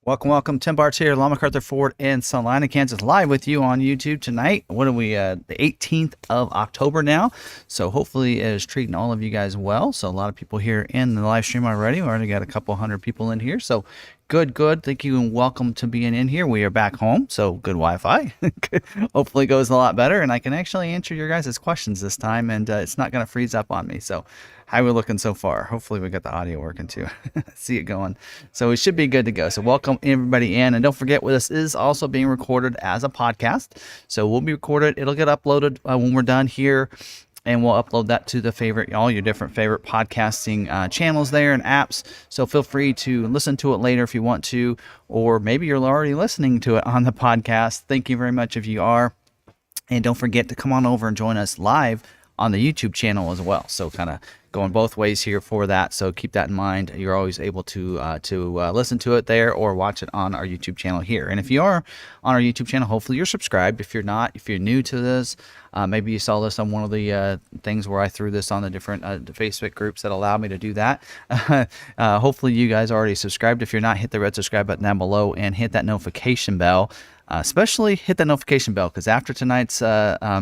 Welcome. Tim Bart's here, McArthur Ford in Salina, Kansas, live with you on YouTube tonight. What are we, the 18th of October now? So hopefully it is treating all of you guys well. So a lot of people here in the live stream already. We already got a couple hundred people in here. So good. Thank you and welcome to being in here. We are back home, so good Wi-Fi. Hopefully it goes a lot better, and I can actually answer your guys' questions this time, and it's not going to freeze up on me. So how are we looking so far? Hopefully we got the audio working too. See it going. So we should be good to go. So welcome everybody in, and don't forget, this is also being recorded as a podcast. So we'll be recorded. It'll get uploaded when we're done here, and we'll upload that to all your different favorite podcasting channels there and apps. So feel free to listen to it later if you want to, or maybe you're already listening to it on the podcast. Thank you very much if you are. And don't forget to come on over and join us live on the YouTube channel as well. So kind of going both ways here for that. So keep that in mind. You're always able to listen to it there or watch it on our YouTube channel here. And if you are on our YouTube channel, hopefully you're subscribed. If you're not, if you're new to this, maybe you saw this on one of the things where I threw this on the different Facebook groups that allow me to do that. Hopefully you guys are already subscribed. If you're not, hit the red subscribe button down below and hit that notification bell. Especially hit that notification bell, because after tonight's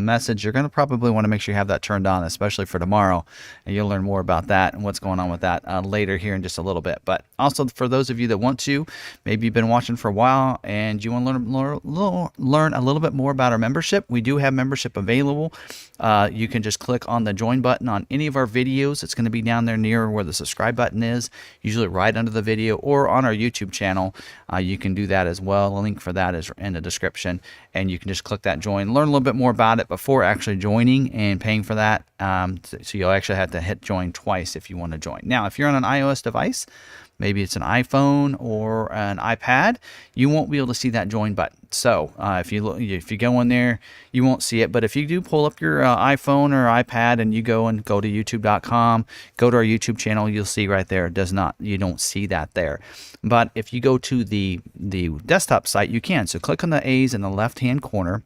message, you're going to probably want to make sure you have that turned on, especially for tomorrow. And you'll learn more about that and what's going on with that later here in just a little bit. But also for those of you that want to, maybe you've been watching for a while and you want to learn a little bit more about our membership, we do have membership available. You can just click on the join button on any of our videos. It's going to be down there near where the subscribe button is, usually right under the video, or on our YouTube channel. You can do that as well. The link for that is in the description, and you can just click that join, learn a little bit more about it before actually joining and paying for that. So you'll actually have to hit join twice if you want to join. Now, if you're on an iOS device, maybe it's an iPhone or an iPad, you won't be able to see that join button. So if you go in there, you won't see it. But if you do pull up your iPhone or iPad and you go to youtube.com, go to our YouTube channel, you'll see right there, you don't see that there. But if you go to the desktop site, you can. So click on the A's in the left-hand corner,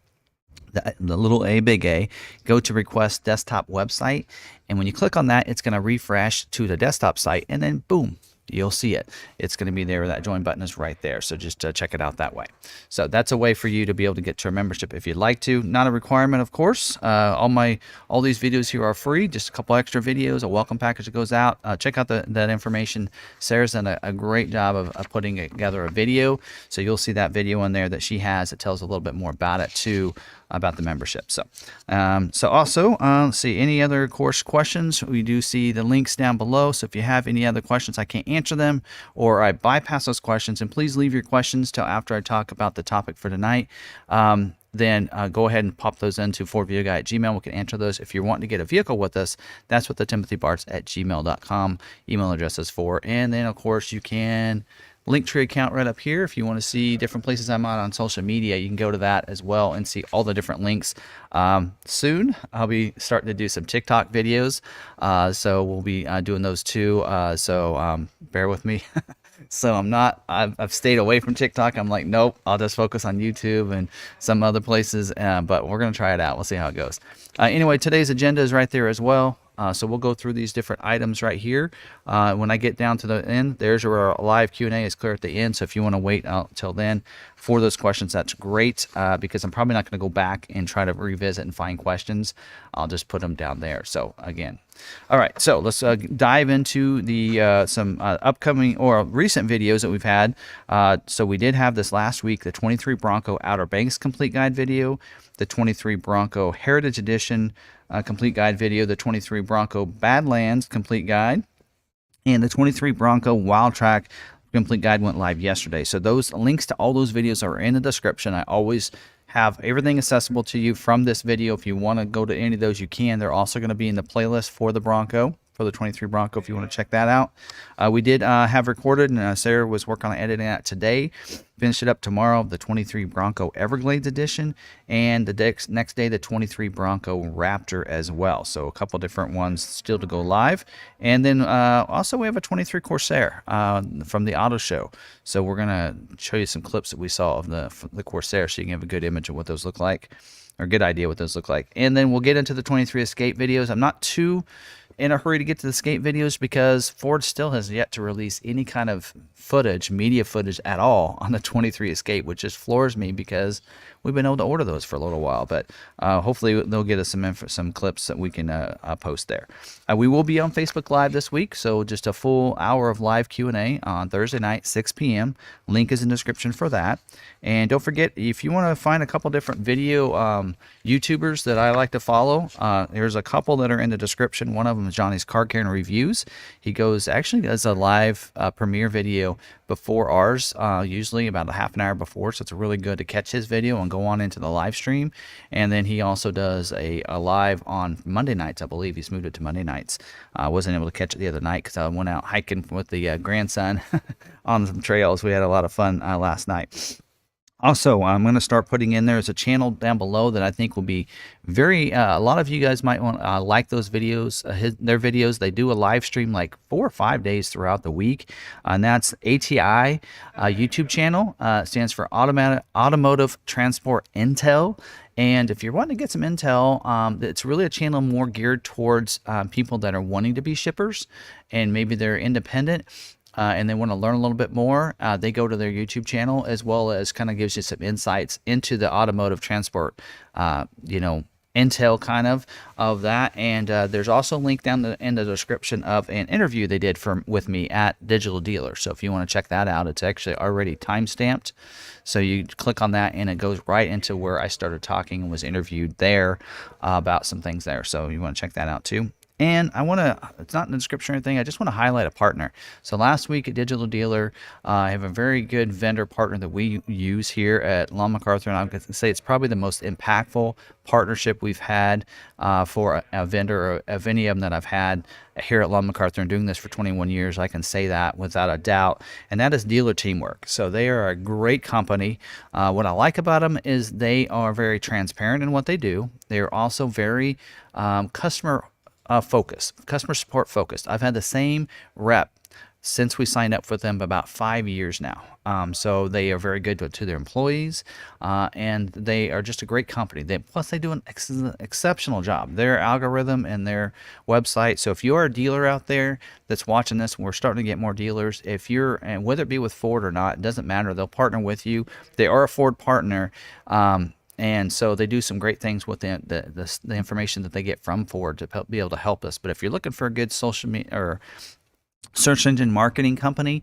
the little A, big A, go to request desktop website. And when you click on that, it's going to refresh to the desktop site, and then boom, you'll see it. It's going to be there. That join button is right there. So just check it out that way. So that's a way for you to be able to get to a membership if you'd like to. Not a requirement, of course. All these videos here are free. Just a couple extra videos, a welcome package that goes out. Check out that information. Sarah's done a great job of putting together a video. So you'll see that video in there that she has. It tells a little bit more about it too, about the membership. So also, let's see, any other course questions? We do see the links down below. So if you have any other questions, I can't answer them, or I bypass those questions, and please leave your questions till after I talk about the topic for tonight. Then go ahead and pop those into FordVideoGuy@gmail. We can answer those. If you're wanting to get a vehicle with us, that's what the timothybarts@gmail.com email address is for. And then, of course, you can Linktree account right up here. If you want to see different places I'm on social media, you can go to that as well and see all the different links. Soon, I'll be starting to do some TikTok videos, so we'll be doing those too. So bear with me. So I've stayed away from TikTok. I'm like, nope, I'll just focus on YouTube and some other places, but we're going to try it out. We'll see how it goes. Anyway, today's agenda is right there as well. So we'll go through these different items right here. When I get down to the end, there's where our live Q&A is clear at the end. So if you want to wait until then for those questions, that's great, because I'm probably not going to go back and try to revisit and find questions. I'll just put them down there. So again, all right, so let's dive into the some upcoming or recent videos that we've had. So we did have this last week, the 23 Bronco Outer Banks Complete Guide video, the 23 Bronco Heritage Edition Complete Guide video, the 23 Bronco Badlands Complete Guide, and the 23 Bronco Wild Track Complete Guide went live yesterday. So those links to all those videos are in the description. I always have everything accessible to you from this video. If you want to go to any of those, you can. They're also going to be in the playlist for the Bronco, for the 23 Bronco, if you want to check that out. We did have recorded, and Sarah was working on editing that today. Finish it up tomorrow, the 23 Bronco Everglades edition, and the next day, the 23 Bronco Raptor as well. So a couple different ones still to go live. And then also we have a 23 Corsair from the auto show. So we're going to show you some clips that we saw of the Corsair, so you can have a good image of what those look like, or a good idea what those look like. And then we'll get into the 23 Escape videos. I'm not too in a hurry to get to the Escape videos because Ford still has yet to release any kind of footage, media footage at all on the 23 Escape, which just floors me because we've been able to order those for a little while. But hopefully they'll get us some clips that we can post there. We will be on Facebook Live this week, so just a full hour of live Q&A on Thursday night, 6 p.m. Link is in the description for that. And don't forget, if you want to find a couple different video YouTubers that I like to follow, there's a couple that are in the description. One of them is Johnny's Car Care and Reviews. He actually does a live premiere video before ours, usually about a half an hour before, so it's really good to catch his video and go on into the live stream. And then he also does a live on Monday nights. I believe he's moved it to Monday nights. I wasn't able to catch it the other night because I went out hiking with the grandson on some trails. We had a lot of fun last night. Also, I'm going to start putting in, there's a channel down below that I think will be very, a lot of you guys might want like those videos, their videos. They do a live stream like 4 or 5 days throughout the week, and that's ATI YouTube channel. Stands for Automotive Transport Intel. And if you're wanting to get some intel, it's really a channel more geared towards people that are wanting to be shippers and maybe they're independent. And they want to learn a little bit more, they go to their YouTube channel, as well as kind of gives you some insights into the automotive transport, intel kind of that. And there's also a link down in the description of an interview they did with me at Digital Dealer. So if you want to check that out, it's actually already time-stamped. So you click on that and it goes right into where I started talking and was interviewed there about some things there. So you want to check that out too. And I want to, it's not in the description or anything, I just want to highlight a partner. So last week at Digital Dealer, I have a very good vendor partner that we use here at Long McArthur, and I'm going to say it's probably the most impactful partnership we've had for a vendor of any of them that I've had here at Long McArthur, and doing this for 21 years. I can say that without a doubt, and that is Dealer Teamwork. So they are a great company. What I like about them is they are very transparent in what they do. They are also very customer support focused. I've had the same rep since we signed up with them about 5 years now. So they are very good to their employees, and they are just a great company. Plus they do an exceptional job. Their algorithm and their website. So if you're a dealer out there that's watching this, and we're starting to get more dealers, and whether it be with Ford or not, it doesn't matter. They'll partner with you. They are a Ford partner. And so they do some great things with the information that they get from Ford to be able to help us. But if you're looking for a good social media or search engine marketing company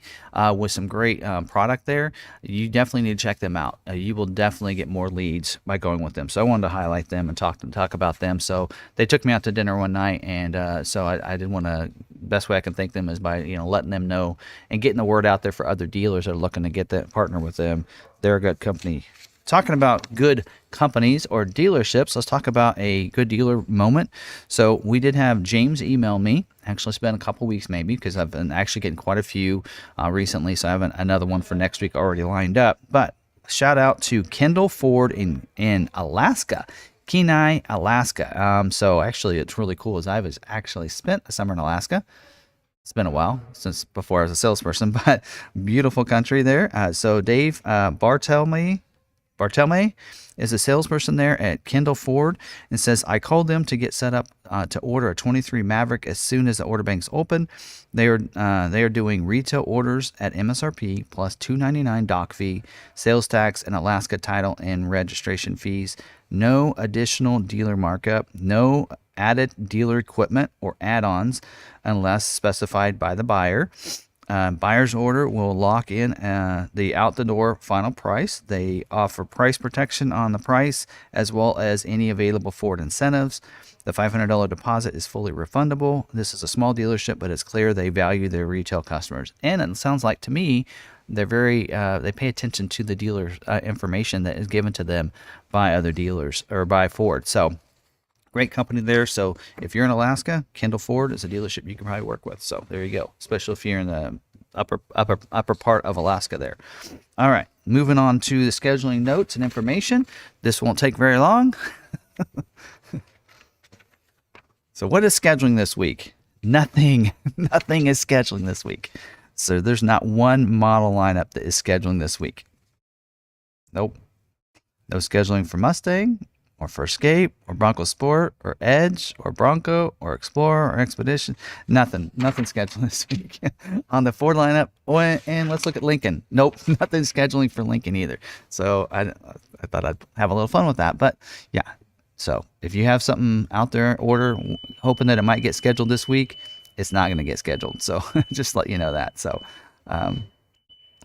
with some great product there, you definitely need to check them out. You will definitely get more leads by going with them. So I wanted to highlight them and talk about them. So they took me out to dinner one night, and so I did want to. Best way I can thank them is by letting them know and getting the word out there for other dealers that are looking to get that partner with them. They're a good company. Talking about good companies or dealerships, let's talk about a good dealer moment. So we did have James email me. Actually, it's been a couple weeks maybe, because I've been actually getting quite a few recently. So I have another one for next week already lined up. But shout out to Kendall Ford in Alaska. Kenai, Alaska. So actually, it's really cool, as I've actually spent a summer in Alaska. It's been a while since before I was a salesperson, but beautiful country there. So Dave Bartelme is a salesperson there at Kendall Ford, and says, I called them to get set up to order a 23 Maverick as soon as the order bank's open. They are doing retail orders at MSRP plus $299 dock fee, sales tax, and Alaska title and registration fees. No additional dealer markup, no added dealer equipment or add-ons unless specified by the buyer. Buyer's order will lock in the out-the-door final price. They offer price protection on the price, as well as any available Ford incentives. The $500 deposit is fully refundable. This is a small dealership, but it's clear they value their retail customers. And it sounds like to me, they're they pay attention to the dealer information that is given to them by other dealers or by Ford. So great company there. So if you're in Alaska, Kendall Ford is a dealership you can probably work with. So there you go, especially if you're in the upper part of Alaska there. All right, moving on to the scheduling notes and information. This won't take very long. So what is scheduling this week? Nothing is scheduling this week. So there's not one model lineup that is scheduling this week. Nope. No scheduling for Mustang or for Escape or Bronco Sport or Edge or Bronco or Explorer or Expedition. Nothing scheduled this week on the Ford lineup. And let's look at Lincoln. Nope, nothing scheduling for Lincoln either. So I thought I'd have a little fun with that. But yeah, so if you have something out there, order, hoping that it might get scheduled this week, it's not going to get scheduled. So just let you know that. So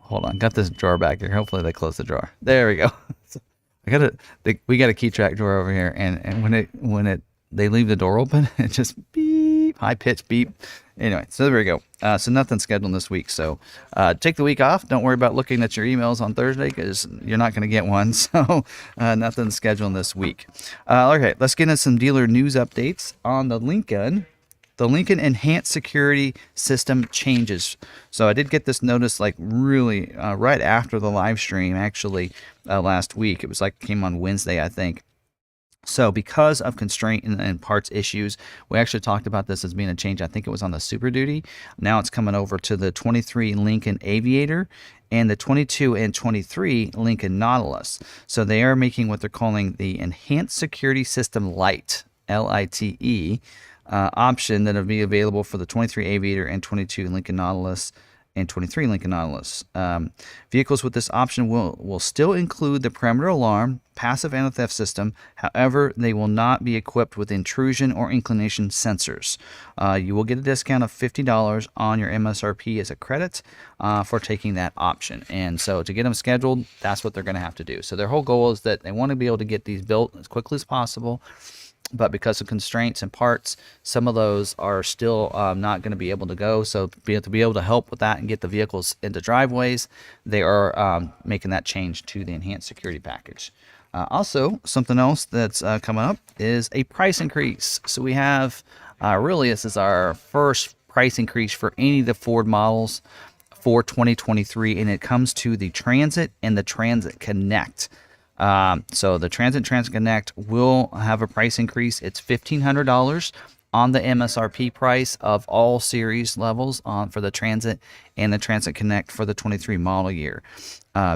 hold on, got this drawer back here. Hopefully they close the drawer. There we go. We got a key track drawer over here, and when they leave the door open, it just beep, high pitch beep. Anyway, so there we go. So nothing scheduled this week. So take the week off. Don't worry about looking at your emails on Thursday because you're not going to get one. So nothing scheduled this week. Okay, let's get into some dealer news updates on the Lincoln. The Lincoln Enhanced Security System changes. So I did get this notice like really right after the live stream, actually, last week. It was like came on Wednesday, I think. So because of constraint and parts issues, we actually talked about this as being a change. I think it was on the Super Duty. Now it's coming over to the 23 Lincoln Aviator and the 22 and 23 Lincoln Nautilus. So they are making what they're calling the Enhanced Security System Lite, L-I-T-E, option that will be available for the 23 Aviator and 22 Lincoln Nautilus and 23 Lincoln Nautilus. Vehicles with this option will still include the perimeter alarm, passive anti-theft system. However, they will not be equipped with intrusion or inclination sensors. You will get a discount of $50 on your MSRP as a credit for taking that option. And so to get them scheduled, that's what they're going to have to do. So their whole goal is that they want to be able to get these built as quickly as possible. But because of constraints and parts, some of those are still not going to be able to go. So to be able to help with that and get the vehicles into driveways, they are making that change to the enhanced security package. Also, something else that's coming up is a price increase. So we have, really, this is our first price increase for any of the Ford models for 2023, and it comes to the Transit and the Transit Connect. So the Transit Connect will have a price increase. It's $1,500 on the MSRP price of all series levels for the Transit and the Transit Connect for the 23 model year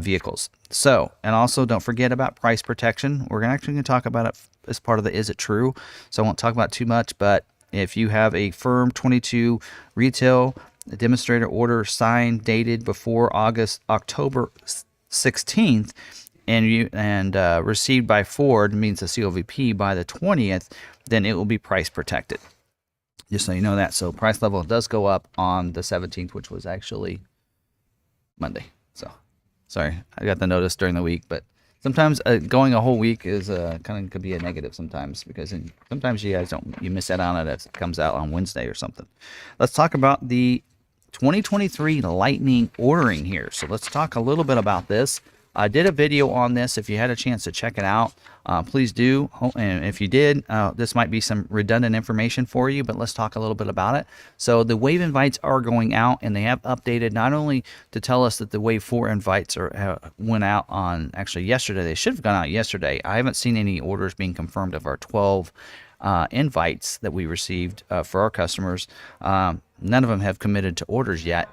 vehicles. So, and also don't forget about price protection. We're actually going to talk about it as part of the Is It True? So I won't talk about too much, but if you have a firm 22 retail demonstrator order signed, dated before October 16th, and received by Ford, means the COVP, by the 20th, then it will be price protected. Just so you know that. So price level does go up on the 17th, which was actually Monday. So sorry, I got the notice during the week, but sometimes going a whole week is kind of could be a negative sometimes, because sometimes you guys you miss out on it if it comes out on Wednesday or something. Let's talk about the 2023 Lightning ordering here. So let's talk a little bit about this. I did a video on this. If you had a chance to check it out, please do. And if you did, this might be some redundant information for you, but let's talk a little bit about it. So the wave invites are going out, and they have updated not only to tell us that the wave 4 invites went out on actually yesterday. They should have gone out yesterday. I haven't seen any orders being confirmed of our 12 invites that we received for our customers. None of them have committed to orders yet,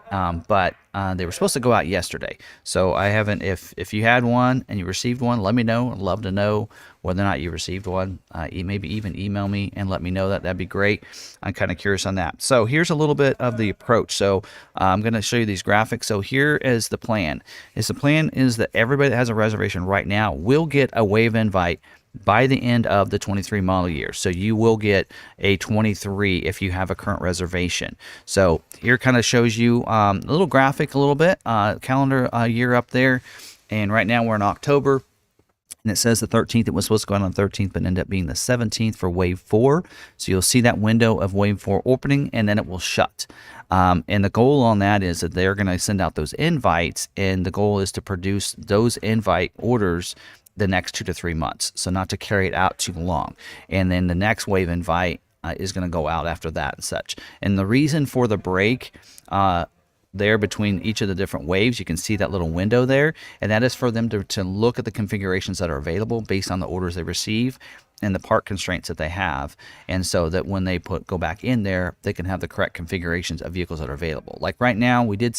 but they were supposed to go out yesterday. So I haven't. If you had one and you received one, let me know. I'd love to know whether or not you received one. Maybe even email me and let me know that. That'd be great. I'm kind of curious on that. So here's a little bit of the approach. So I'm going to show you these graphics. So here is the plan. The plan is that everybody that has a reservation right now will get a wave invite by the end of the 23 model year. So you will get a 23 if you have a current reservation. So here kind of shows you a little graphic a little bit, calendar year up there. And right now we're in October. And it says the 13th. It was supposed to go out on the 13th, but ended up being the 17th for Wave 4. So you'll see that window of Wave 4 opening, and then it will shut. And the goal on that is that they're going to send out those invites, and the goal is to produce those invite orders the next 2 to 3 months, so not to carry it out too long. And then the next wave invite is going to go out after that and such. And the reason for the break there between each of the different waves, you can see that little window there, and that is for them to look at the configurations that are available based on the orders they receive, and the part constraints that they have, and so that when they go back in there, they can have the correct configurations of vehicles that are available. Like right now, we did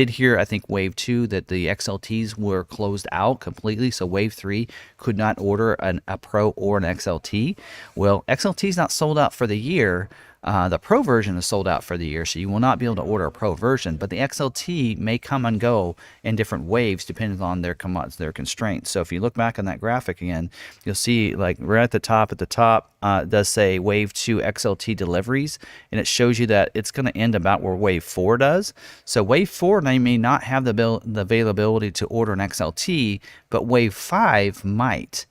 hear, I think wave 2, that the XLTs were closed out completely, so wave 3 could not order a Pro or an XLT. Well, XLT is not sold out for the year. The Pro version is sold out for the year, so you will not be able to order a Pro version, but the XLT may come and go in different waves depending on their constraints. So if you look back on that graphic again, you'll see like right at the top, it does say Wave 2 XLT deliveries, and it shows you that it's going to end about where Wave 4 does. So Wave 4 may not have the availability to order an XLT, but Wave 5 might.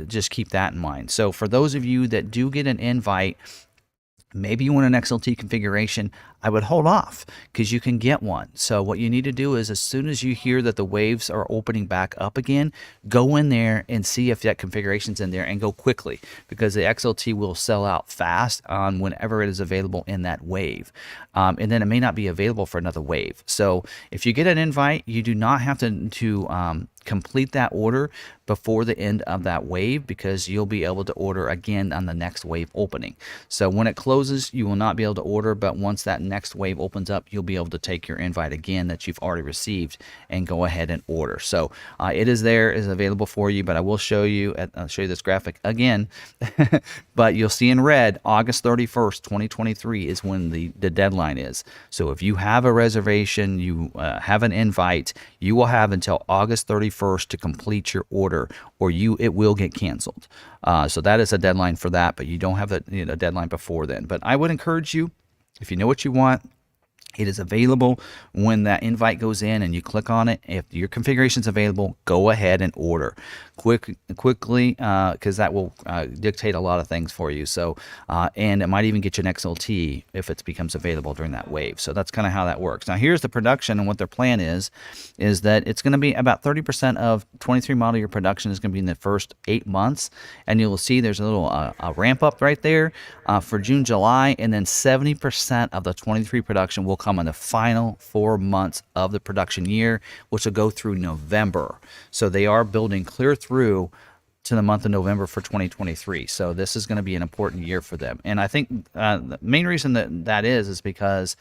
Just keep that in mind. So for those of you that do get an invite, maybe you want an XLT configuration, I would hold off because you can get one. So what you need to do is, as soon as you hear that the waves are opening back up again, go in there and see if that configuration's in there and go quickly, because the XLT will sell out fast on whenever it is available in that wave. And then it may not be available for another wave. So if you get an invite, you do not have to complete that order before the end of that wave, because you'll be able to order again on the next wave opening. So when it closes, you will not be able to order, but once that next wave opens up, you'll be able to take your invite again that you've already received and go ahead and order. So it is available for you, but I will show you, I'll show you this graphic again, but you'll see in red, August 31st, 2023 is when the deadline is. So if you have a reservation, you have an invite, you will have until August 31st to complete your order, or it will get canceled. So that is a deadline for that, but you don't have a deadline before then. But I would encourage you, if you know what you want, it is available when that invite goes in and you click on it. If your configuration is available, go ahead and order quickly, because that will dictate a lot of things for you. So, and it might even get you an XLT if it becomes available during that wave. So that's kind of how that works. Now here's the production, and what their plan is that it's going to be about 30% of 23 model year production is going to be in the first 8 months, and you'll see there's a little a ramp up right there for June, July, and then 70% of the 23 production will come in the final 4 months of the production year, which will go through November. So they are building clear through to the month of November for 2023. So this is going to be an important year for them. And I think the main reason that is because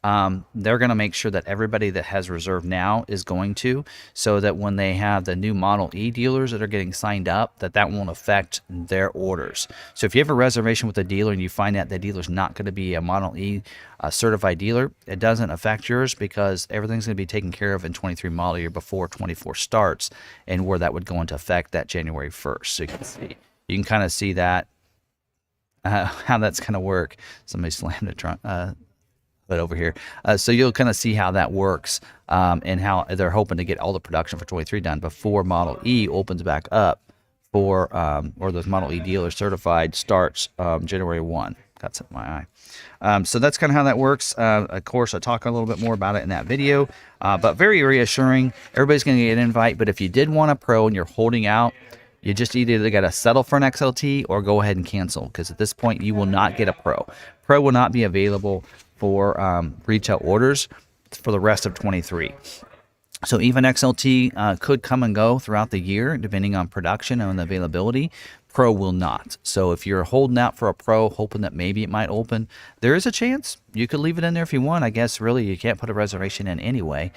they're going to make sure that everybody that has reserved now is going to, so that when they have the new Model E dealers that are getting signed up, that won't affect their orders. So if you have a reservation with a dealer and you find out the dealer's not going to be a Model E certified dealer, it doesn't affect yours, because everything's going to be taken care of in 23 model year before 24 starts, and where that would go into effect that January 1st. So you can kind of see that, how that's going to work. Somebody slammed a trunk. Over here, so you'll kind of see how that works, and how they're hoping to get all the production for 23 done before Model E opens back up for, or those Model E dealers certified starts January 1. Got something in my eye. So that's kind of how that works. Of course, I talk a little bit more about it in that video, but very reassuring. Everybody's going to get an invite, but if you did want a Pro and you're holding out, you just either got to settle for an XLT or go ahead and cancel, because at this point you will not get a Pro. Pro will not be available for retail orders for the rest of 23. So even XLT could come and go throughout the year depending on production and availability. Pro will not. So if you're holding out for a Pro, hoping that maybe it might open, there is a chance. You could leave it in there if you want. I guess really you can't put a reservation in anyway.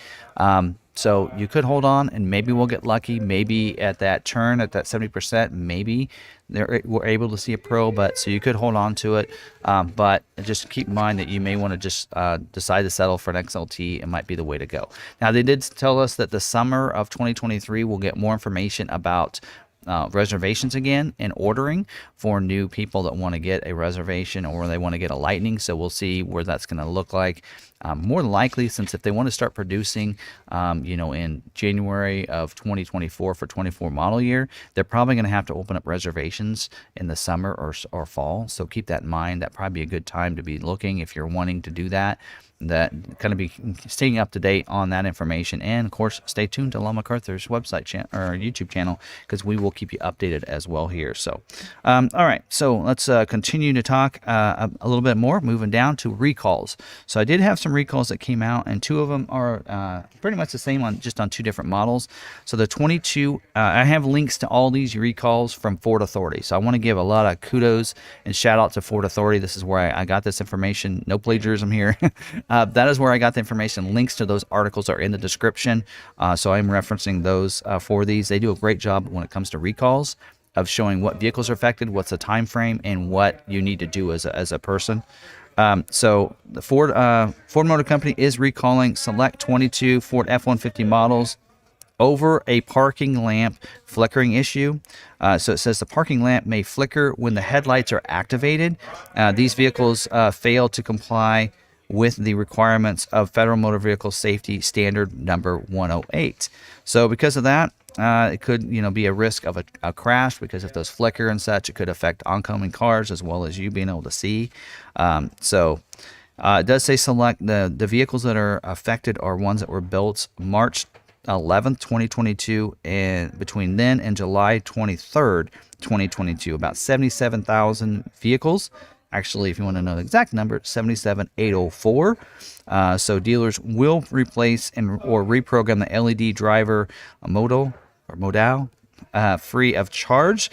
So you could hold on, and maybe we'll get lucky. Maybe at that turn, at that 70%, maybe we're able to see a Pro. But so you could hold on to it. But just keep in mind that you may want to just decide to settle for an XLT. It might be the way to go. Now, they did tell us that the summer of 2023 we'll get more information about reservations again and ordering for new people that want to get a reservation or they want to get a Lightning. So we'll see where that's going to look like. More than likely, since if they want to start producing, in January of 2024 for 24 model year, they're probably going to have to open up reservations in the summer or fall. So keep that in mind. That'd probably be a good time to be looking if you're wanting to do that. That kind of be staying up to date on that information, and of course stay tuned to McArthur's website channel or YouTube channel, because we will keep you updated as well here. So, all right, so let's continue to talk a little bit more, moving down to recalls. So I did have some recalls that came out, and two of them are pretty much the same on just on two different models. So the 22, I have links to all these recalls from Ford Authority. So I want to give a lot of kudos and shout out to Ford Authority. This is where I got this information. No plagiarism here. That is where I got the information. Links to those articles are in the description. So I'm referencing those for these. They do a great job when it comes to recalls of showing what vehicles are affected, what's the time frame, and what you need to do as a person. So the Ford Motor Company is recalling select 22 Ford F-150 models over a parking lamp flickering issue. So it says the parking lamp may flicker when the headlights are activated. These vehicles fail to comply with the requirements of Federal Motor Vehicle Safety Standard number 108. So because of that, it could be a risk of a crash, because if those flicker and such, it could affect oncoming cars as well as you being able to see. It does say select the vehicles that are affected are ones that were built March 11th, 2022, and between then and July 23rd, 2022. About 77,000 vehicles. Actually, if you want to know the exact number, 77,804. So dealers will replace or reprogram the LED driver modal free of charge.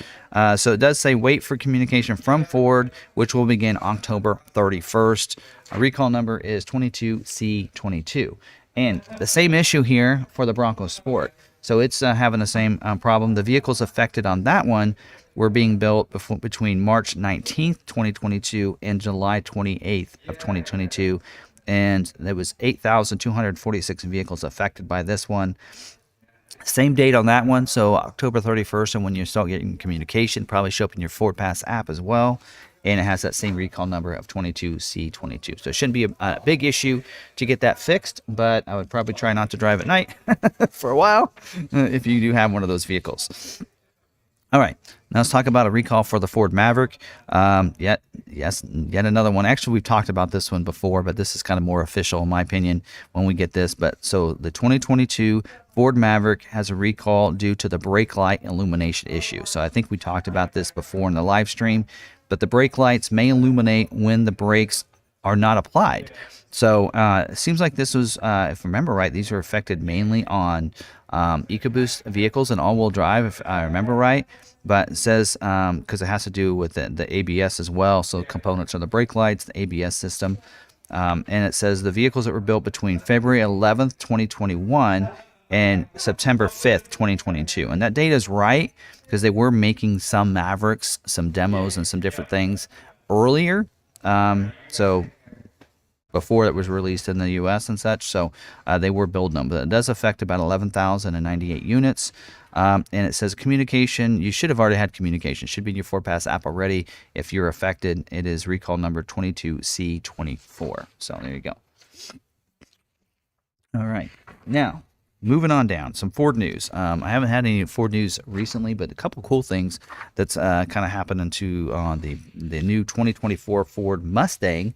So it does say wait for communication from Ford, which will begin October 31st. Our recall number is 22C22. And the same issue here for the Bronco Sport. So it's having the same problem. The vehicles affected on that one were being built between March 19th, 2022 and July 28th of 2022. And there was 8,246 vehicles affected by this one. Same date on that one, so October 31st, and when you start getting communication, probably show up in your Ford Pass app as well. And it has that same recall number of 22C22. So it shouldn't be a big issue to get that fixed, but I would probably try not to drive at night for a while if you do have one of those vehicles. All right, now let's talk about a recall for the Ford Maverick. Yet another one. Actually, we've talked about this one before, but this is kind of more official in my opinion when we get this. But so the 2022 Ford Maverick has a recall due to the brake light illumination issue. So I think we talked about this before in the live stream, but the brake lights may illuminate when the brakes are not applied. So it seems like this was, if I remember right, these were affected mainly on EcoBoost vehicles and all-wheel drive, if I remember right. But it says, because it has to do with the ABS as well, so components are the brake lights, the ABS system. And it says the vehicles that were built between February 11th, 2021 and September 5th, 2022. And that data is right, because they were making some Mavericks, some demos, and some different things earlier. So before it was released in the U.S. and such, so they were building them. But it does affect about 11,098 units. And it says communication. You should have already had communication. Should be in your Ford Pass app already. If you're affected, it is recall number 22C24. So there you go. All right. Now, moving on down, some Ford news. I haven't had any Ford news recently, but a couple cool things that's kind of happening to the new 2024 Ford Mustang.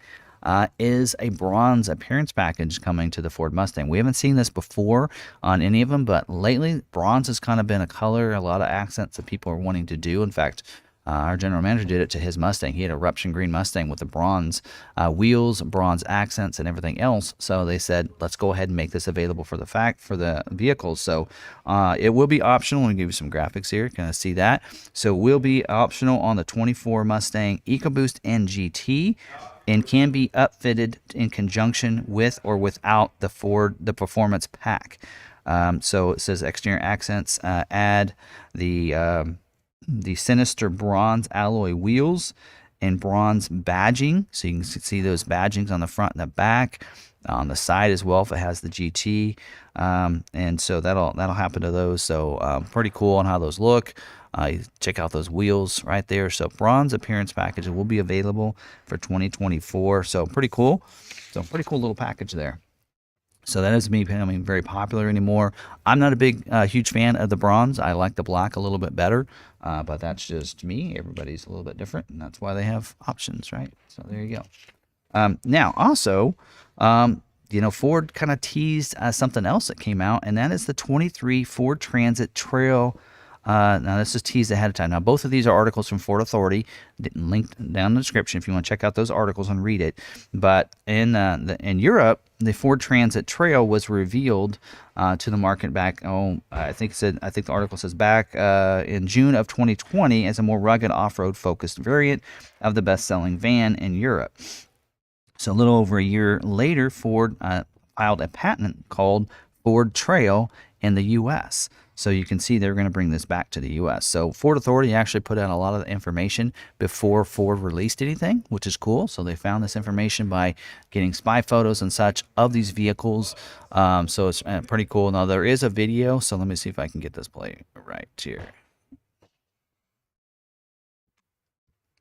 Is a bronze appearance package coming to the Ford Mustang. We haven't seen this before on any of them, but lately bronze has kind of been a color, a lot of accents that people are wanting to do. In fact, our general manager did it to his Mustang. He had a eruption green Mustang with the bronze wheels, bronze accents, and everything else. So they said, let's go ahead and make this available for the vehicles. So it will be optional. I'll give you some graphics here. Kind of see that. So it will be optional on the 24 Mustang EcoBoost NGT, and can be upfitted in conjunction with or without the Performance Pack. So it says exterior accents, add the sinister bronze alloy wheels and bronze badging. So you can see those badgings on the front and the back, on the side as well if it has the GT. And so that'll happen to those. So pretty cool on how those look. Check out those wheels right there. So bronze appearance package will be available for 2024. So pretty cool. So pretty cool little package there. So that is becoming very popular anymore. I'm not a huge fan of the bronze. I like the black a little bit better, but that's just me. Everybody's a little bit different, and that's why they have options, right? So there you go. Now, also, Ford kind of teased something else that came out, and that is the 23 Ford Transit Trail Now this is teased ahead of time. Now both of these are articles from Ford Authority, linked down in the description if you want to check out those articles and read it. But in Europe, the Ford Transit Trail was revealed to the market back. I think the article says back in June of 2020 as a more rugged off-road focused variant of the best-selling van in Europe. So a little over a year later, Ford filed a patent called Ford Trail in the U.S. So you can see they're going to bring this back to the U.S. So Ford Authority actually put out a lot of the information before Ford released anything, which is cool. So they found this information by getting spy photos and such of these vehicles. So it's pretty cool. Now there is a video, so let me see if I can get this play right here.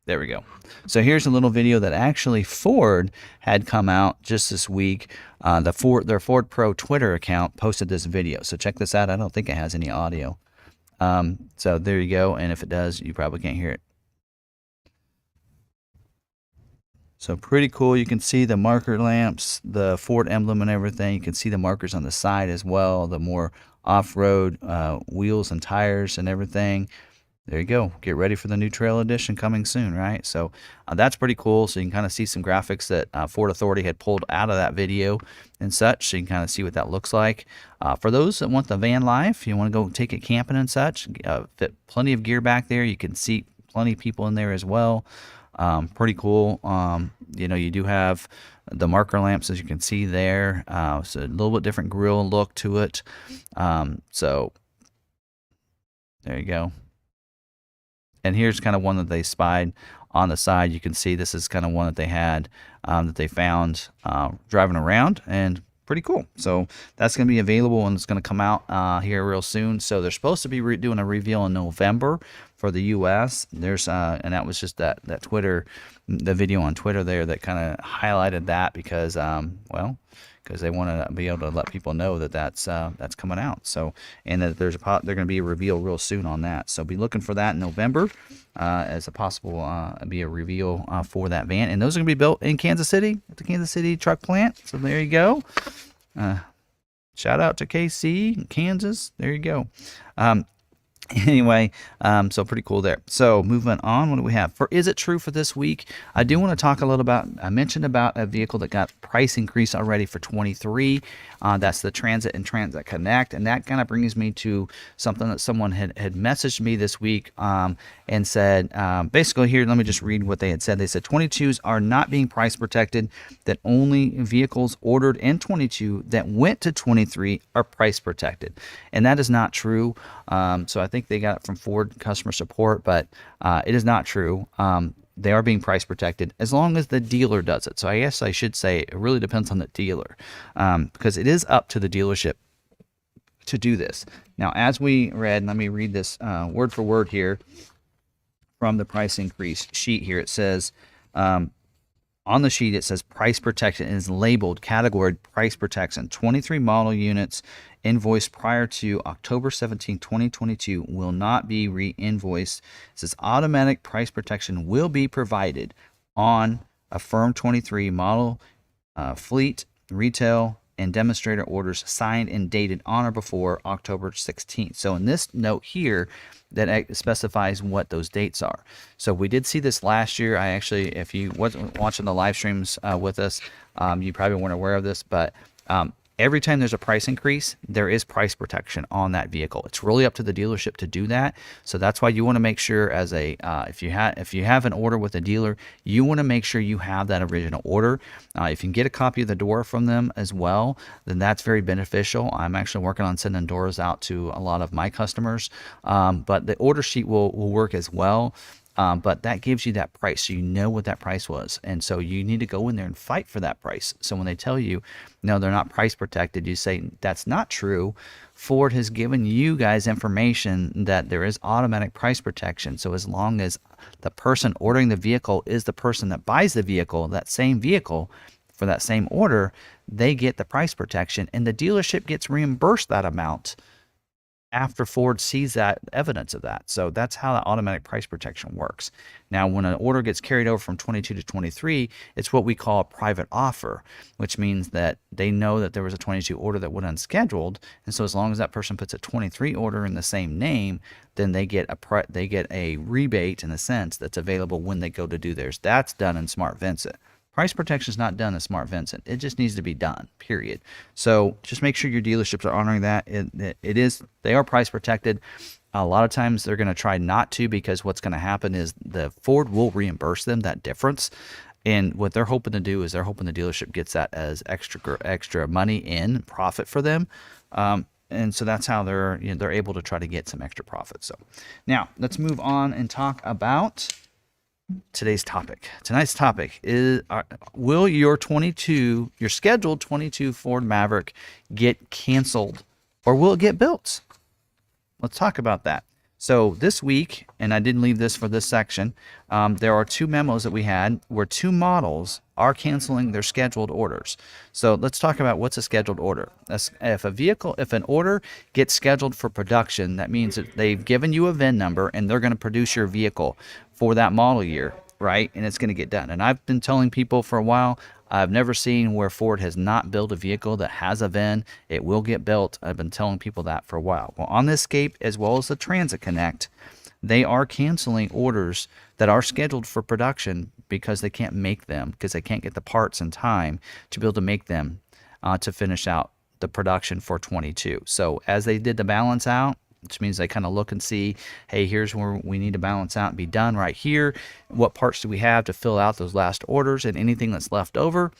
There we go. So here's a little video that actually Ford had come out just this week. Their Ford Pro Twitter account posted this video. So check this out. I don't think it has any audio. So there you go. And if it does, you probably can't hear it. So pretty cool. You can see the marker lamps, the Ford emblem and everything. You can see the markers on the side as well. The more off-road wheels and tires and everything. There you go. Get ready for the new Trail Edition coming soon, right? So that's pretty cool. So you can kind of see some graphics that Ford Authority had pulled out of that video and such. So you can kind of see what that looks like. For those that want the van life, you want to go take it camping and such, fit plenty of gear back there. You can see plenty of people in there as well. Pretty cool. You do have the marker lamps, as you can see there. So a little bit different grille look to it. So there you go. And here's kind of one that they spied on the side. You can see this is kind of one that they had that they found driving around, and pretty cool. So that's going to be available and it's going to come out here real soon. So they're supposed to be doing a reveal in November for the U.S. There's and that was just that Twitter, the video on Twitter there that kind of highlighted that because because they want to be able to let people know that that's coming out. So, and that they're going to be a reveal real soon on that. So be looking for that in November as a possible be a reveal for that van. And those are going to be built in Kansas City at the Kansas City truck plant. So there you go. Shout out to KC, Kansas. There you go. Anyway, so pretty cool there. So moving on, what do we have? For Is It True for this week, I do want to talk a little about, I mentioned about a vehicle that got price increase already for 23. That's the Transit and Transit Connect. And that kind of brings me to something that someone had messaged me this week and said, basically here, let me just read what they had said. They said 22s are not being price protected, that only vehicles ordered in 22 that went to 23 are price protected. And that is not true. So I think they got it from Ford customer support, but it is not true. They are being price protected as long as the dealer does it. So I guess I should say it really depends on the dealer because it is up to the dealership to do this. Now, as we read, let me read this word for word here from the price increase sheet here. It says, on the sheet, it says price protection is labeled category price protection. 23 model units invoiced prior to October 17, 2022 will not be re-invoiced. It says automatic price protection will be provided on a firm 23 model fleet, retail, and demonstrator orders signed and dated on or before October 16th. So in this note here, that specifies what those dates are. So we did see this last year. I actually, if you wasn't watching the live streams with us, you probably weren't aware of this, but every time there's a price increase, there is price protection on that vehicle. It's really up to the dealership to do that. So that's why you want to make sure as a if you have an order with a dealer, you want to make sure you have that original order. If you can get a copy of the door from them as well, then that's very beneficial. I'm actually working on sending doors out to a lot of my customers, but the order sheet will work as well. But that gives you that price, so you know what that price was. And so you need to go in there and fight for that price. So when they tell you, no, they're not price protected, you say, that's not true. Ford has given you guys information that there is automatic price protection. So as long as the person ordering the vehicle is the person that buys the vehicle, that same vehicle, for that same order, they get the price protection, and the dealership gets reimbursed that amount after Ford sees that evidence of that. So that's how the automatic price protection works. Now, when an order gets carried over from 22 to 23, it's what we call a private offer, which means that they know that there was a 22 order that went unscheduled, and so as long as that person puts a 23 order in the same name, then they get a rebate in a sense that's available when they go to do theirs. That's done in Smart Vincent. Price protection is not done in Smart Vincent. It just needs to be done, period. So just make sure your dealerships are honoring that. They are price protected. A lot of times they're going to try not to, because what's going to happen is the Ford will reimburse them that difference. And what they're hoping to do is they're hoping the dealership gets that as extra money in profit for them. And so that's how they're able to try to get some extra profit. So now let's move on and talk about today's topic. Tonight's topic is, will your scheduled 22 Ford Maverick get canceled, or will it get built? Let's talk about that. So this week, and I didn't leave this for this section, there are 2 memos that we had where 2 models are canceling their scheduled orders. So let's talk about what's a scheduled order. If an order gets scheduled for production, that means that they've given you a VIN number and they're going to produce your vehicle for that model year, right? And it's going to get done. And I've been telling people for a while, I've never seen where Ford has not built a vehicle that has a VIN. It will get built. I've been telling people that for a while. Well, on the Escape as well as the Transit Connect, they are canceling orders that are scheduled for production because they can't make them, because they can't get the parts in time to be able to make them to finish out the production for 22. So as they did the balance out, which means they kind of look and see, hey, here's where we need to balance out and be done right here. What parts do we have to fill out those last orders, and anything that's left over,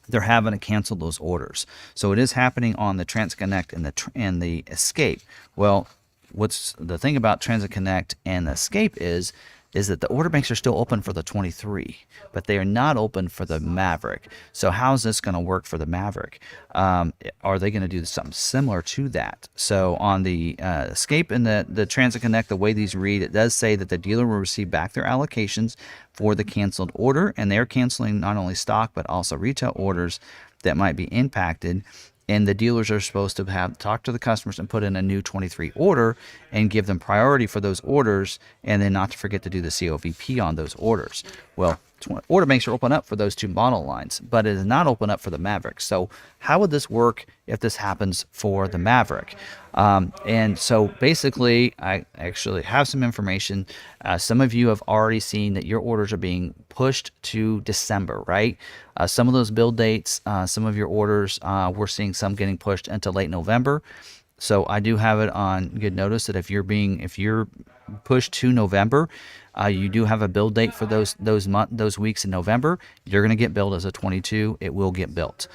they're having to cancel those orders. So it is happening on the Transit Connect and the Escape. Well, what's the thing about Transit Connect and the Escape is that the order banks are still open for the 23, but they are not open for the Maverick. So how's this going to work for the Maverick? Are they going to do something similar to that? So on the Escape and the Transit Connect, the way these read, it does say that the dealer will receive back their allocations for the canceled order, and they're canceling not only stock but also retail orders that might be impacted. And the dealers are supposed to talk to the customers and put in a new 23 order and give them priority for those orders, and then not to forget to do the COVP on those orders. Well, order banks are open up for those 2 model lines, but it is not open up for the Maverick. So how would this work if this happens for the Maverick? And so basically, I actually have some information. Some of you have already seen that your orders are being pushed to December, right? Some of those build dates, some of your orders, we're seeing some getting pushed into late November. So I do have it on good notice that if you're pushed to November, you do have a build date for those weeks in November. You're going to get billed as a 22. It will get built.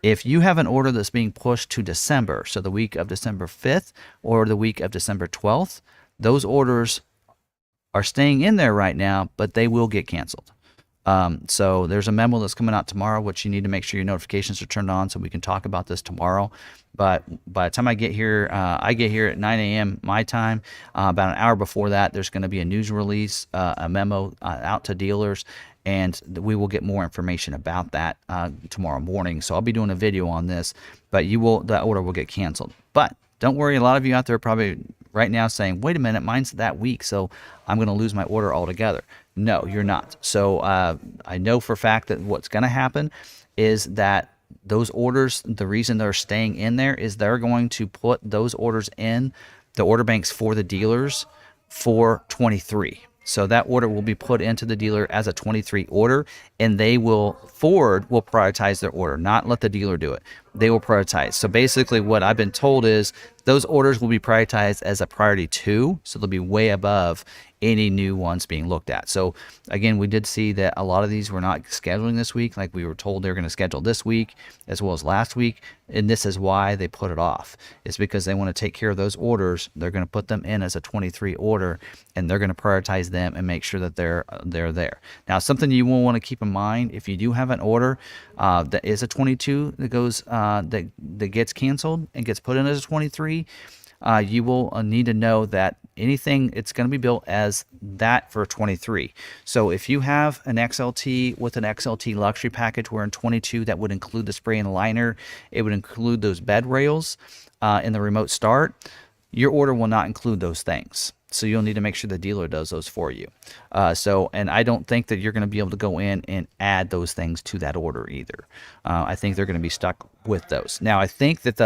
If you have an order that's being pushed to December, so the week of December 5th or the week of December 12th, those orders are staying in there right now, but they will get canceled. So there's a memo that's coming out tomorrow, which you need to make sure your notifications are turned on so we can talk about this tomorrow. But by the time I get here at 9 a.m. my time. About an hour before that, there's going to be a news release, a memo out to dealers, and we will get more information about that tomorrow morning. So I'll be doing a video on this, but that order will get canceled. But don't worry, a lot of you out there are probably right now saying, wait a minute, mine's that week, so I'm going to lose my order altogether. No, you're not. So I know for a fact that what's going to happen is that those orders, the reason they're staying in there is they're going to put those orders in the order banks for the dealers for 23. So that order will be put into the dealer as a 23 order, and Ford will prioritize their order, not let the dealer do it. They will prioritize. So basically what I've been told is those orders will be prioritized as a priority 2, so they'll be way above any new ones being looked at. So again, we did see that a lot of these were not scheduling this week, like we were told they were going to schedule this week as well as last week, and this is why they put it off. It's because they want to take care of those orders. They're going to put them in as a 23 order, and they're going to prioritize them and make sure that they're there. Now, something you will want to keep in mind, if you do have an order that is a 22 that goes that gets canceled and gets put in as a 23, you will need to know that anything, it's going to be built as that for 23. So if you have an XLT with an XLT luxury package, where in 22 that would include the spray and liner, it would include those bed rails in the remote start, your order will not include those things. So you'll need to make sure the dealer does those for you. And I don't think that you're going to be able to go in and add those things to that order either. I think they're going to be stuck with those. Now, I think that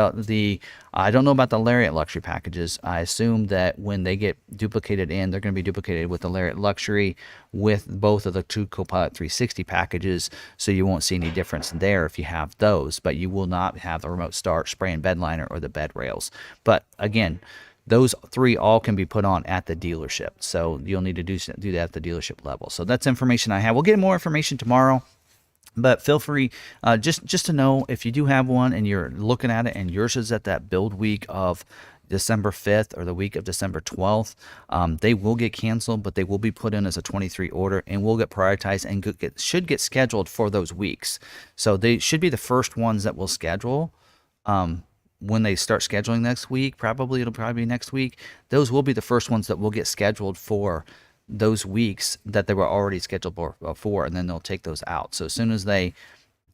I don't know about the Lariat Luxury packages. I assume that when they get duplicated in, they're going to be duplicated with the Lariat Luxury with both of the two Copilot 360 packages, so you won't see any difference there if you have those, but you will not have the remote start, spray and bed liner, or the bed rails. But again, those three all can be put on at the dealership, so you'll need to do that at the dealership level. So that's information I have. We'll get more information tomorrow, but feel free just to know if you do have one and you're looking at it and yours is at that build week of December 5th or the week of December 12th, they will get canceled, but they will be put in as a 23 order and will get prioritized and should get scheduled for those weeks. So they should be the first ones that will schedule. When they start scheduling next week, it'll probably be next week, those will be the first ones that will get scheduled for those weeks that they were already scheduled for, and then they'll take those out. So as soon as they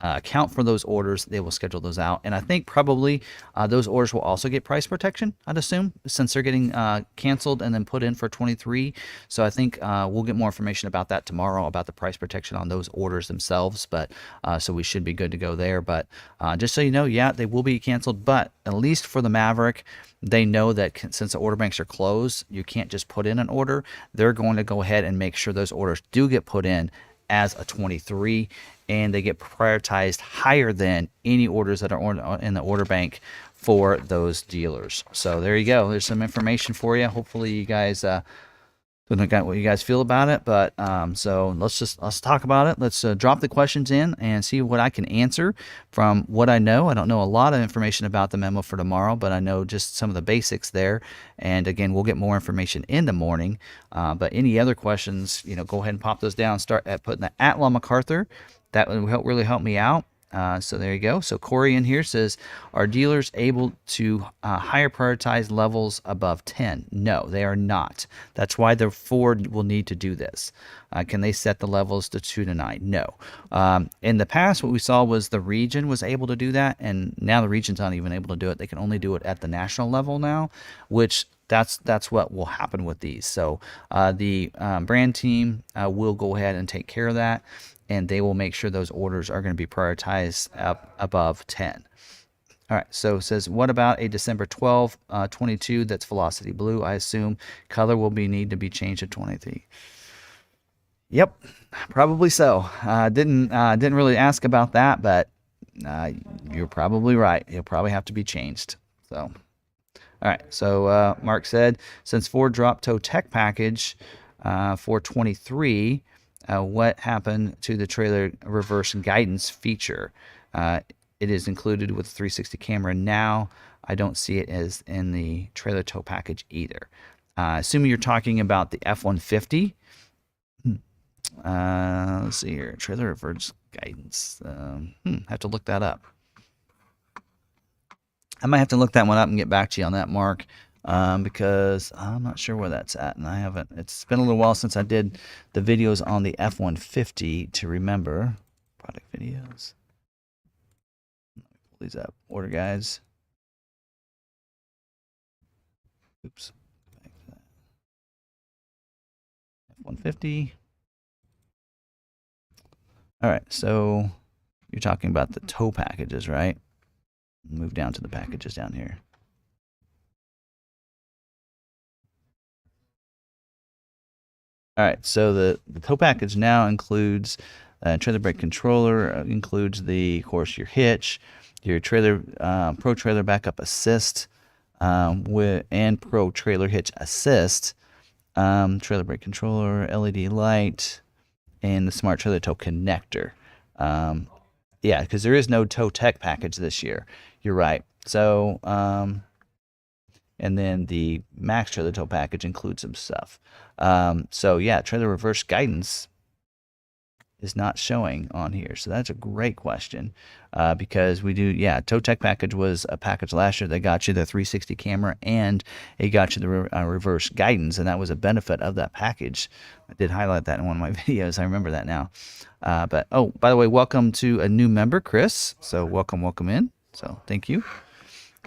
account for those orders, they will schedule those out. And I think probably those orders will also get price protection, I'd assume, since they're getting canceled and then put in for 23. So I think we'll get more information about that tomorrow, about the price protection on those orders themselves. But so we should be good to go there. But just so you know, yeah, they will be canceled. But at least for the Maverick, they know that since the order banks are closed, you can't just put in an order. They're going to go ahead and make sure those orders do get put in as a 23, and they get prioritized higher than any orders that are in the order bank for those dealers. So there you go. There's some information for you. Hopefully you guys what you guys feel about it. But so let's talk about it. Let's drop the questions in and see what I can answer from what I know. I don't know a lot of information about the memo for tomorrow, but I know just some of the basics there. And again, we'll get more information in the morning. But any other questions, go ahead and pop those down. Start at putting the @Law McArthur. That would really help me out. So there you go. So Corey in here says, are dealers able to higher prioritized levels above 10? No, they are not. That's why the Ford will need to do this. Can they set the levels to 2 to 9? No. In the past, what we saw was the region was able to do that, and now the region's not even able to do it. They can only do it at the national level now, which that's what will happen with these. So the brand team will go ahead and take care of that, and they will make sure those orders are going to be prioritized up above 10. All right, so it says, what about a December 12, 22 that's Velocity Blue? I assume color will need to be changed to 23. Yep, probably so. Didn't really ask about that, but you're probably right. It'll probably have to be changed. So, all right, so Mark said, since Ford dropped tow tech package for 23, what happened to the trailer reverse guidance feature? It is included with the 360 camera now. I don't see it as in the trailer tow package either. Assuming you're talking about the F-150. Let's see here. Trailer reverse guidance. Have to look that up. I might have to look that one up and get back to you on that, Mark. Because I'm not sure where that's at, and I haven't. It's been a little while since I did the videos on the F-150 to remember. Product videos. Pull these up. Order guides. Oops. Back to that. F-150. All right, so you're talking about the tow packages, right? Move down to the packages down here. All right, so the tow package now includes trailer brake controller, includes of course, your hitch, your trailer pro trailer backup assist, and pro trailer hitch assist, trailer brake controller, LED light, and the smart trailer tow connector. Yeah, because there is no tow tech package this year. You're right. So and then the max trailer tow package includes some stuff. So yeah, trailer reverse guidance is not showing on here. So that's a great question, because we do, yeah, tow tech package was a package last year that got you the 360 camera and it got you the reverse guidance, and that was a benefit of that package. I did highlight that in one of my videos. I remember that now. But oh, by the way, welcome to a new member, Chris. So welcome in. So thank you.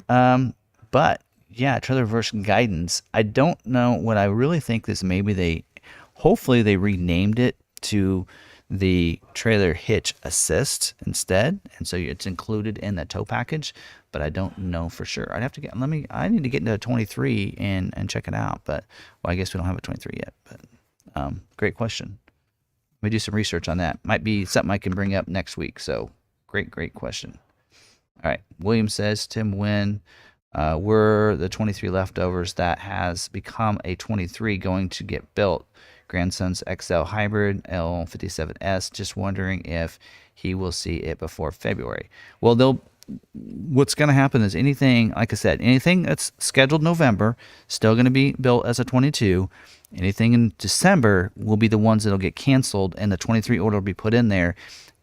But yeah, trailer reverse guidance. I don't know. What I really think is maybe hopefully they renamed it to the trailer hitch assist instead, and so it's included in the tow package. But I don't know for sure. I'd have to I need to get into a 23 and check it out. But well, I guess we don't have a 23 yet. But great question. Let me do some research on that. Might be something I can bring up next week. So great question. All right. William says, Tim, when were the 23 leftovers that has become a 23 going to get built? Grandson's XL Hybrid L57S. Just wondering if he will see it before February. Well, what's going to happen is anything, like I said, anything that's scheduled November, still going to be built as a 22. Anything in December will be the ones that'll get canceled, and the 23 order will be put in there.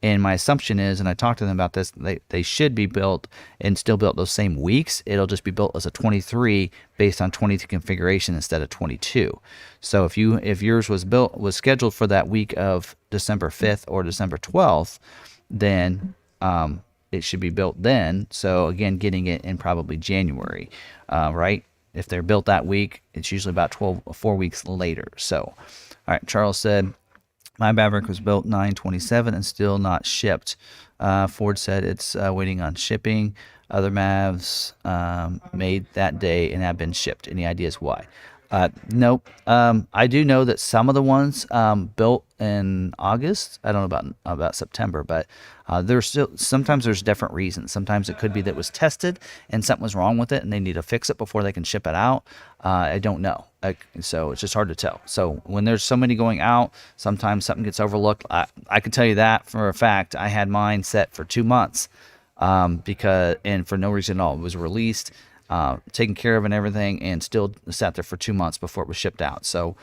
And my assumption is, and I talked to them about this, they should be built and still built those same weeks. It'll just be built as a 23 based on 22 configuration instead of 22. So if yours was scheduled for that week of December 5th or December 12th, then it should be built then. So again, getting it in probably January, right? If they're built that week, it's usually about 4 weeks later. So, all right, Charles said, my Maverick was built 9/27 and still not shipped. Ford said it's waiting on shipping. Other Mavs made that day and have been shipped. Any ideas why? Nope. I do know that some of the ones built in August. I don't know about September, but sometimes there's different reasons. Sometimes it could be that it was tested and something was wrong with it and they need to fix it before they can ship it out. I don't know. So it's just hard to tell. So when there's so many going out, sometimes something gets overlooked. I can tell you that for a fact. I had mine set for 2 months and for no reason at all. It was released, taken care of and everything, and still sat there for 2 months before it was shipped out. So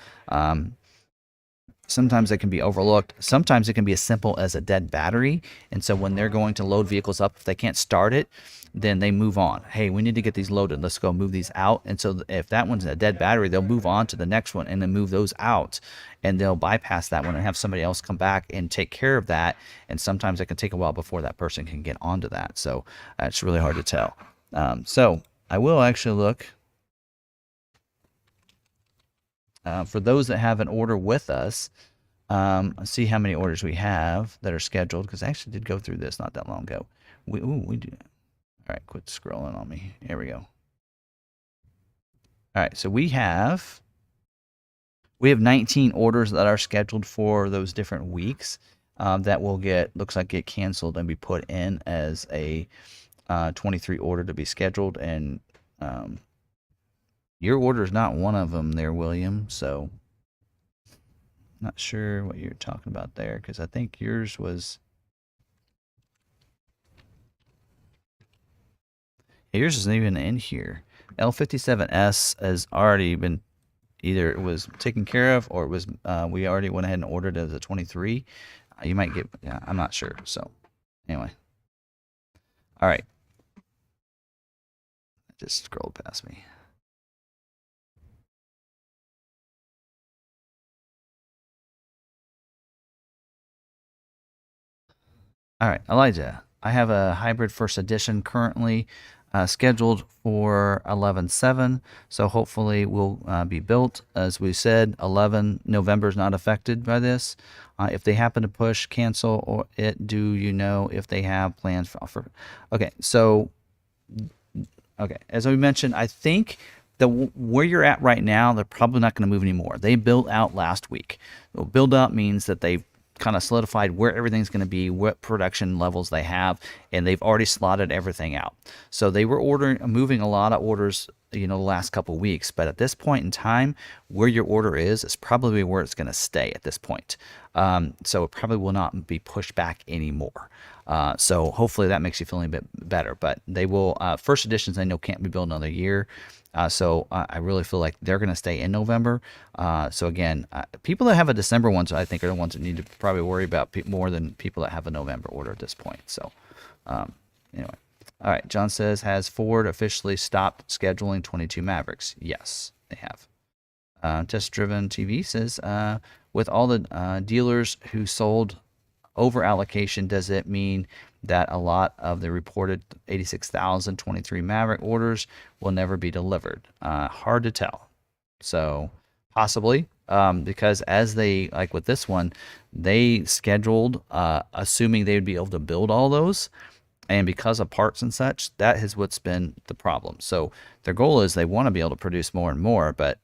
sometimes it can be overlooked. Sometimes it can be as simple as a dead battery. And so when they're going to load vehicles up, if they can't start it, then they move on. Hey, we need to get these loaded. Let's go move these out. And so if that one's a dead battery, they'll move on to the next one and then move those out. And they'll bypass that one and have somebody else come back and take care of that. And sometimes it can take a while before that person can get onto that. So it's really hard to tell. So I will actually look. For those that have an order with us, see how many orders we have that are scheduled, because I actually did go through this not that long ago. We do. All right, quit scrolling on me. Here we go. All right, so we have 19 orders that are scheduled for those different weeks that will looks like get canceled and be put in as a 23 order to be scheduled, and your order is not one of them there, William, so not sure what you're talking about there, because I think yours was... Yours isn't even in here. L57S has already been... Either it was taken care of, or it was we already went ahead and ordered it as a 23. You might get... Yeah, I'm not sure, so anyway. All right. I just scrolled past me. All right, Elijah, I have a hybrid first edition currently scheduled for 11/7, so hopefully will be built. As we said, 11 November is not affected by this. If they happen to push, cancel, or do you know if they have plans for offer? Okay, so as we mentioned, I think where you're at right now, they're probably not going to move anymore. They built out last week. So build out means that they've kind of solidified where everything's going to be, what production levels they have, and they've already slotted everything out. So they were moving a lot of orders, the last couple of weeks, but at this point in time, where your order is probably where it's going to stay at this point. So it probably will not be pushed back anymore. So hopefully that makes you feel a bit better, but they will, first editions I know can't be built another year. So I really feel like they're going to stay in November. So again, people that have a December one, so I think are the ones that need to probably worry about more than people that have a November order at this point. So anyway, all right. John says, has Ford officially stopped scheduling 22 Mavericks? Yes, they have. Test Driven TV says, with all the dealers who sold over allocation, does it mean that a lot of the reported 86,000 23 Maverick orders will never be delivered. Hard to tell. So possibly, because as they, like with this one, they scheduled, assuming they would be able to build all those. And because of parts and such, that is what's been the problem. So their goal is they want to be able to produce more and more, but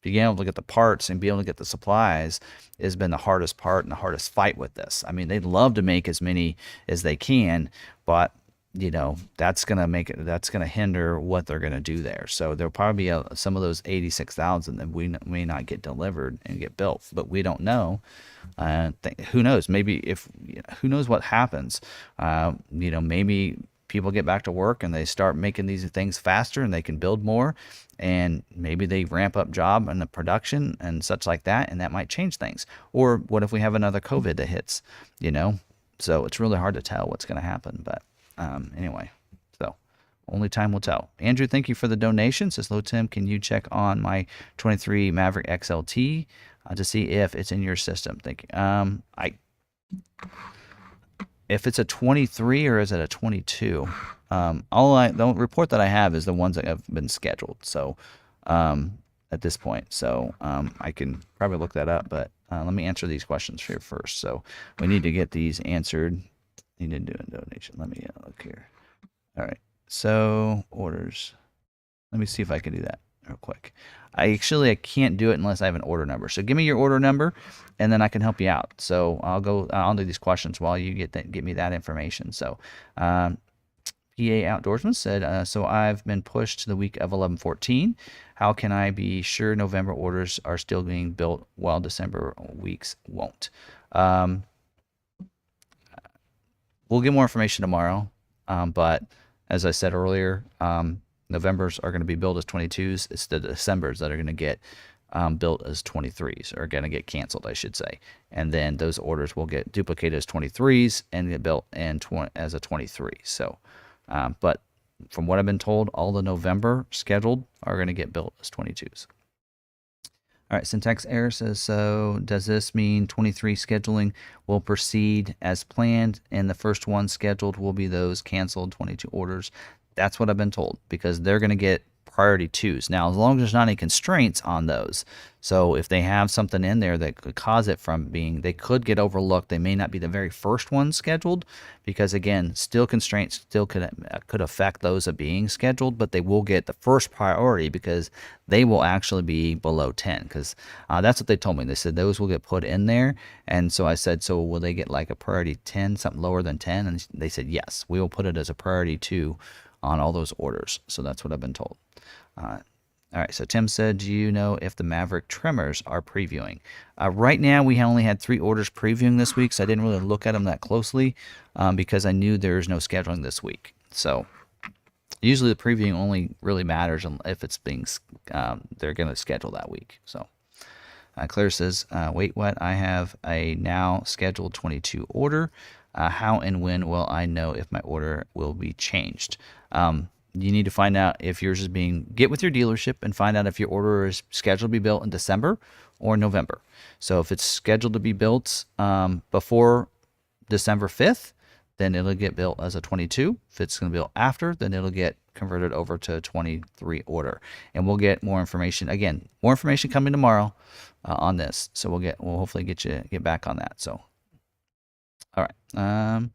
being able to get the parts and be able to get the supplies has been the hardest part and the hardest fight with this. I mean, they'd love to make as many as they can, but that's going to that's going to hinder what they're going to do there. So there'll probably be some of those 86,000 that we may not get delivered and get built, but we don't know. Who knows? Maybe who knows what happens? Maybe people get back to work and they start making these things faster and they can build more, and maybe they ramp up job and the production and such like that, and that might change things. Or what if we have another COVID that hits? So it's really hard to tell what's going to happen. But anyway, so only time will tell. Andrew, thank you for the donation. Says, hello, Tim. Can you check on my 23 Maverick XLT to see if it's in your system? Thank you. If it's a 23 or is it a 22? The report that I have is the ones that have been scheduled. So at this point, so I can probably look that up. But let me answer these questions here first. So we need to get these answered. Need to do a donation. Let me look here. All right. So orders. Let me see if I can do that real quick. I can't do it unless I have an order number. So give me your order number, and then I can help you out. So I'll do these questions while you get me that information. So PA Outdoorsman said, so I've been pushed to the week of 11/14. How can I be sure November orders are still being built while December weeks won't? We'll get more information tomorrow, but as I said earlier, Novembers are going to be built as 22s. It's the Decembers that are going to get built as 23s, or going to get canceled, I should say. And then those orders will get duplicated as 23s and get built as a 23. So, but from what I've been told, all the November scheduled are going to get built as 22s. All right, Syntax Error says, so does this mean 23 scheduling will proceed as planned and the first one scheduled will be those canceled 22 orders? That's what I've been told, because they're going to get priority 2s. Now, as long as there's not any constraints on those. So if they have something in there that could cause it from being, they could get overlooked. They may not be the very first one scheduled, because again, still constraints still could affect those of being scheduled, but they will get the first priority because they will actually be below 10, because that's what they told me. They said those will get put in there. And so I said, so will they get like a priority 10, something lower than 10? And they said, yes, we will put it as a priority 2 on all those orders. So that's what I've been told. All right, so Tim said, do you know if the Maverick trimmers are previewing? Right now, we only had 3 orders previewing this week, so I didn't really look at them that closely because I knew there's no scheduling this week. So usually the previewing only really matters if it's being, they're going to schedule that week. So Claire says, wait, what? I have a now scheduled 22 order. How and when will I know if my order will be changed? You need to find out if yours is get with your dealership and find out if your order is scheduled to be built in December or November. So if it's scheduled to be built before December 5th, then it'll get built as a 22. If it's going to be built after, then it'll get converted over to a 23 order. And we'll get more information. Again, more information coming tomorrow on this. So we'll hopefully get back on that. So, all right.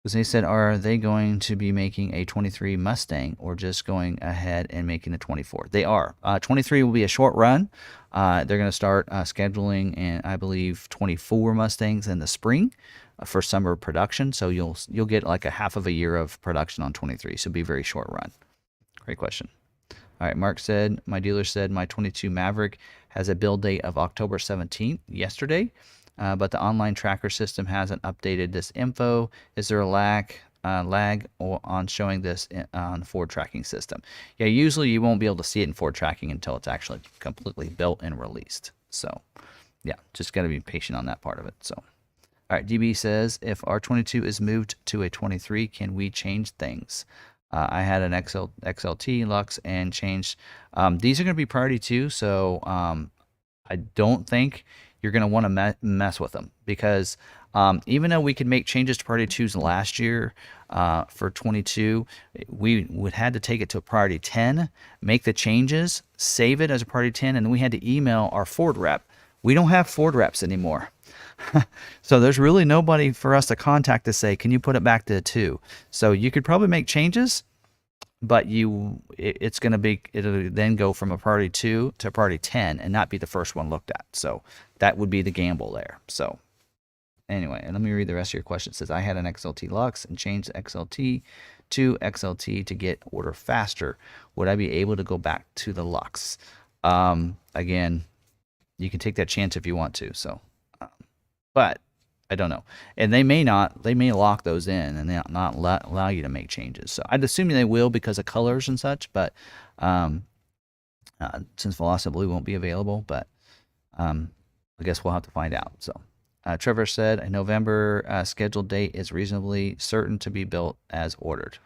Because they said, are they going to be making a 23 Mustang or just going ahead and making a 24? They are. 23 will be a short run. They're going to start scheduling, and I believe 24 Mustangs in the spring for summer production. So you'll get like a half of a year of production on 23. So it'll be a very short run. Great question. All right, Mark said, my dealer said my 22 Maverick has a build date of October 17th, yesterday. But the online tracker system hasn't updated this info. Is there a lag on showing this on the Ford tracking system? Yeah, usually you won't be able to see it in Ford tracking until it's actually completely built and released. So, yeah, just got to be patient on that part of it. So, all right, DB says, if R22 is moved to a 23, can we change things? I had an XLT Lux and changed. These are going to be priority 2, so I don't think you're going to want to mess with them, because even though we could make changes to priority 2s last year for 22, we would had to take it to a priority 10, make the changes, save it as a priority 10, and then we had to email our Ford rep. We don't have Ford reps anymore. So there's really nobody for us to contact to say, can you put it back to 2? So you could probably make changes, but it's going to be, it'll then go from a priority 2 to a priority 10 and not be the first one looked at. So that would be the gamble there. So anyway, and let me read the rest of your question. It says, I had an XLT Lux and changed the XLT to XLT to get order faster. Would I be able to go back to the Lux? Again, you can take that chance if you want to. So, but I don't know. And they may lock those in and not allow you to make changes. So I'd assume they will because of colors and such, but since Velocity Blue won't be available, but I guess we'll have to find out. So Trevor said a November scheduled date is reasonably certain to be built as ordered.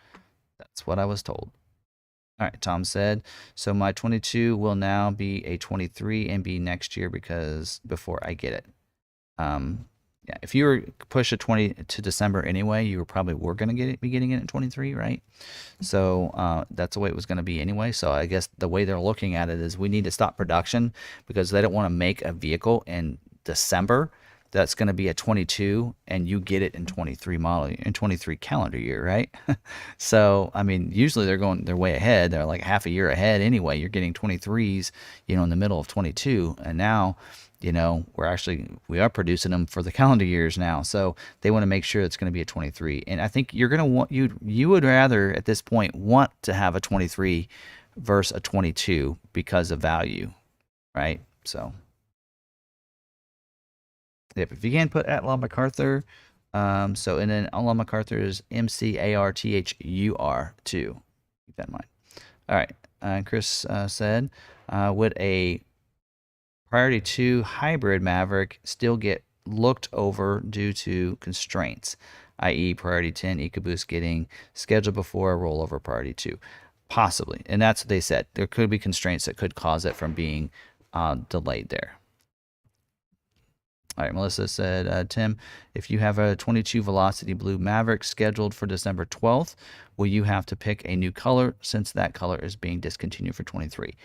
That's what I was told. All right, Tom said, so my 22 will now be a 23 and be next year because before I get it. Yeah, if you were push a 20 to December anyway, you probably were going to be getting it in 23, right? So that's the way it was going to be anyway. So I guess the way they're looking at it is we need to stop production because they don't want to make a vehicle in December that's going to be a 22 and you get it in 23 model in 23 calendar year, right? So I mean, usually they're way ahead. They're like half a year ahead anyway. You're getting 23s, in the middle of 22, and now we are producing them for the calendar years now. So they want to make sure it's going to be a 23. And I think you're going to want, you would rather at this point want to have a 23 versus a 22 because of value, right? So if you can put at Law McArthur, and then Law McArthur is McArthur too. Keep that in mind. All right. Chris said, would a priority 2 hybrid Maverick still get looked over due to constraints, i.e. priority 10 EcoBoost getting scheduled before a rollover priority 2? Possibly. And that's what they said. There could be constraints that could cause it from being delayed there. All right, Melissa said, Tim, if you have a 22 Velocity Blue Maverick scheduled for December 12th, will you have to pick a new color since that color is being discontinued for 23?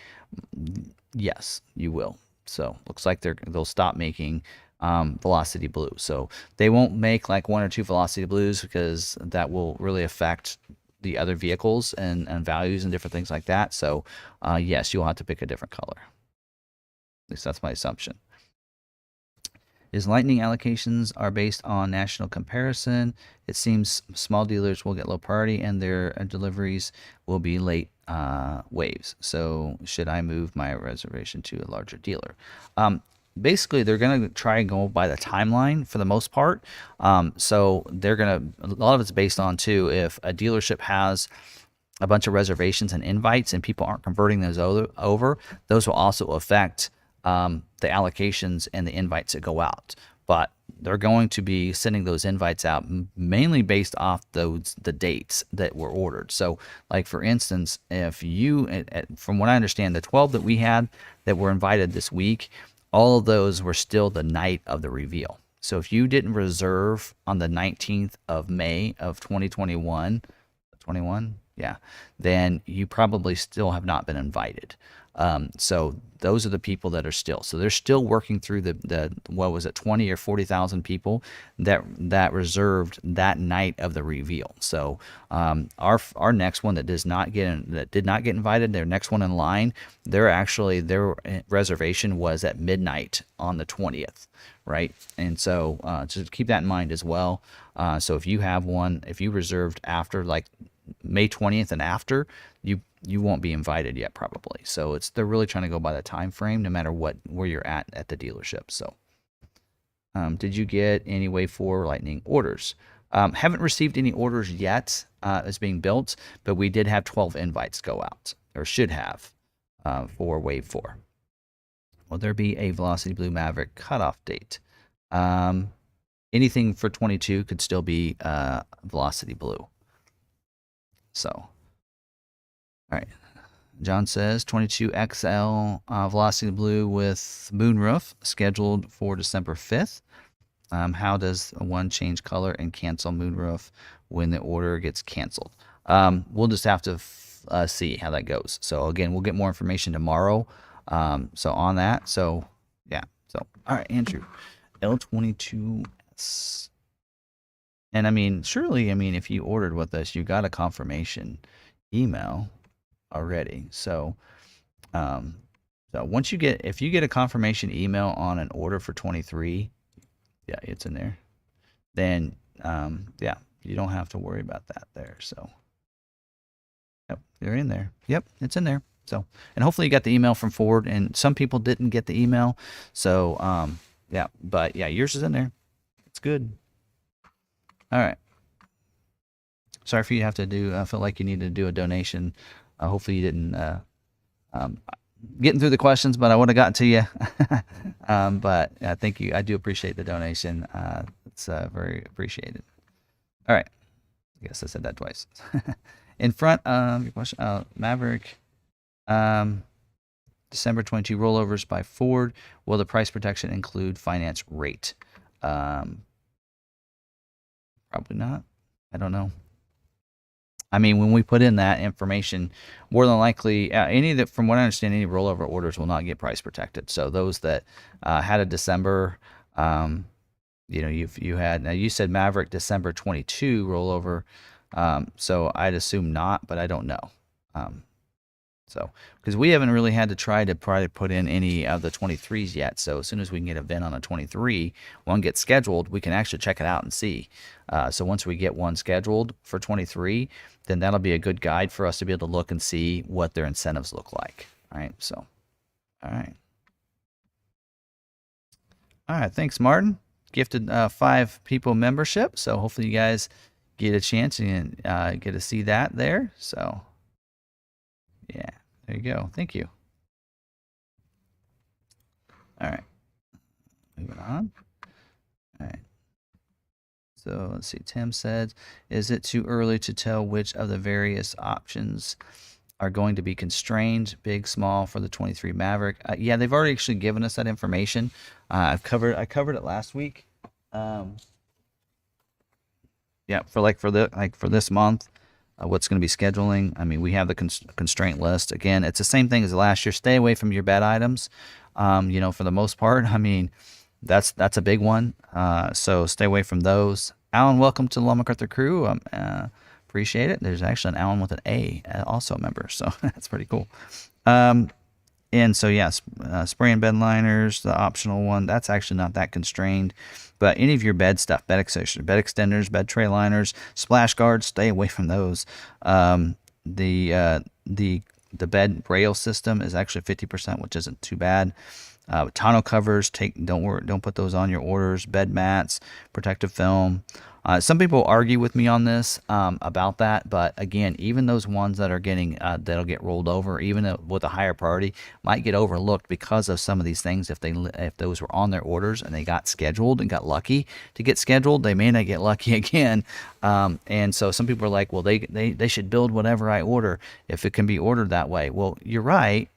Yes, you will. So looks like they'll stop making Velocity Blue. So they won't make like 1 or 2 Velocity Blues because that will really affect the other vehicles and values and different things like that. So yes, you'll have to pick a different color. At least that's my assumption. Is Lightning allocations are based on national comparison? It seems small dealers will get low priority and their deliveries will be late waves. So should I move my reservation to a larger dealer? Basically, they're going to try and go by the timeline for the most part. So they're going to, a lot of it's based on too, if a dealership has a bunch of reservations and invites and people aren't converting those over, those will also affect the allocations and the invites that go out. But they're going to be sending those invites out mainly based off the dates that were ordered. So like for instance, if you, from what I understand, the 12 that we had that were invited this week, all of those were still the night of the reveal. So if you didn't reserve on the 19th of May of 2021, yeah, then you probably still have not been invited. So those are the people that are still, so they're still working through the what was it, 20 or 40,000 people that reserved that night of the reveal. So our next one that did not get invited, their next one in line, their reservation was at midnight on the 20th, right? And so just keep that in mind as well. So if you have one, if you reserved after like May 20th and after, you won't be invited yet probably. So they're really trying to go by the time frame no matter where you're at the dealership. So did you get any Wave 4 Lightning orders? Haven't received any orders yet as being built, but we did have 12 invites go out, or should have, for Wave 4. Will there be a Velocity Blue Maverick cutoff date? Anything for 22 could still be Velocity Blue. So, all right. John says 22XL Velocity Blue with moonroof scheduled for December 5th. How does one change color and cancel moonroof when the order gets canceled? We'll just have to see how that goes. So again, we'll get more information tomorrow. So on that. So yeah. So all right, Andrew, L22S. And I mean, surely, I mean, if you ordered with us, you got a confirmation email already. So, so once you get, if you get a confirmation email on an order for 23, yeah, it's in there. Then, yeah, you don't have to worry about that there. So, yep, they're in there. Yep, it's in there. So, and hopefully you got the email from Ford. And some people didn't get the email. So, yeah, but yeah, yours is in there. It's good. All right. Sorry for you to have to do. I feel like you needed to do a donation. Hopefully you didn't. Getting through the questions, but I would have gotten to you. But thank you. I do appreciate the donation. It's very appreciated. All right. I guess I said that twice. In front of your question, Maverick, December 22 rollovers by Ford. Will the price protection include finance rate? Probably not. I don't know. I mean, when we put in that information, more than likely, any that, from what I understand, any rollover orders will not get price protected. So those that had a December, you know, you had, now you said Maverick December 22 rollover, so I'd assume not, but I don't know. So, because we haven't really had to try to put in any of the 23s yet. So as soon as we can get a VIN on a 23, one gets scheduled, we can actually check it out and see. So once we get one scheduled for 23, then that'll be a good guide for us to be able to look and see what their incentives look like. All right. So, all right. All right. Thanks, Martin. Gifted 5 people membership. So hopefully you guys get a chance and get to see that there. So, yeah. There you go. Thank you. All right. Moving on. All right. So let's see. Tim said, is it too early to tell which of the various options are going to be constrained, big, small, for the 23 Maverick? Yeah, they've already actually given us that information. I covered it last week. Yeah, for this month. What's going to be scheduling. I mean, we have the constraint list. Again, it's the same thing as last year. Stay away from your bed items. You know, for the most part, I mean, that's a big one. So stay away from those. Alan, welcome to the McArthur crew. Appreciate it. There's actually an Alan with an A, also a member. So that's pretty cool. And so, yes, spray and bed liners, the optional one, that's actually not that constrained. But any of your bed stuff, bed extenders, bed tray liners, splash guards, stay away from those. The bed rail system is actually 50%, which isn't too bad. Tonneau covers, don't put those on your orders. Bed mats, protective film. Some people argue with me on this about that, but again, even those ones that are getting that'll get rolled over, even with a higher priority, might get overlooked because of some of these things. If those were on their orders and they got scheduled and got lucky to get scheduled, they may not get lucky again. And so some people are like, well, they should build whatever I order if it can be ordered that way. Well, you're right,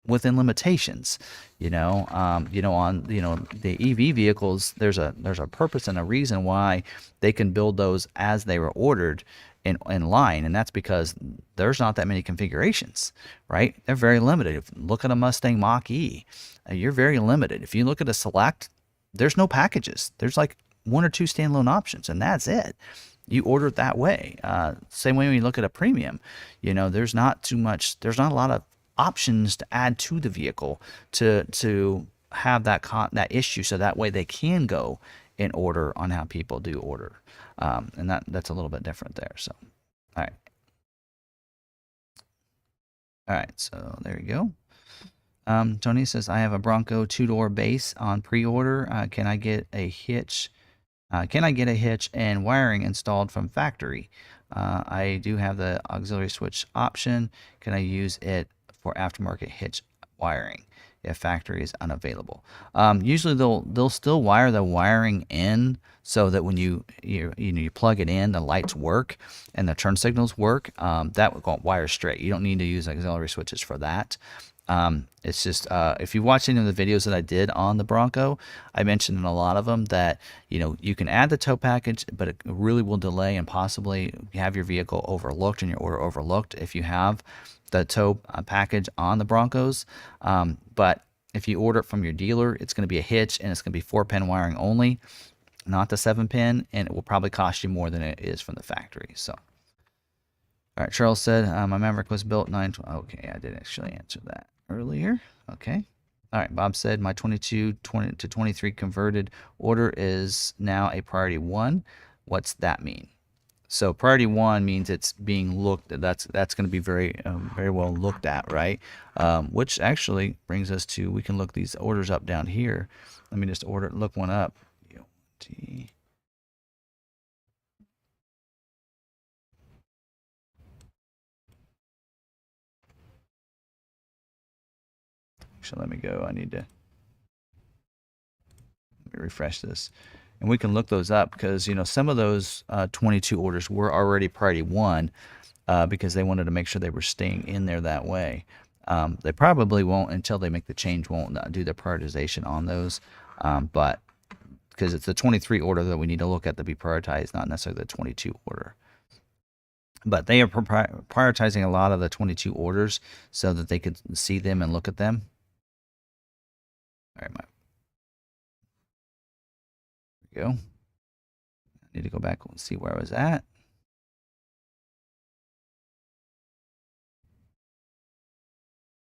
within limitations. On the EV vehicles, there's a purpose and a reason why they can build those as they were ordered in line, and that's because there's not that many configurations, right? They're very limited. Look at a Mustang Mach-E, you're very limited. If you look at a Select, there's no packages. There's like 1 or 2 standalone options, and that's it. You order it that way. Same way when you look at a Premium, there's not a lot of options to add to the vehicle to have that issue, so that way they can go in order on how people do order, and that's a little bit different there. So all right, so there you go. Tony says, I have a Bronco 2-door base on pre-order. Can I get a hitch and wiring installed from factory? I do have the auxiliary switch option. Can I use it for aftermarket hitch wiring if factory is unavailable? Usually they'll still wire the wiring in so that when you plug it in, the lights work and the turn signals work. That would go wire straight. You don't need to use auxiliary switches for that. It's just if you watch any of the videos that I did on the Bronco, I mentioned in a lot of them that you can add the tow package, but it really will delay and possibly have your vehicle overlooked and your order overlooked if you have the tow package on the Broncos. But if you order it from your dealer, it's going to be a hitch and it's going to be 4-pin wiring only, not the 7-pin, and it will probably cost you more than it is from the factory. So. All right, Charles said, my Maverick was built 9. Okay, I did actually answer that earlier. Okay. All right, Bob said, my 22 to 23 converted order is now a priority 1. What's that mean? So priority 1 means it's being looked at. That's going to be very well looked at, right? Which actually brings us to, we can look these orders up down here. Let me just look one up. Actually, let me go. I need to refresh this. And we can look those up because, some of those 22 orders were already priority 1 because they wanted to make sure they were staying in there that way. They probably won't, until they make the change, won't do the prioritization on those. But because it's the 23 order that we need to look at to be prioritized, not necessarily the 22 order. But they are prioritizing a lot of the 22 orders so that they could see them and look at them. All right, there we go. I need to go back and see where I was at.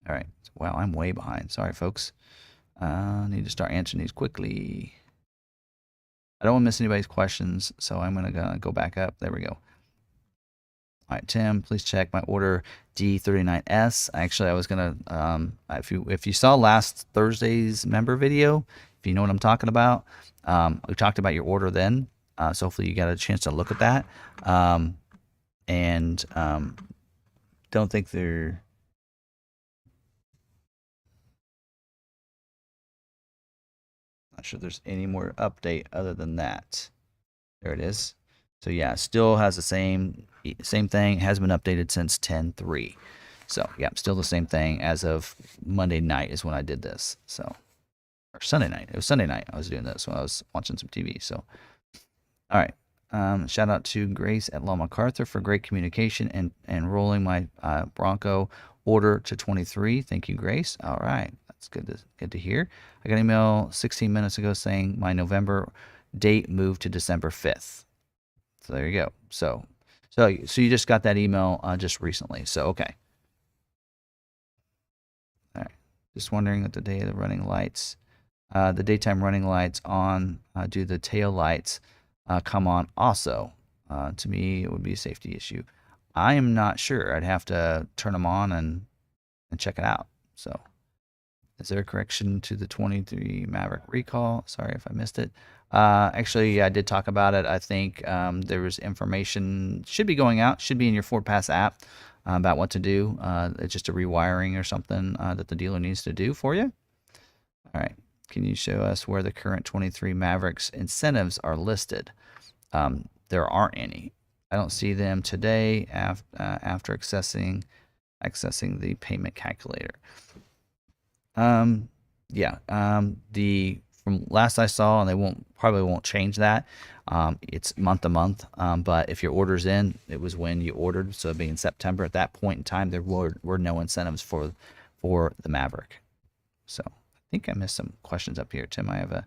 All right. Wow, I'm way behind. Sorry, folks. I need to start answering these quickly. I don't want to miss anybody's questions, so I'm going to go back up. There we go. All right, Tim, please check my order D39S. Actually, I was going to, if you saw last Thursday's member video, if you know what I'm talking about, we talked about your order then. So hopefully you got a chance to look at that. Don't think they're... Not sure there's any more update other than that. There it is. So yeah, still has the same thing. Has been updated since 10.3. So yeah, still the same thing as of Monday night is when I did this. So, or Sunday night. It was Sunday night I was doing this when I was watching some TV. So, all right. Shout out to Grace at McArthur for great communication and rolling my Bronco order to 23. Thank you, Grace. All right. That's good to hear. I got an email 16 minutes ago saying my November date moved to December 5th. So there you go. So you just got that email just recently. So okay. All right. Just wondering what the day of the running lights, the daytime running lights on. Do the tail lights come on also? To me, it would be a safety issue. I am not sure. I'd have to turn them on and check it out. So. Is there a correction to the 23 Maverick recall? Sorry if I missed it. Actually, I did talk about it. I think there was information, should be going out, should be in your FordPass app about what to do. It's just a rewiring or something that the dealer needs to do for you. All right. Can you show us where the current 23 Mavericks incentives are listed? There aren't any. I don't see them today after accessing the payment calculator. From last I saw, and they probably won't change that. It's month to month. But if your order's in, it was when you ordered, so it'd be in September. At that point in time, there were no incentives for the Maverick. So I think I missed some questions up here, Tim. I have a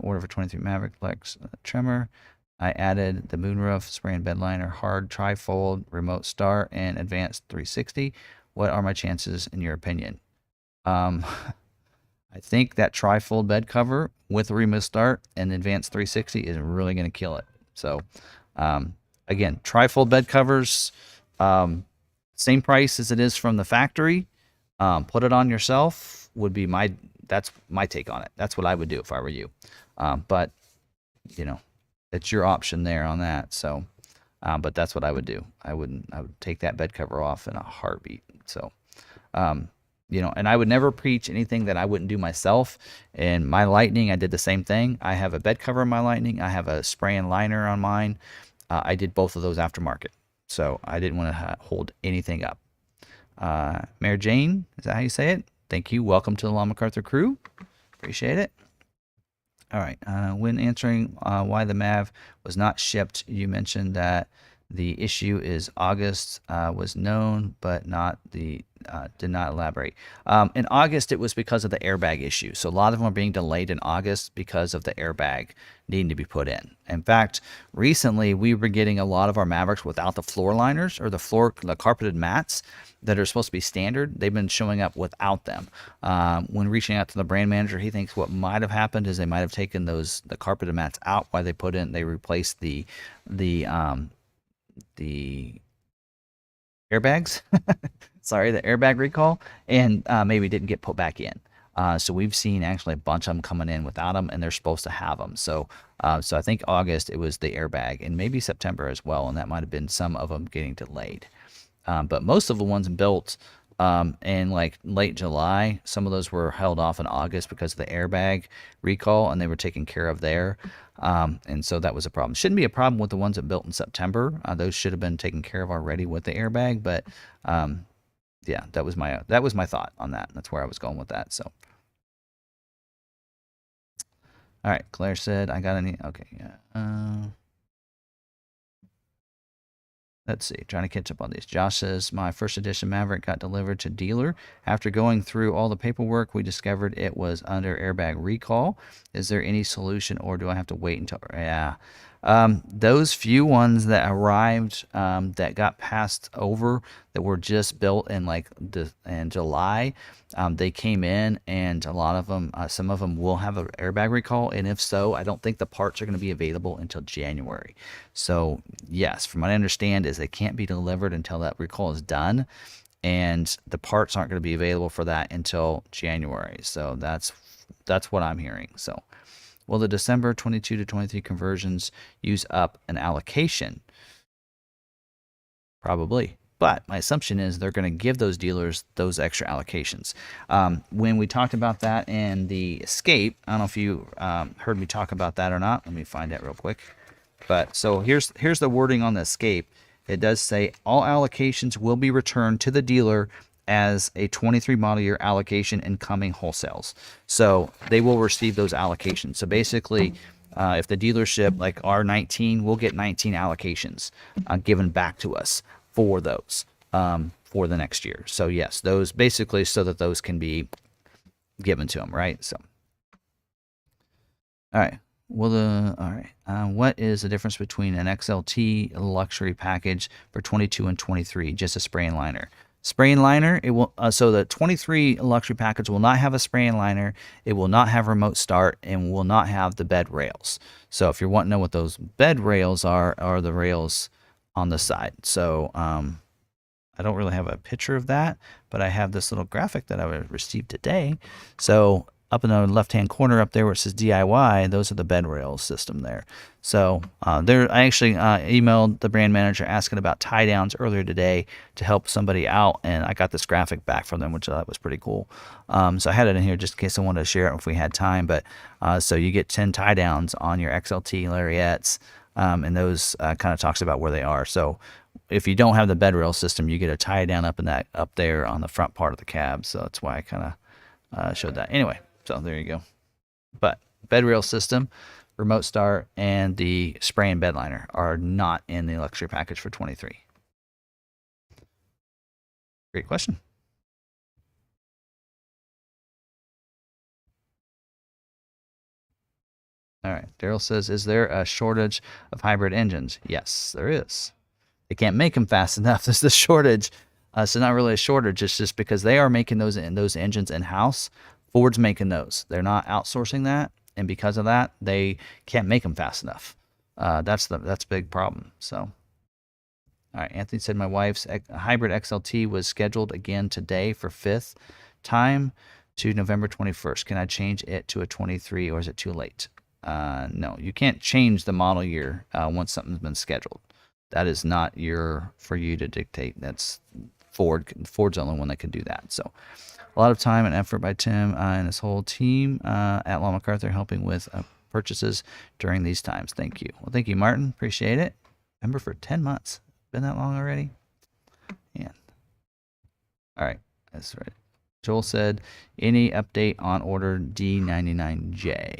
order for 23 Maverick Flex Tremor. I added the moonroof, spray and bed liner, hard trifold, remote start, and advanced 360. What are my chances in your opinion? I think that trifold bed cover with a remote start and advanced 360 is really going to kill it. So, again, trifold bed covers, same price as it is from the factory. Put it on yourself would be that's my take on it. That's what I would do if I were you. But it's your option there on that. So, but that's what I would do. I would take that bed cover off in a heartbeat. So, and I would never preach anything that I wouldn't do myself. And my Lightning, I did the same thing. I have a bed cover on my Lightning. I have a spray and liner on mine. I did both of those aftermarket. So I didn't want to hold anything up. Mary Jane, is that how you say it? Thank you. Welcome to the Law McArthur crew. Appreciate it. All right. When answering why the MAV was not shipped, you mentioned that the issue is August was known, but not the did not elaborate. In August, it was because of the airbag issue. So a lot of them are being delayed in August because of the airbag needing to be put in. In fact, recently we were getting a lot of our Mavericks without the floor liners or the carpeted mats that are supposed to be standard. They've been showing up without them. When reaching out to the brand manager, he thinks what might have happened is they might have taken the carpeted mats out while they replaced the airbags. Sorry, the airbag recall, and maybe didn't get put back in. So we've seen actually a bunch of them coming in without them, and they're supposed to have them. So I think August it was the airbag, and maybe September as well, and that might have been some of them getting delayed. But most of the ones built in like late July, some of those were held off in August because of the airbag recall, and they were taken care of there. And so that was a problem. Shouldn't be a problem with the ones that built in September. Those should have been taken care of already with the airbag. But yeah, that was my thought on that. That's where I was going with that. So, all right, Claire said, "I got any?" Okay, yeah. Let's see, trying to catch up on these. Josh says, my first edition Maverick got delivered to dealer. After going through all the paperwork, we discovered it was under airbag recall. Is there any solution, or do I have to wait until... Yeah. Those few ones that arrived that got passed over that were just built in in July, they came in, and a lot of them, some of them will have an airbag recall, and if so, I don't think the parts are going to be available until January. So yes, from what I understand is they can't be delivered until that recall is done, and the parts aren't going to be available for that until January. So that's what I'm hearing. So will the December 22 to 23 conversions use up an allocation? Probably. But my assumption is they're going to give those dealers those extra allocations. When we talked about that in the Escape, I don't know if you heard me talk about that or not. Let me find it real quick. But so here's the wording on the Escape. It does say all allocations will be returned to the dealer as a 23 model year allocation in coming wholesales. So they will receive those allocations. So basically, if the dealership like R19, we'll get 19 allocations given back to us for those for the next year. So yes, those basically so that those can be given to them, right? So, all right. Well, all right. What is the difference between an XLT luxury package for 22 and 23? Just a spray and liner. Spray and liner, it will so the 23 luxury package will not have a spray and liner. It will not have remote start and will not have the bed rails. So if you're wanting to know what those bed rails are the rails on the side. So I don't really have a picture of that, but I have this little graphic that I received today. So up in the left-hand corner up there where it says DIY, those are the bed rail system there. So I actually emailed the brand manager asking about tie downs earlier today to help somebody out, and I got this graphic back from them, which I thought was pretty cool. So I had it in here just in case I wanted to share it if we had time. But so you get 10 tie downs on your XLT lariats, and those kind of talks about where they are. So if you don't have the bed rail system, you get a tie down up there on the front part of the cab. So that's why I kind of showed that. Anyway. So there you go. But bed rail system, remote start, and the spray and bed liner are not in the luxury package for 23. Great question. All right. Daryl says, is there a shortage of hybrid engines? Yes, there is. They can't make them fast enough. There's the shortage. So not really a shortage. It's just because they are making those engines in-house. Ford's making those. They're not outsourcing that, and because of that, they can't make them fast enough. That's a big problem. So, all right. Anthony said my wife's hybrid XLT was scheduled again today for 5th time to November 21st. Can I change it to a 23, or is it too late? No, you can't change the model year once something's been scheduled. That is not for you to dictate. That's Ford's the only one that can do that. So a lot of time and effort by Tim and his whole team at Law McArthur helping with purchases during these times. Thank you. Well, thank you, Martin. Appreciate it. Remember, for 10 months. Been that long already? Yeah. All right. That's right. Joel said, any update on order D99J?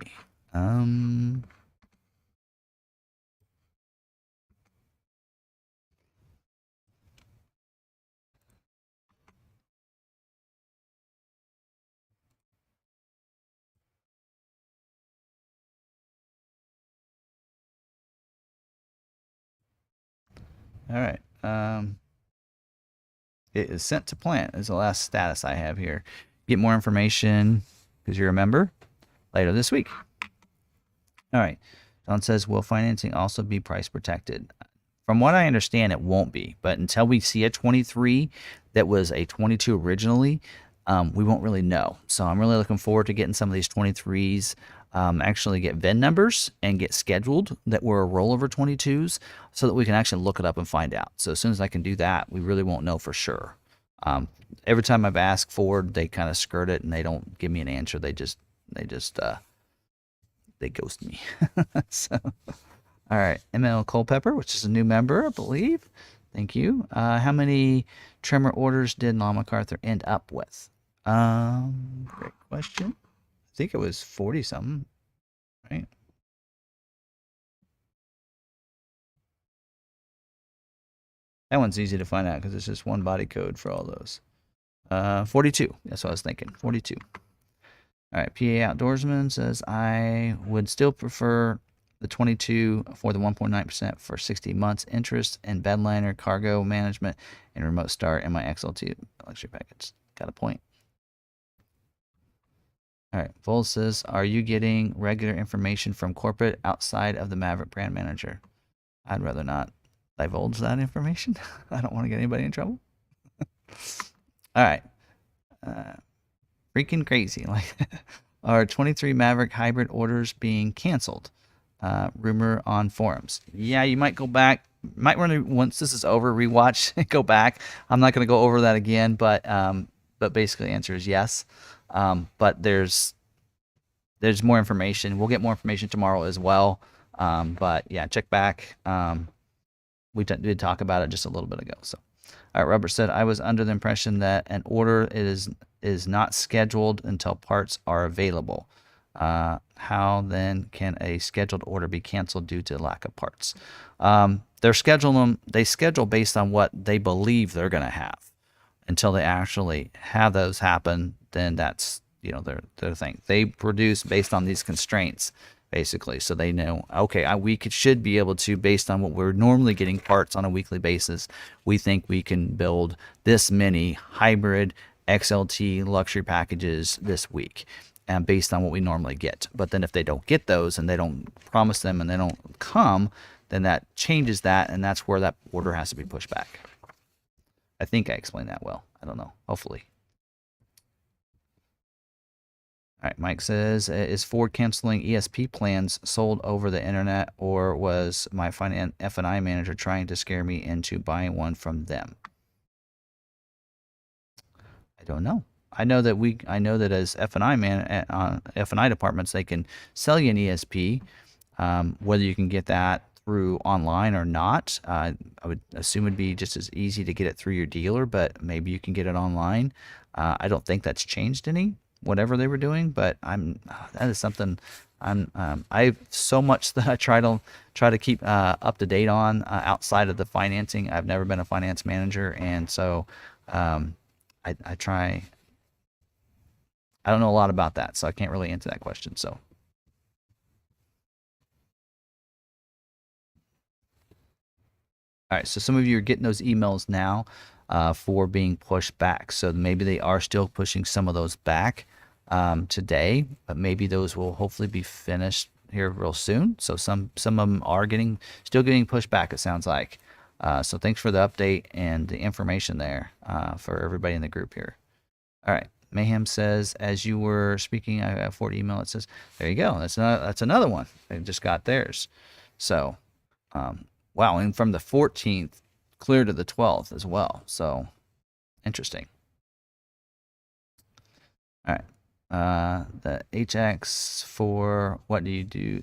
All right. It is sent to plant is the last status I have here. Get more information because you're a member later this week. All right. John says, will financing also be price protected? From what I understand, it won't be. But until we see a 23 that was a 22 originally, we won't really know. So I'm really looking forward to getting some of these 23s actually get VIN numbers and get scheduled that were rollover 22s so that we can actually look it up and find out. So as soon as I can do that, we really won't know for sure. Every time I've asked Ford, they kind of skirt it and they don't give me an answer. They ghost me. So, all right. ML Culpepper, which is a new member, I believe. Thank you. How many trimmer orders did Law McArthur end up with? Great question. I think it was 40 something, right? That one's easy to find out because it's just one body code for all those. 42. That's what I was thinking. 42. All right. PA Outdoorsman says, I would still prefer the 22 for the 1.9% for 60 months interest and bedliner, cargo management, and remote start in my XLT luxury package. Got a point. All right. Vol says, are you getting regular information from corporate outside of the Maverick brand manager? I'd rather not divulge that information. I don't want to get anybody in trouble. All right. Freaking crazy. Like, are 23 Maverick hybrid orders being canceled? Rumor on forums. Yeah, you might go back. Might want to, once this is over, rewatch and go back. I'm not going to go over that again, but basically the answer is yes. But there's more information. We'll get more information tomorrow as well. But yeah, check back. We did talk about it just a little bit ago. So, all right, Robert said, I was under the impression that an order is not scheduled until parts are available. How then can a scheduled order be canceled due to lack of parts? They schedule based on what they believe they're going to have. Until they actually have those happen, then that's, their thing. They produce based on these constraints, basically. So they know, okay, we should be able to, based on what we're normally getting parts on a weekly basis, we think we can build this many hybrid XLT luxury packages this week, and based on what we normally get. But then if they don't get those and they don't promise them and they don't come, then that changes that, and that's where that order has to be pushed back. I think I explained that well. I don't know. Hopefully. All right. Mike says, is Ford canceling ESP plans sold over the internet, or was my F&I manager trying to scare me into buying one from them? I don't know. I know that as F&I departments, they can sell you an ESP. Whether you can get that through online or not, I would assume it'd be just as easy to get it through your dealer, but maybe you can get it online. I don't think that's changed any, whatever they were doing, but that is something I've so much that I try to keep up to date on outside of the financing. I've never been a finance manager, and so I try. I don't know a lot about that, so I can't really answer that question. So. All right, so some of you are getting those emails now for being pushed back. So maybe they are still pushing some of those back today, but maybe those will hopefully be finished here real soon. So some of them are still getting pushed back, it sounds like. So thanks for the update and the information there for everybody in the group here. All right. Mayhem says, as you were speaking, I have 40 email. It says, there you go. That's another one. They just got theirs. So, wow. And from the 14th clear to the 12th as well. So Interesting. All right. The HX for what do you do?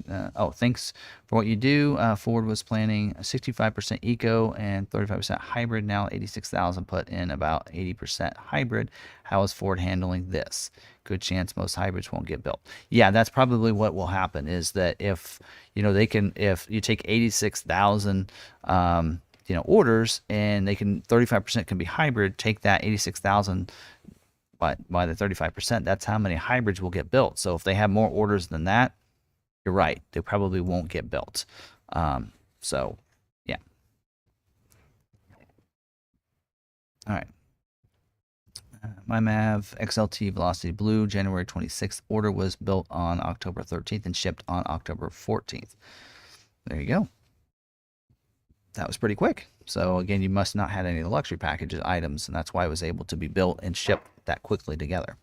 Thanks for what you do. Ford was planning 65% eco and 35% hybrid. Now 86,000 put in about 80% hybrid. How is Ford handling this? Good chance most hybrids won't get built. Yeah, that's probably what will happen. Is that if if you take 86,000 orders and they can 35% can be hybrid, take that 86,000 by the 35%, that's how many hybrids will get built. So if they have more orders than that, you're right, they probably won't get built. So yeah. All right. My Mav XLT Velocity Blue January 26th order was built on October 13th and shipped on October 14th. There you go. That was pretty quick. So again, you must not have any of the luxury packages items, and that's why it was able to be built and shipped that quickly together.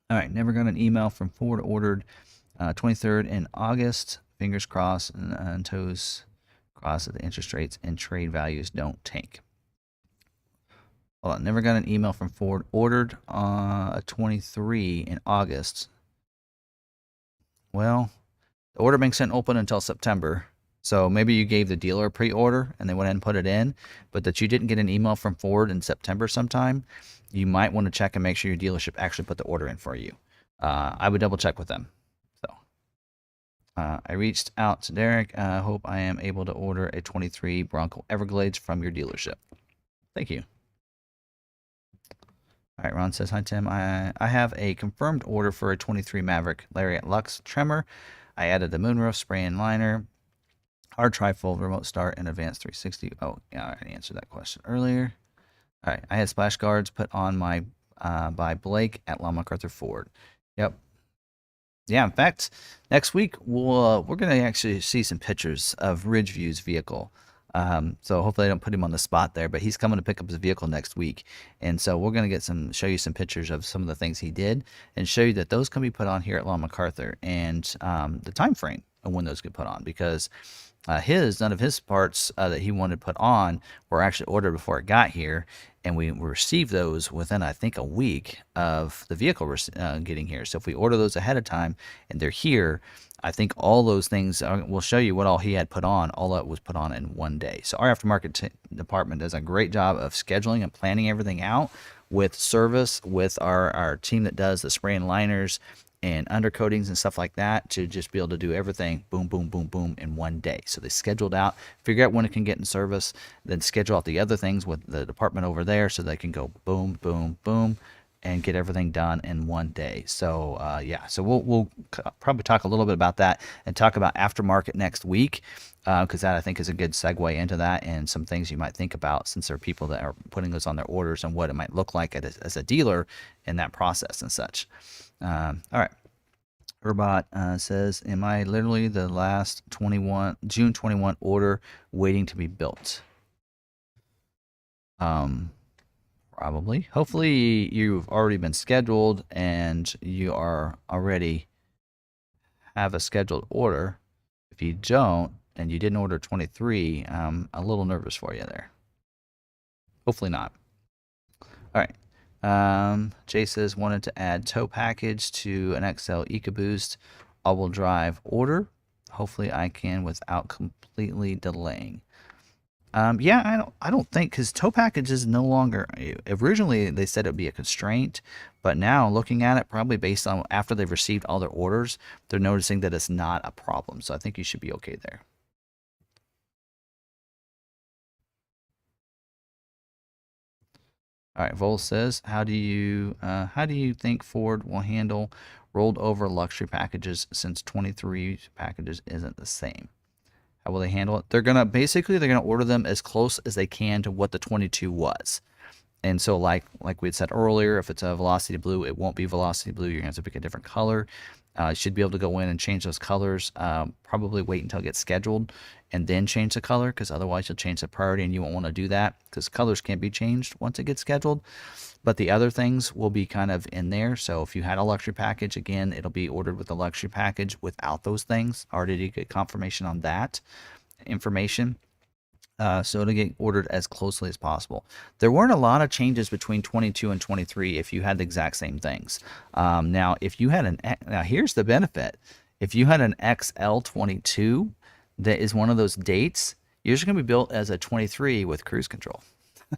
All right, never got an email from Ford. Ordered 23rd in August. Fingers crossed and toes crossed that the interest rates and trade values don't tank. Hold on, never got an email from Ford. Ordered a 23 in August. Well, the order bank isn't open until September. So maybe you gave the dealer a pre-order and they went ahead and put it in, but that you didn't get an email from Ford in September sometime, you might want to check and make sure your dealership actually put the order in for you. I would double check with them. So I reached out to Derek. Hope I am able to order a 23 Bronco Everglades from your dealership. Thank you. All right, Ron says, hi, Tim. I have a confirmed order for a 23 Maverick Lariat Lux Tremor. I added the moonroof, spray and liner, hard trifold, remote start, and advanced 360. Oh, yeah, I already answered that question earlier. All right, I had splash guards put on my by Blake at McArthur Ford. Yep. Yeah, in fact, next week we're going to actually see some pictures of Ridgeview's vehicle. So hopefully I don't put him on the spot there, but he's coming to pick up his vehicle next week. And so we're going to show you some pictures of some of the things he did and show you that those can be put on here at McArthur and the time frame of when those get put on, because none of his parts that he wanted put on were actually ordered before it got here, and we received those within, I think, a week of the vehicle getting here. So if we order those ahead of time and they're here, I think all those things will show you what all he had put on. All that was put on in one day. So our aftermarket department does a great job of scheduling and planning everything out with service, with our team that does the spray and liners and undercoatings and stuff like that, to just be able to do everything boom, boom, boom, boom in one day. So they scheduled out, figure out when it can get in service, then schedule out the other things with the department over there so they can go boom, boom, boom, and get everything done in one day. So yeah, so we'll probably talk a little bit about that and talk about aftermarket next week, because that I think is a good segue into that and some things you might think about, since there are people that are putting those on their orders and what it might look like as a dealer in that process and such. All right. Robot says, am I literally the last June 21 order waiting to be built? Probably. Hopefully you've already been scheduled and you are already have a scheduled order. If you don't and you didn't order 23, I'm a little nervous for you there. Hopefully not. All right. Jay says, wanted to add tow package to an XL EcoBoost all-wheel drive order. Hopefully I can without completely delaying. Yeah, I don't think, because tow package is no longer, originally they said it would be a constraint, but now looking at it, probably based on after they've received all their orders, they're noticing that it's not a problem. So I think you should be okay there. All right, Vol says, how do you think Ford will handle rolled over luxury packages, since 23 packages isn't the same? How will they handle it? They're gonna order them as close as they can to what the 22 was. And so like we had said earlier, if it's a Velocity Blue, it won't be Velocity Blue. You're gonna have to pick a different color. You should be able to go in and change those colors. Probably wait until it gets scheduled and then change the color, because otherwise you'll change the priority and you won't want to do that, because colors can't be changed once it gets scheduled. But the other things will be kind of in there. So if you had a luxury package, again, it'll be ordered with a luxury package without those things. Already get confirmation on that information. So it'll get ordered as closely as possible. There weren't a lot of changes between 22 and 23 if you had the exact same things. Now, if you had now here's the benefit. If you had an XL22 that is one of those dates, you're just going to be built as a 23 with cruise control.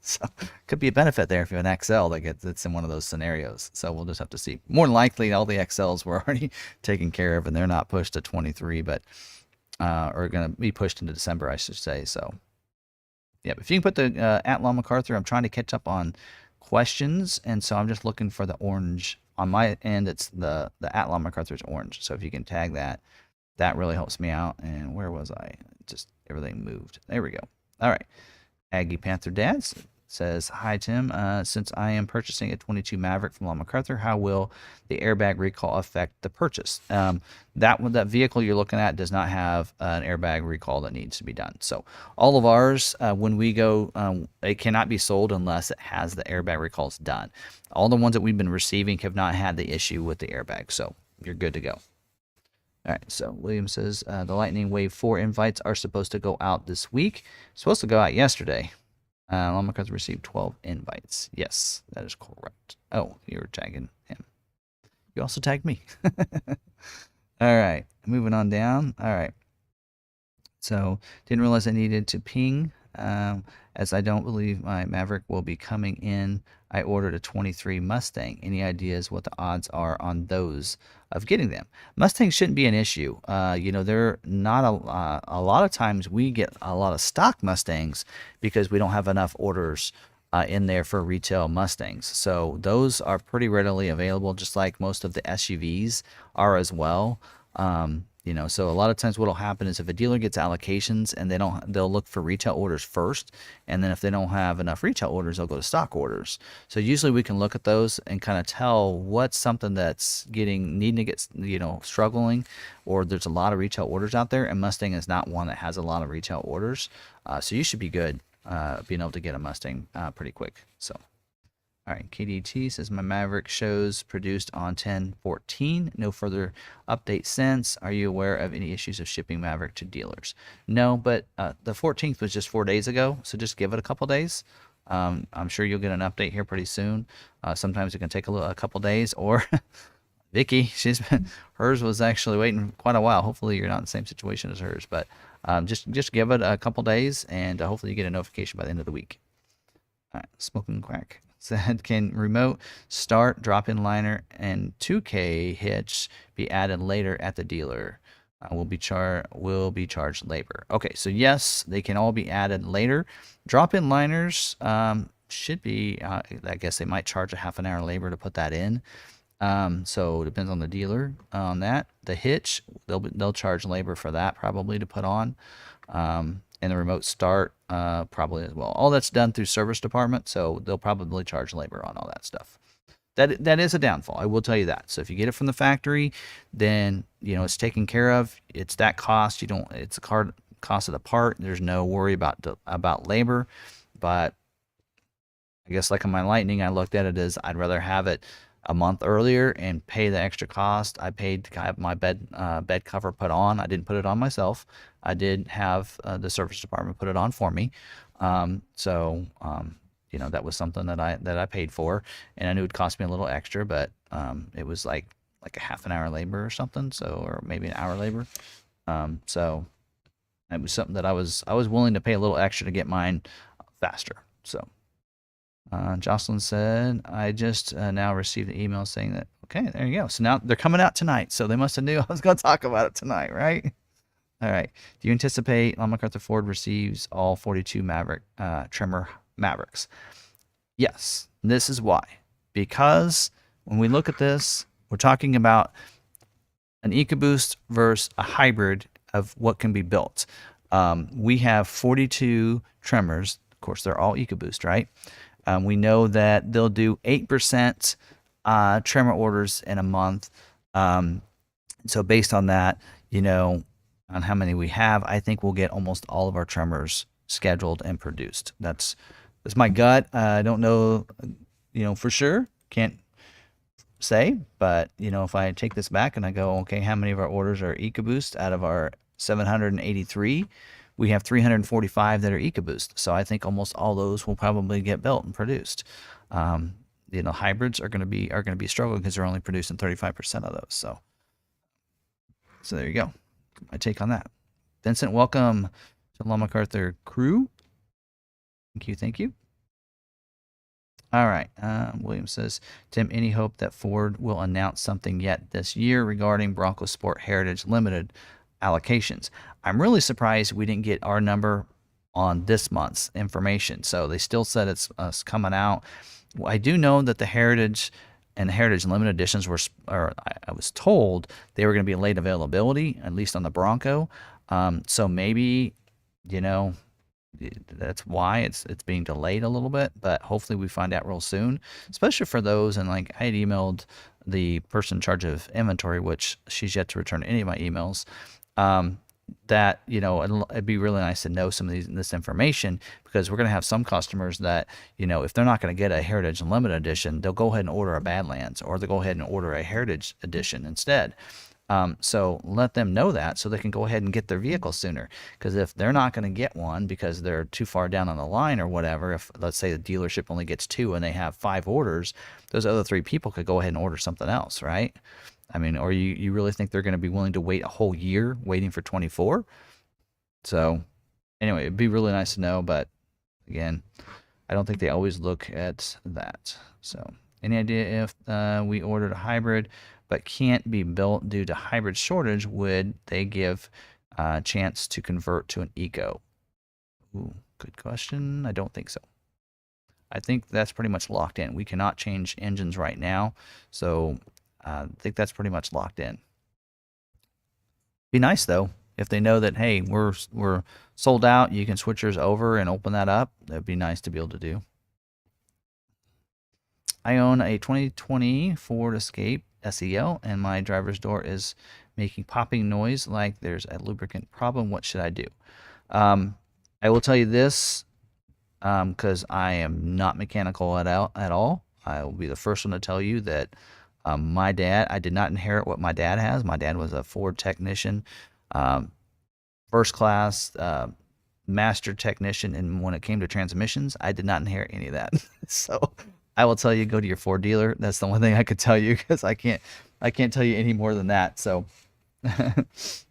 So could be a benefit there if you have an XL that's in one of those scenarios. So we'll just have to see. More than likely, all the XLs were already taken care of, and they're not pushed to 23, but are going to be pushed into December, I should say. So, yeah, if you can put the @McArthur, I'm trying to catch up on questions, and so I'm just looking for the orange. On my end, it's the @McArthur is orange. So if you can tag that, that really helps me out. And where was I? Just everything moved. There we go. All right. Aggie Panther Dads says, "Hi Tim, since I am purchasing a 22 Maverick from McArthur, how will the airbag recall affect the purchase?" That vehicle you're looking at does not have an airbag recall that needs to be done. So all of ours, when we go, it cannot be sold unless it has the airbag recalls done. All the ones that we've been receiving have not had the issue with the airbag, so you're good to go. All right, so William says the Lightning Wave 4 invites are supposed to go out this week. Supposed to go out yesterday. McArthur received 12 invites. Yes, that is correct. Oh, you were tagging him. You also tagged me. All right, moving on down. All right. So didn't realize I needed to ping, as I don't believe my Maverick will be coming in. I ordered a 23 Mustang. Any ideas what the odds are on those of getting them? Mustangs shouldn't be an issue. You know, they're not a lot of times we get a lot of stock Mustangs because we don't have enough orders in there for retail Mustangs. So those are pretty readily available, just like most of the SUVs are as well. You know, so a lot of times what'll happen is if a dealer gets allocations and they'll look for retail orders first, and then if they don't have enough retail orders, they'll go to stock orders. So usually we can look at those and kind of tell what's something that's needing to get, you know, struggling, or there's a lot of retail orders out there, and Mustang is not one that has a lot of retail orders. So you should be good being able to get a Mustang pretty quick. So. All right, KDT says my Maverick shows produced on 10/14. No further update since. Are you aware of any issues of shipping Maverick to dealers? No, but the 14th was just 4 days ago, so just give it a couple days. I'm sure you'll get an update here pretty soon. Sometimes it can take a couple days. Or Vicky, hers was actually waiting quite a while. Hopefully you're not in the same situation as hers, but just give it a couple days, and hopefully you get a notification by the end of the week. All right, Smoking Crack said, can remote start, drop-in liner, and 2K hitch be added later at the dealer? Will be charged labor. Okay, so yes, they can all be added later. Drop-in liners should be. I guess they might charge a half an hour labor to put that in. So it depends on the dealer on that. The hitch, they'll charge labor for that probably to put on. And the remote start probably as well. All that's done through service department, so they'll probably charge labor on all that stuff. That is a downfall, I will tell you that. So if you get it from the factory, then you know it's taken care of. It's that cost. It's the cost of the part. There's no worry about labor. But I guess like on my Lightning, I looked at it as I'd rather have it a month earlier and pay the extra cost. I paid to have my bed cover put on. I didn't put it on myself. I did have the service department put it on for me. You know, that was something that I paid for, and I knew it'd cost me a little extra, but it was like a half an hour labor or something, or maybe an hour labor. So it was something that I was willing to pay a little extra to get mine faster. So. Jocelyn said, I just now received an email saying that, okay, there you go. So now they're coming out tonight. So they must have knew I was going to talk about it tonight, right? All right. Do you anticipate McArthur Ford receives all 42 Maverick trimmer Mavericks? Yes. This is why. Because when we look at this, we're talking about an EcoBoost versus a hybrid of what can be built. We have 42 trimmers. Of course, they're all EcoBoost, right? We know that they'll do 8% trimmer orders in a month. So based on that, you know, on how many we have, I think we'll get almost all of our trimmers scheduled and produced. That's my gut. I don't know, you know, for sure. Can't say, but you know, if I take this back and I go, okay, how many of our orders are EcoBoost out of our 783? we have 345 that are EcoBoost. So I think almost all those will probably get built and produced. You know, hybrids are going to be struggling because they're only producing 35% of those. So there you go. My take on that. Vincent, welcome to the McArthur crew. Thank you, thank you. All right. William says, Tim, any hope that Ford will announce something yet this year regarding Bronco Sport Heritage Limited allocations? I'm really surprised we didn't get our number on this month's information. So they still said it's coming out. I do know that the Heritage and the Heritage Limited editions were, or I was told they were going to be late availability, at least on the Bronco. So maybe, you know, that's why it's being delayed a little bit, but hopefully we find out real soon, especially for those. And like I had emailed the person in charge of inventory, which she's yet to return any of my emails, that, you know, it'd be really nice to know some of this information, because we're going to have some customers that, you know, if they're not going to get a Heritage Limited edition, they'll go ahead and order a Badlands, or they'll go ahead and order a Heritage edition instead. So let them know that so they can go ahead and get their vehicle sooner. Because if they're not going to get one because they're too far down on the line or whatever, if let's say the dealership only gets 2 and they have 5 orders, those other 3 people could go ahead and order something else, right? I mean, or you really think they're going to be willing to wait a whole year waiting for 24? So anyway, it'd be really nice to know, but again, I don't think they always look at that. So any idea if we ordered a hybrid but can't be built due to hybrid shortage, would they give a chance to convert to an eco? Ooh, good question. I don't think so. I think that's pretty much locked in. We cannot change engines right now, so I think that's pretty much locked in. Be nice though if they know that, hey, we're sold out, you can switch yours over and open that up. That'd be nice to be able to do. I own a 2020 Ford Escape SEL, and my driver's door is making popping noise like there's a lubricant problem. What should I do? I will tell you this, because I am not mechanical at all. I will be the first one to tell you that my dad, I did not inherit what my dad has. My dad was a Ford technician, first class, master technician, and when it came to transmissions, I did not inherit any of that. So I will tell you, go to your Ford dealer. That's the one thing I could tell you, because I can't tell you any more than that. So, all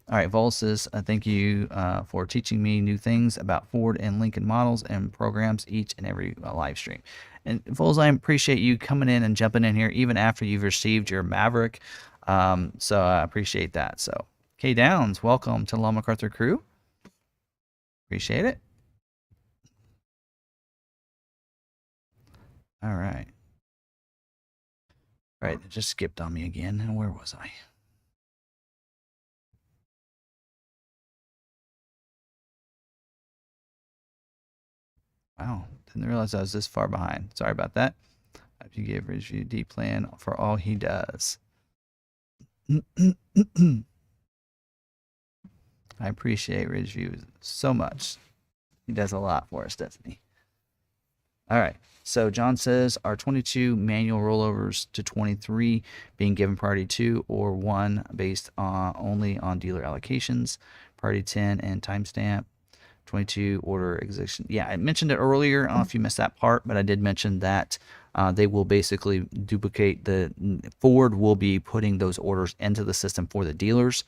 right, Vol says, thank you for teaching me new things about Ford and Lincoln models and programs each and every live stream. And Vols, I appreciate you coming in and jumping in here even after you've received your Maverick. So I appreciate that. So, K Downs, welcome to the McArthur crew. Appreciate it. All right. All right, it just skipped on me again. And where was I? Wow, didn't realize I was this far behind. Sorry about that. If you give Ridgeview D plan for all he does. I appreciate Ridgeview so much. He does a lot for us, doesn't he? All right. So John says, are 22 manual rollovers to 23 being given priority 2 or 1 based only on dealer allocations, priority 10 and timestamp, 22 order execution. Yeah, I mentioned it earlier. I don't know if you missed that part, but I did mention that they will basically duplicate Ford will be putting those orders into the system for the dealers,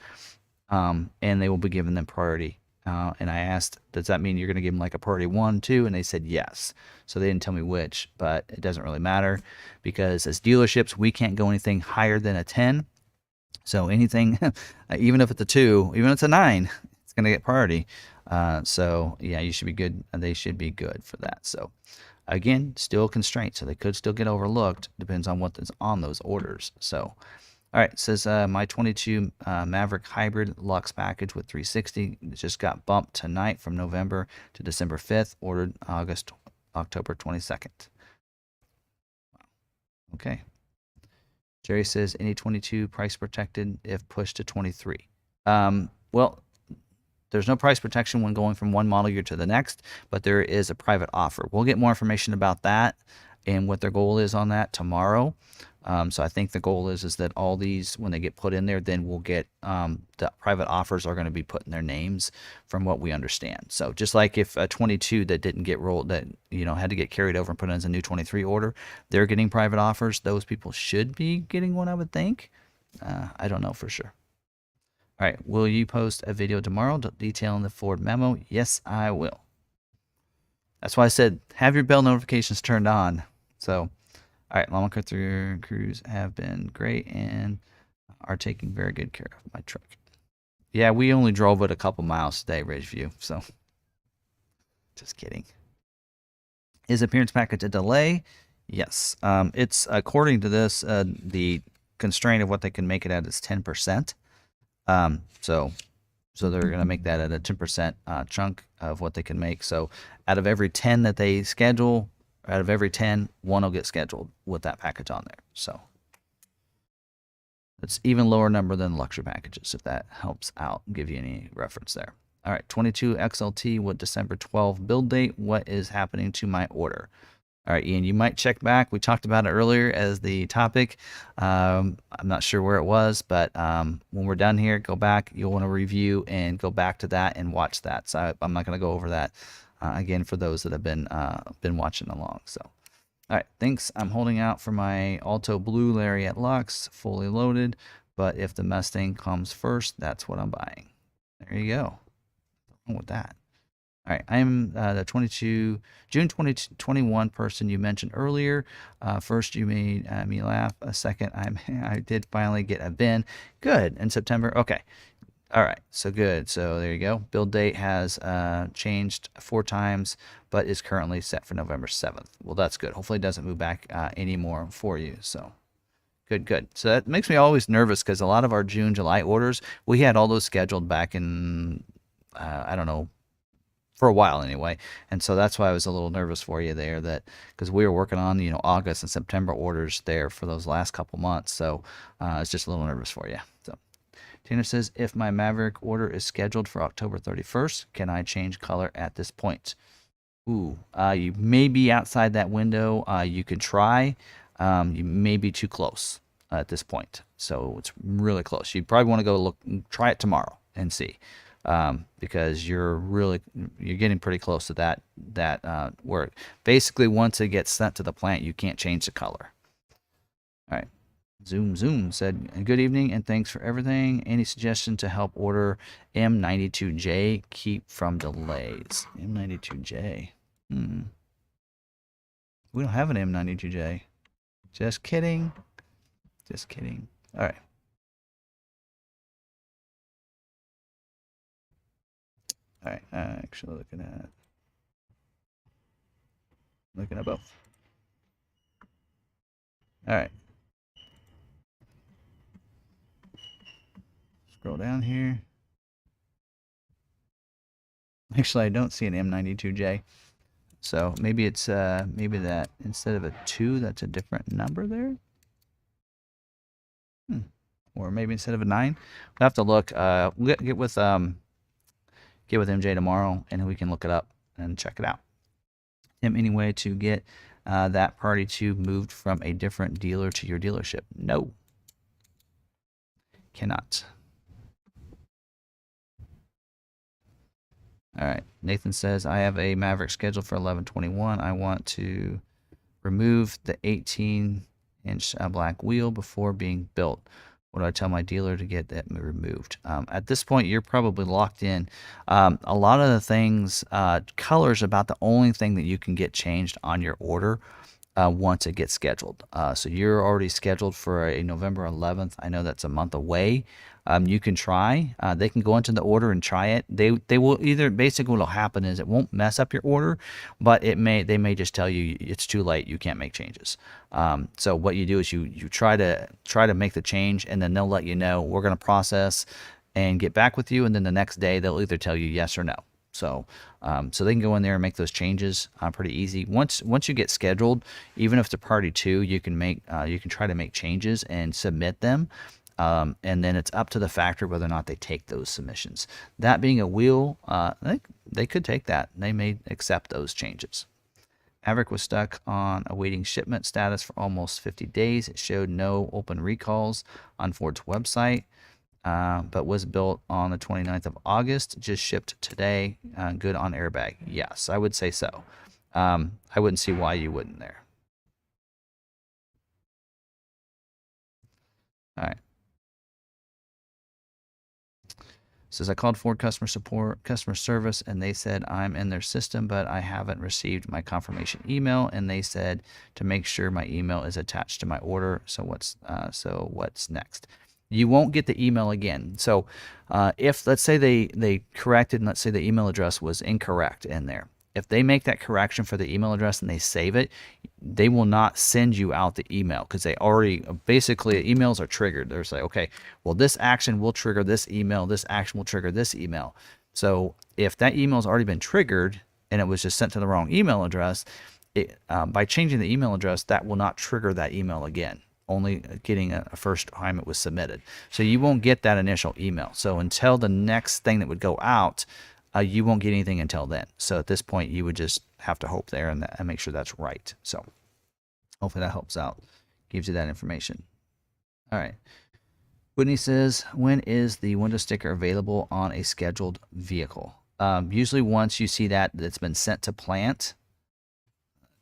and they will be giving them priority. And I asked, does that mean you're going to give them like a priority 1, 2? And they said yes. So they didn't tell me which, but it doesn't really matter, because as dealerships, we can't go anything higher than a 10. So anything, even if it's a 2, even if it's a 9, it's going to get priority. So yeah, you should be good. They should be good for that. So again, still constraints. So they could still get overlooked. Depends on what is on those orders. So, all right, it says my 22 Maverick Hybrid Lux package with 360 just got bumped tonight from November to December 5th, ordered October 22nd. Okay. Jerry says any 22 price protected if pushed to 23. Well, there's no price protection when going from one model year to the next, but there is a private offer. We'll get more information about that and what their goal is on that tomorrow. So I think the goal is that all these, when they get put in there, then we'll get the private offers are going to be putting their names from what we understand. So just like if a 22 that didn't get rolled, that had to get carried over and put in as a new 23 order, they're getting private offers. Those people should be getting one, I would think. I don't know for sure. All right, will you post a video tomorrow detailing the Ford memo? Yes, I will. That's why I said have your bell notifications turned on. So. All right, McArthur crews have been great and are taking very good care of my truck. Yeah, we only drove it a couple miles today, Ridgeview, so just kidding. Is appearance package a delay? Yes. It's according to this, the constraint of what they can make it at is 10%. So they're going to make that at a 10% chunk of what they can make. So out of every 10 that they schedule, out of every 10, one will get scheduled with that package on there. So it's even lower number than luxury packages, if that helps out and give you any reference there. All right, 22 XLT with December 12 build date. What is happening to my order? All right, Ian, you might check back. We talked about it earlier as the topic. I'm not sure where it was, but when we're done here, go back. You'll want to review and go back to that and watch that. So I'm not going to go over that. Again, for those that have been watching along. So, all right, thanks. I'm holding out for my Alto Blue Lariat Lux, fully loaded. But if the Mustang comes first, that's what I'm buying. There you go. What's wrong with that? All right, I'm the June 2021 person you mentioned earlier. First, you made me laugh. Second, I did finally get a bin. Good. In September. Okay. All right, so good. So there you go. Build date has changed 4 times, but is currently set for November 7th. Well, that's good. Hopefully it doesn't move back anymore for you. So good. So that makes me always nervous because a lot of our June, July orders, we had all those scheduled back in, I don't know, for a while anyway. And so that's why I was a little nervous for you there, that because we were working on, August and September orders there for those last couple months. So it's just a little nervous for you. So. Tina says, if my Maverick order is scheduled for October 31st, can I change color at this point? Ooh, you may be outside that window. You can try. You may be too close at this point. So it's really close. You probably want to go try it tomorrow and see, because you're getting pretty close to that work. Basically, once it gets sent to the plant, you can't change the color. All right. Zoom said, good evening and thanks for everything. Any suggestion to help order M92J? Keep from delays. M92J. We don't have an M92J. Just kidding. Just kidding. All right. All right. Actually looking at both. All right. Scroll down here. Actually, I don't see an M92J. So maybe it's maybe that instead of a 2, that's a different number there. Or maybe instead of a 9. We'll have to look. We'll get with MJ tomorrow, and we can look it up and check it out. Any way to get that party tube moved from a different dealer to your dealership? No. Cannot. All right. Nathan says, I have a Maverick scheduled for 11/21. I want to remove the 18-inch black wheel before being built. What do I tell my dealer to get that removed? At this point, you're probably locked in. A lot of the things, color's about the only thing that you can get changed on your order once it gets scheduled. So you're already scheduled for a November 11th. I know that's a month away. You can try. They can go into the order and try it. They will either, basically what'll happen is it won't mess up your order, but they may just tell you it's too late, you can't make changes. So what you do is you try to make the change, and then they'll let you know we're going to process and get back with you, and then the next day they'll either tell you yes or no. So they can go in there and make those changes pretty easy. Once you get scheduled, even if it's a party 2, you can try to make changes and submit them. And then it's up to the factory whether or not they take those submissions. That being a wheel, they could take that. They may accept those changes. Maverick was stuck on awaiting shipment status for almost 50 days. It showed no open recalls on Ford's website, but was built on the 29th of August, just shipped today, good on airbag. Yes, I would say so. I wouldn't see why you wouldn't there. All right. Says I called Ford customer service, and they said I'm in their system, but I haven't received my confirmation email. And they said to make sure my email is attached to my order. So what's next? You won't get the email again. So if let's say they corrected, and let's say the email address was incorrect in there. If they make that correction for the email address and they save it, they will not send you out the email because they already basically emails are triggered. They're like, okay, well, this action will trigger this email. This action will trigger this email. So if that email has already been triggered and it was just sent to the wrong email address, by changing the email address, that will not trigger that email again. Only getting a first time it was submitted. So you won't get that initial email. So until the next thing that would go out, you won't get anything until then. So at this point, you would just have to hope there and make sure that's right. So hopefully that helps out, gives you that information. All right. Whitney says, when is the window sticker available on a scheduled vehicle? Usually once you see that it's been sent to plant,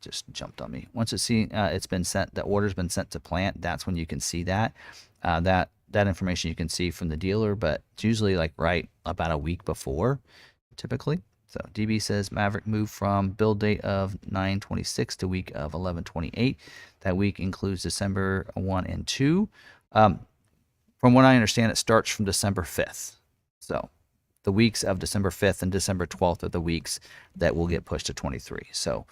just jumped on me. Once it's been sent, the order's been sent to plant, that's when you can see that. That information you can see from the dealer, but it's usually like right about a week before, typically. So DB says Maverick moved from build date of 9/26 to week of 11/28. That week includes December 1 and 2. From what I understand, it starts from December 5th. So the weeks of December 5th and December 12th are the weeks that will get pushed to 23. So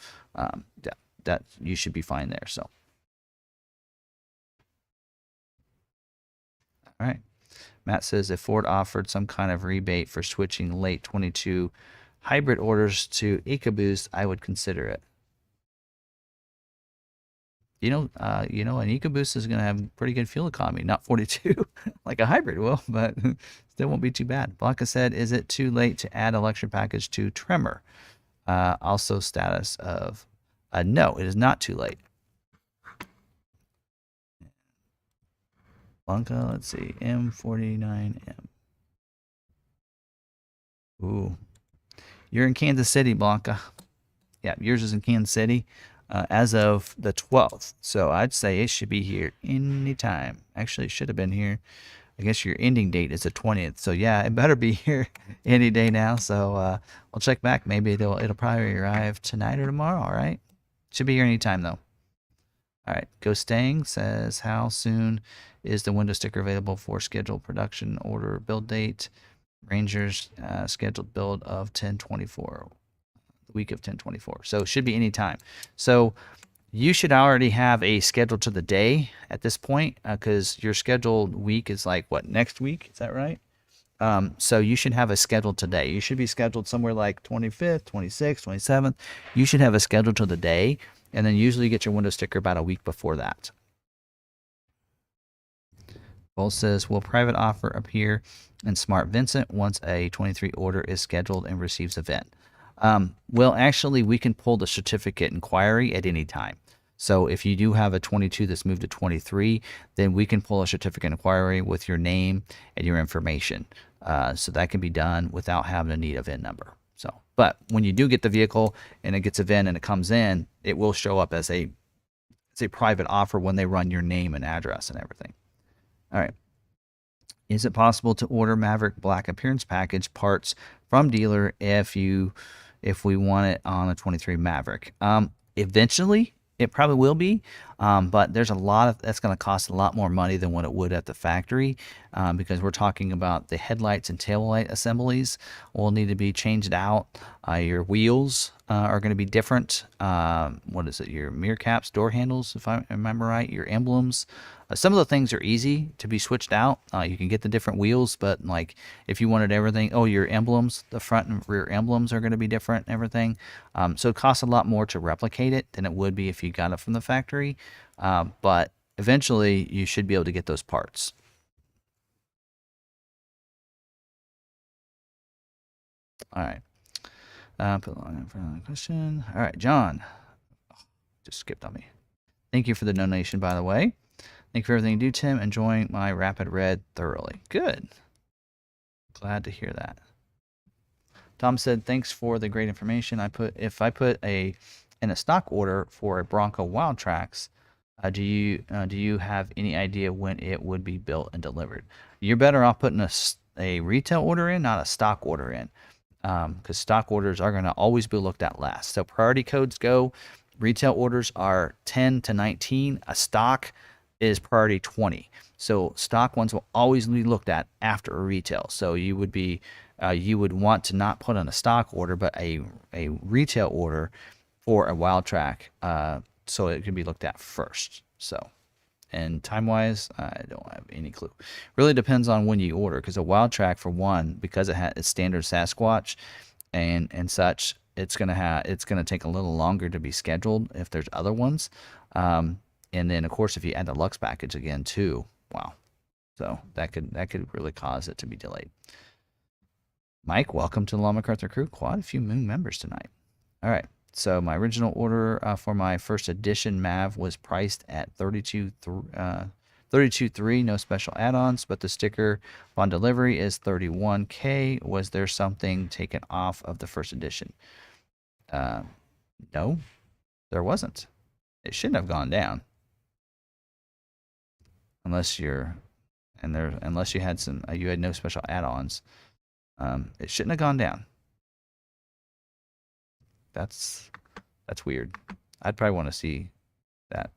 that you should be fine there. So all right. Matt says if Ford offered some kind of rebate for switching late 22 hybrid orders to EcoBoost, I would consider it. You know, an EcoBoost is going to have pretty good fuel economy, not 42 like a hybrid will, but still won't be too bad. Blanca said, is it too late to add electric package to Tremor? Also status of no, it is not too late. Blanca, let's see, M49M. Ooh, you're in Kansas City, Blanca. Yeah, yours is in Kansas City as of the 12th. So I'd say it should be here anytime. Actually, it should have been here. I guess your ending date is the 20th. So yeah, it better be here any day now. So we'll check back. Maybe it'll probably arrive tonight or tomorrow. All right. Should be here anytime though. All right. Go Stang says, how soon is the window sticker available for scheduled production order build date? Rangers scheduled build of 10/24, the week of 10/24. So it should be any time. So you should already have a schedule to the day at this point because your scheduled week is like what, next week? Is that right? So you should have a schedule today. You should be scheduled somewhere like 25th, 26th, 27th. You should have a schedule to the day, and then usually you get your window sticker about a week before that. Bull says, will private offer appear in Smart Vincent once a 23 order is scheduled and receives a VIN? Well, actually, we can pull the certificate inquiry at any time. So if you do have a 22 that's moved to 23, then we can pull a certificate inquiry with your name and your information. So that can be done without having to need a VIN number. So, but when you do get the vehicle and it gets a VIN and it comes in, it will show up as a private offer when they run your name and address and everything. All right. Is it possible to order Maverick Black Appearance Package parts from dealer if we want it on a 23 Maverick? Eventually, it probably will be, but there's that's going to cost a lot more money than what it would at the factory because we're talking about the headlights and tail light assemblies will need to be changed out. Your wheels are going to be different. What is it? Your mirror caps, door handles, if I remember right, your emblems. Some of the things are easy to be switched out. You can get the different wheels, but like if you wanted everything, your emblems, the front and rear emblems are going to be different and everything. So it costs a lot more to replicate it than it would be if you got it from the factory. But eventually you should be able to get those parts. All right. Put on for another question. All right, John. just skipped on me. Thank you for the donation, by the way. Thank you for everything you do, Tim. Enjoying my Rapid Red thoroughly. Good. Glad to hear that. Tom said, thanks for the great information. If I put in a stock order for a Bronco Wild Tracks, do you have any idea when it would be built and delivered? You're better off putting a retail order in, not a stock order in, because stock orders are going to always be looked at last. So priority codes go. Retail orders are 10 to 19. A stock is priority 20. So stock ones will always be looked at after a retail. So you would want to not put on a stock order, but a retail order for a Wild Track, so it can be looked at first. So, and time wise, I don't have any clue. Really depends on when you order, because a Wild Track, for one, because it's standard Sasquatch and such, it's gonna take a little longer to be scheduled if there's other ones. And then of course if you add the Lux package again too, wow. So that could really cause it to be delayed. Mike, welcome to the Law McArthur crew. Quite a few new members tonight. All right. So my original order for my first edition Mav was priced at $32,300, no special add-ons, but the sticker upon delivery is $31K. Was there something taken off of the first edition? No, there wasn't. It shouldn't have gone down. Unless you had you had no special add-ons. It shouldn't have gone down. That's weird. I'd probably want to see that.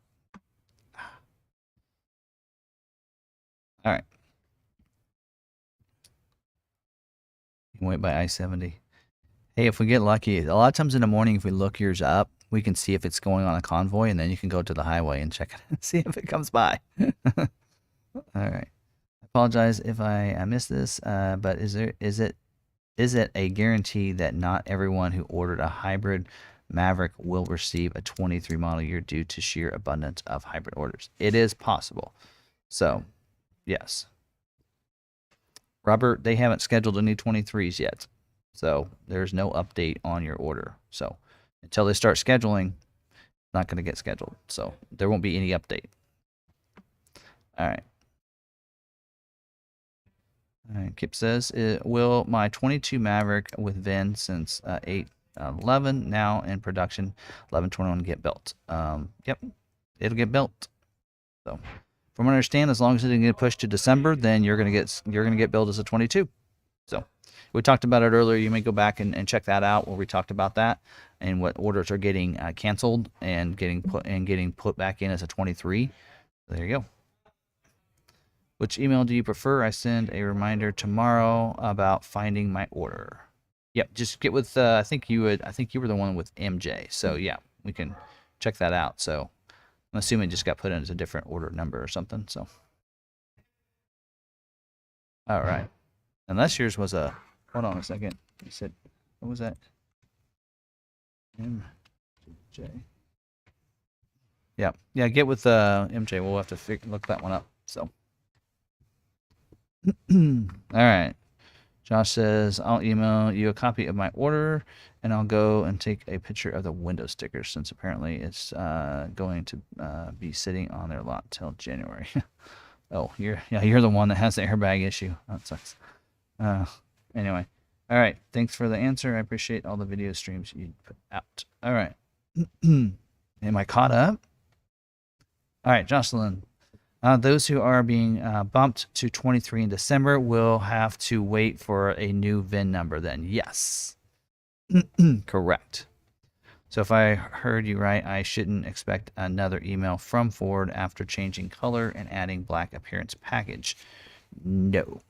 All right. You can wait by I-70. Hey, if we get lucky, a lot of times in the morning, if we look yours up, we can see if it's going on a convoy, and then you can go to the highway and check it and see if it comes by. All right. I apologize if I missed this, but is it a guarantee that not everyone who ordered a hybrid Maverick will receive a 23 model year due to sheer abundance of hybrid orders? It is possible. So, yes. Robert, they haven't scheduled any 23s yet. So, there's no update on your order. So, until they start scheduling, it's not going to get scheduled. So, there won't be any update. All right. All right, Kip says, will my 22 Maverick with VIN since 8/11 now in production 11/21 get built? Yep, it'll get built. So, from what I understand, as long as it didn't get pushed to December, then you're gonna get built as a 22. So, we talked about it earlier. You may go back and check that out where we talked about that and what orders are getting canceled and getting put back in as a 23. There you go. Which email do you prefer? I send a reminder tomorrow about finding my order. Yep, just get with I think you were the one with MJ. So yeah, we can check that out. So I'm assuming it just got put in as a different order number or something. So all right. Unless yours was a, hold on a second. You said, what was that? MJ. Yeah, get with MJ. We'll have to look that one up. So. All right. Josh says, I'll email you a copy of my order, and I'll go and take a picture of the window sticker since apparently it's going to be sitting on their lot till January. Oh, you're the one that has the airbag issue. That sucks. Anyway. All right. Thanks for the answer. I appreciate all the video streams you put out. All right. Am I caught up? All right, Jocelyn. Those who are being bumped to 23 in December will have to wait for a new VIN number then. Yes. Correct. So if I heard you right, I shouldn't expect another email from Ford after changing color and adding black appearance package. No.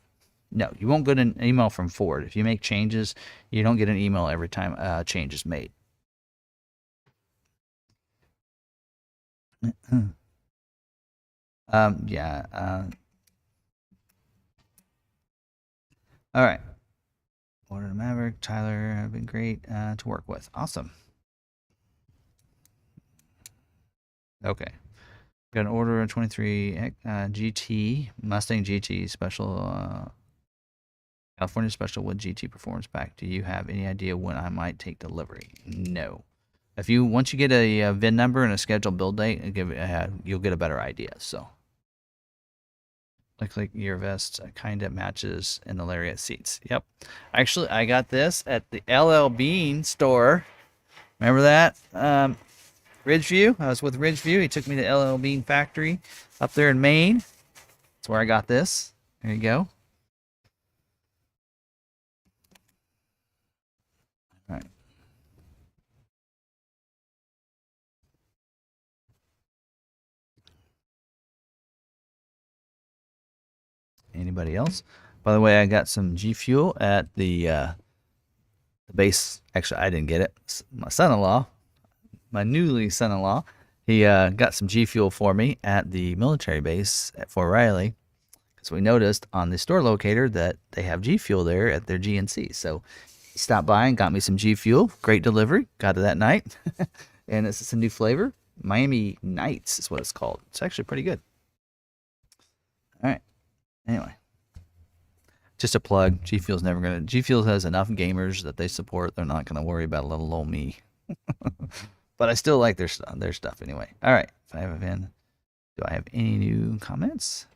No, you won't get an email from Ford. If you make changes, you don't get an email every time a change is made. Yeah. All right. Order the Maverick. Tyler have been great to work with. Awesome. Okay. Got an order of 23 GT Mustang GT special California special with GT performance pack. Do you have any idea when I might take delivery? No. once you get a VIN number and a scheduled build date, you'll get a better idea. So, looks like your vest kind of matches in the lariat seats. Yep. Actually, I got this at the LL Bean store. Remember that? Ridgeview. I was with Ridgeview. He took me to LL Bean factory up there in Maine. That's where I got this. There you go. All right. Anybody else? By the way, I got some G Fuel at the base. Actually, I didn't get it. My son-in-law, my newly son-in-law, he got some G Fuel for me at the military base at Fort Riley. Because we noticed on the store locator that they have G Fuel there at their GNC. So he stopped by and got me some G Fuel. Great delivery. Got it that night. And this is a new flavor. Miami Nights is what it's called. It's actually pretty good. All right. Anyway, just a plug. G Fuel's never gonna. G Fuel has enough gamers that they support. They're not gonna worry about little old me. But I still like their stuff anyway. All right. If I have a VIN, do I have any new comments?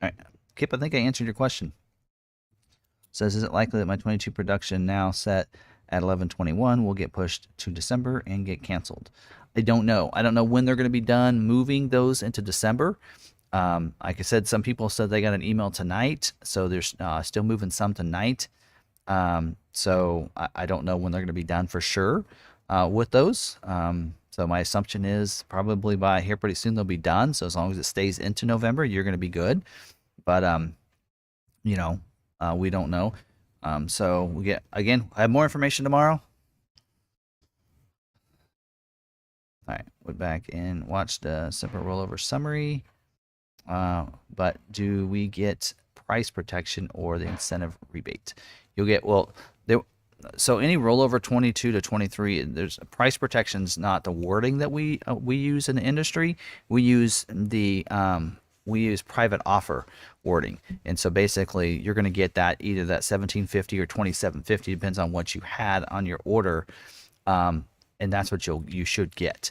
All right, Kip. I think I answered your question. Says, is it likely that my 22 production now set at 11/21 will get pushed to December and get canceled? I don't know. I don't know when they're going to be done moving those into December. Like I said, some people said they got an email tonight, so they're still moving some tonight. So I don't know when they're going to be done for sure with those. So my assumption is probably by here pretty soon they'll be done. So as long as it stays into November, you're going to be good. But you know, we don't know. So we get, again, I have more information tomorrow. All right, went back and watched a separate rollover summary. But do we get price protection or the incentive rebate? You'll get, well, there. So any rollover 22 to 23, there's price protection's not the wording that we use in the industry. We use private offer wording, and so basically you're going to get that either that 1750 or 2750, depends on what you had on your order, and that's what you should get.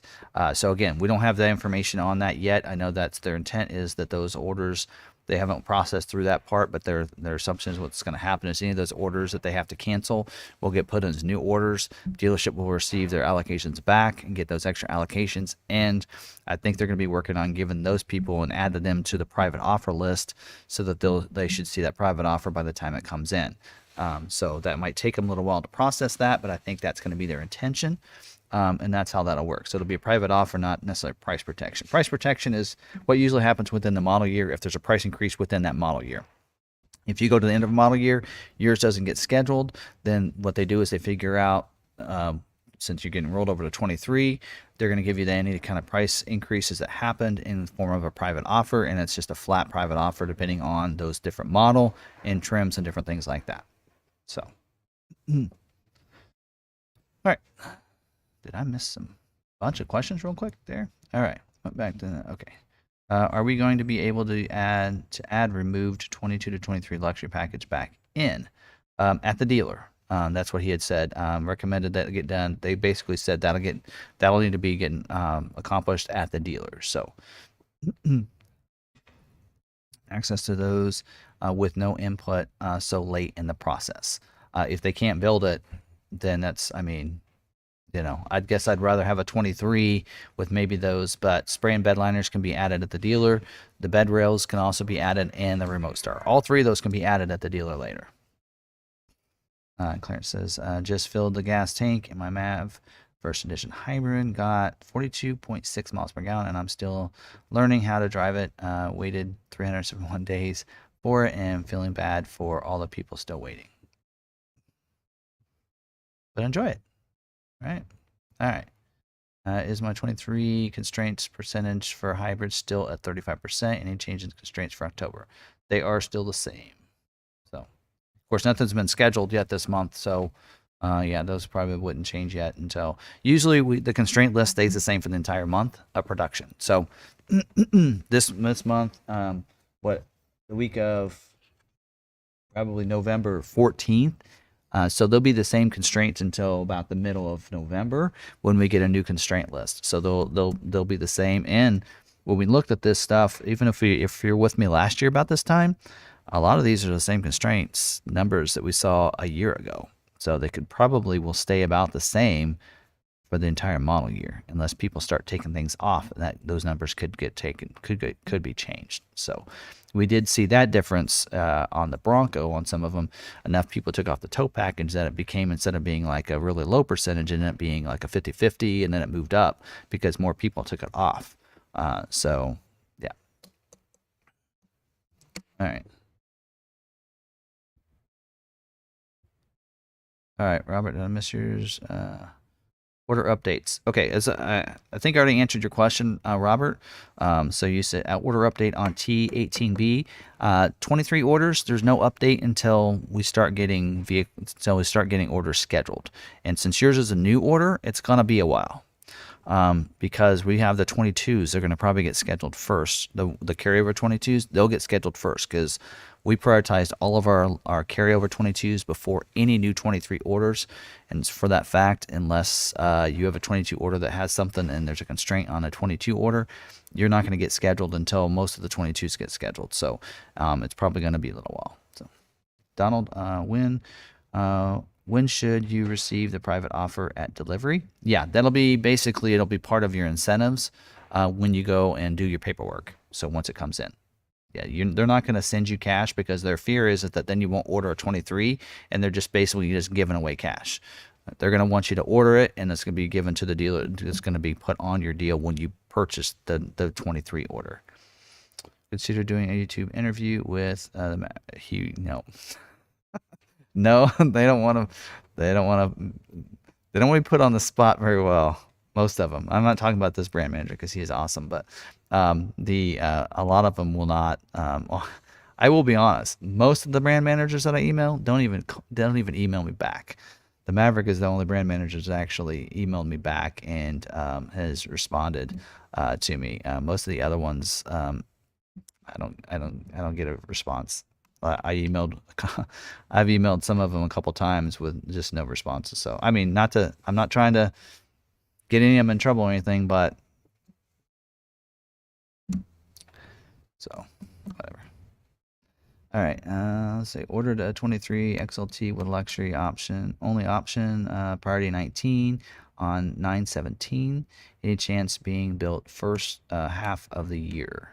So again, we don't have that information on that yet. I know that's their intent, is that those orders, they haven't processed through that part, but their assumption is what's going to happen is any of those orders that they have to cancel will get put as new orders. Dealership will receive their allocations back and get those extra allocations. And I think they're going to be working on giving those people and adding them to the private offer list so that they should see that private offer by the time it comes in. So that might take them a little while to process that, but I think that's going to be their intention. And that's how that'll work. So it'll be a private offer, not necessarily price protection. Price protection is what usually happens within the model year if there's a price increase within that model year. If you go to the end of a model year, yours doesn't get scheduled, then what they do is they figure out, since you're getting rolled over to 23, they're going to give you any kind of price increases that happened in the form of a private offer, and it's just a flat private offer depending on those different model and trims and different things like that. So, all right. Did I miss some bunch of questions real quick there? All right, went back to okay. Are we going to be able to add removed 22 to 23 luxury package back in at the dealer? That's what he had said. Recommended that it get done. They basically said that'll need to be getting accomplished at the dealer. So access to those with no input so late in the process. If they can't build it, then that's, I mean, you know, I guess I'd rather have a 23 with maybe those, but spray and bed liners can be added at the dealer. The bed rails can also be added, and the remote start. All three of those can be added at the dealer later. Clarence says, just filled the gas tank in my Mav first edition hybrid, got 42.6 miles per gallon, and I'm still learning how to drive it. Waited 371 days for it, and feeling bad for all the people still waiting. But enjoy it. Right. All right. Is my 23 constraints percentage for hybrid still at 35%? Any change in constraints for October? They are still the same. So, of course, nothing's been scheduled yet this month. So, Yeah, those probably wouldn't change yet until usually the constraint list stays the same for the entire month of production. So this month, what the week of probably November 14th. So they'll be the same constraints until about the middle of November when we get a new constraint list. So they'll be the same. And when we looked at this stuff, even if you're with me last year about this time, a lot of these are the same constraints numbers that we saw a year ago. So they will stay about the same for the entire model year, unless people start taking things off. That those numbers could be changed. So we did see that difference on the Bronco. On some of them, enough people took off the tow package that it became, instead of being like a really low percentage, ended up being like a 50-50, and then it moved up because more people took it off. So yeah. All right. All right, Robert, did I miss yours? Order updates. Okay, as I think I already answered your question, Robert. So you said order update on T18B. 23 orders. There's no update until we start getting orders scheduled. And since yours is a new order, it's gonna be a while. Because we have the 22s, they're going to probably get scheduled first. The carryover 22s, they'll get scheduled first because we prioritized all of our carryover 22s before any new 23 orders. And for that fact, unless you have a 22 order that has something and there's a constraint on a 22 order, you're not going to get scheduled until most of the 22s get scheduled. So it's probably going to be a little while. So Donald, when should you receive the private offer at delivery? Yeah, that'll be basically, it'll be part of your incentives when you go and do your paperwork. So once it comes in. Yeah, they're not going to send you cash because their fear is that then you won't order a 23 and they're just basically just giving away cash. They're going to want you to order it, and it's going to be given to the dealer. It's going to be put on your deal when you purchase the 23 order. Consider doing a YouTube interview with no. No, they don't want to. They don't want to. They don't want to be put on the spot very well. Most of them. I'm not talking about this brand manager because he is awesome, but a lot of them will not. I will be honest. Most of the brand managers that I email don't even email me back. The Maverick is the only brand manager that actually emailed me back and has responded to me. Most of the other ones, I don't get a response. I've emailed some of them a couple times with just no responses. So I mean, I'm not trying to get any of them in trouble or anything, but so whatever. All right, let's say ordered a 23 XLT with luxury option, only option, priority 19 on 9/17. Any chance being built first half of the year?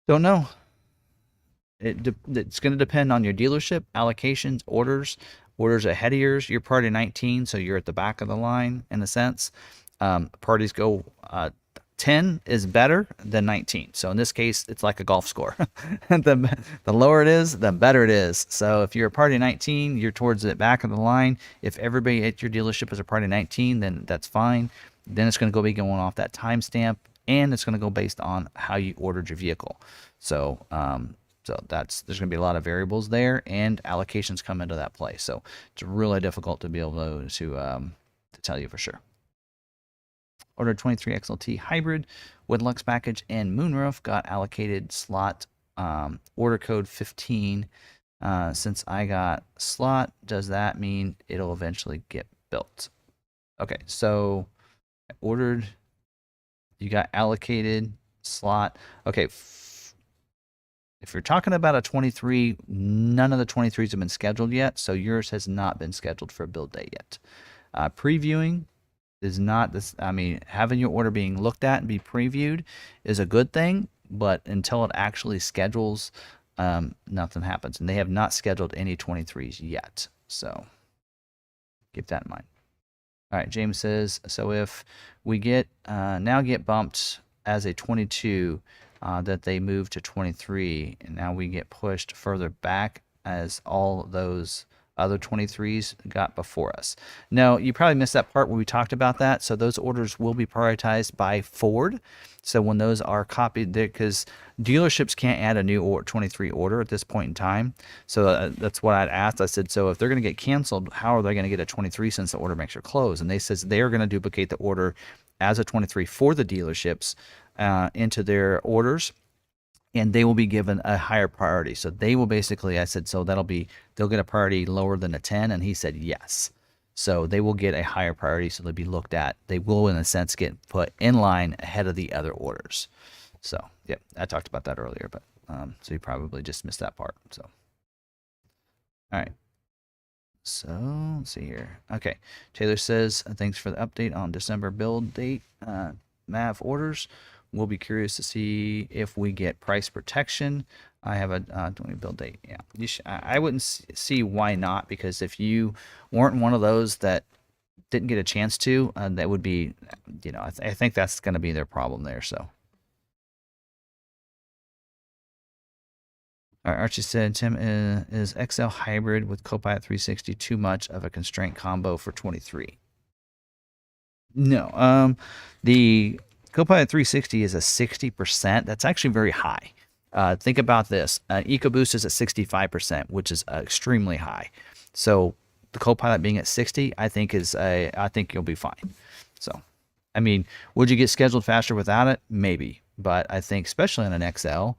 Don't know. It's going to depend on your dealership, allocations, orders ahead of yours. You're priority 19, so you're at the back of the line in a sense. Parties go 10 is better than 19. So in this case, it's like a golf score. The lower it is, the better it is. So if you're a party 19, you're towards the back of the line. If everybody at your dealership is a party 19, then that's fine. Then it's going to be going off that timestamp, and it's going to go based on how you ordered your vehicle. So there's going to be a lot of variables there, and allocations come into that play. So it's really difficult to be able to tell you for sure. Ordered 23 XLT hybrid with Lux package and moonroof, got allocated slot order code 15. Since I got slot, does that mean it'll eventually get built? Okay, so I ordered. You got allocated slot. Okay. If you're talking about a 23, none of the 23s have been scheduled yet, so yours has not been scheduled for a build date yet. Previewing is not this. I mean, having your order being looked at and be previewed is a good thing, but until it actually schedules, nothing happens. And they have not scheduled any 23s yet, so keep that in mind. All right, James says, so if we get bumped as a 22, that they move to 23, and now we get pushed further back as all those other 23s got before us. No, you probably missed that part where we talked about that. So those orders will be prioritized by Ford. So when those are copied, because dealerships can't add a new 23 order at this point in time. So that's what I'd asked. I said, so if they're going to get canceled, how are they going to get a 23 since the order makes her close? And they says they're going to duplicate the order as a 23 for the dealerships into their orders, and they will be given a higher priority. So they will basically, I said, so they'll get a priority lower than a 10, and he said yes. So they will get a higher priority, so they'll be looked at. They will, in a sense, get put in line ahead of the other orders. So, yeah, I talked about that earlier, but so you probably just missed that part. So, all right. So, let's see here. Okay. Taylor says, thanks for the update on December build date. Mav orders. We'll be curious to see if we get price protection. I have a 20 build date. Yeah, I wouldn't see why not, because if you weren't one of those that didn't get a chance to, that would be, I think that's going to be their problem there. So, all right, Archie said, Tim, is XL hybrid with Copilot 360 too much of a constraint combo for 23? No, the Copilot 360 is a 60%. That's actually very high. Think about this. EcoBoost is at 65%, which is extremely high. So the Copilot being at 60, I think you'll be fine. So, I mean, would you get scheduled faster without it? Maybe. But I think especially on an XL,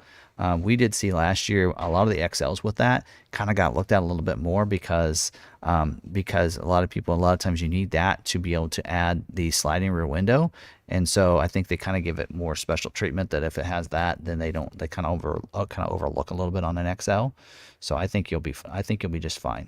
we did see last year a lot of the XLs with that kind of got looked at a little bit more because a lot of times you need that to be able to add the sliding rear window. And so I think they kind of give it more special treatment, that if it has that, then they kind of overlook a little bit on an XL. So I think you'll be just fine.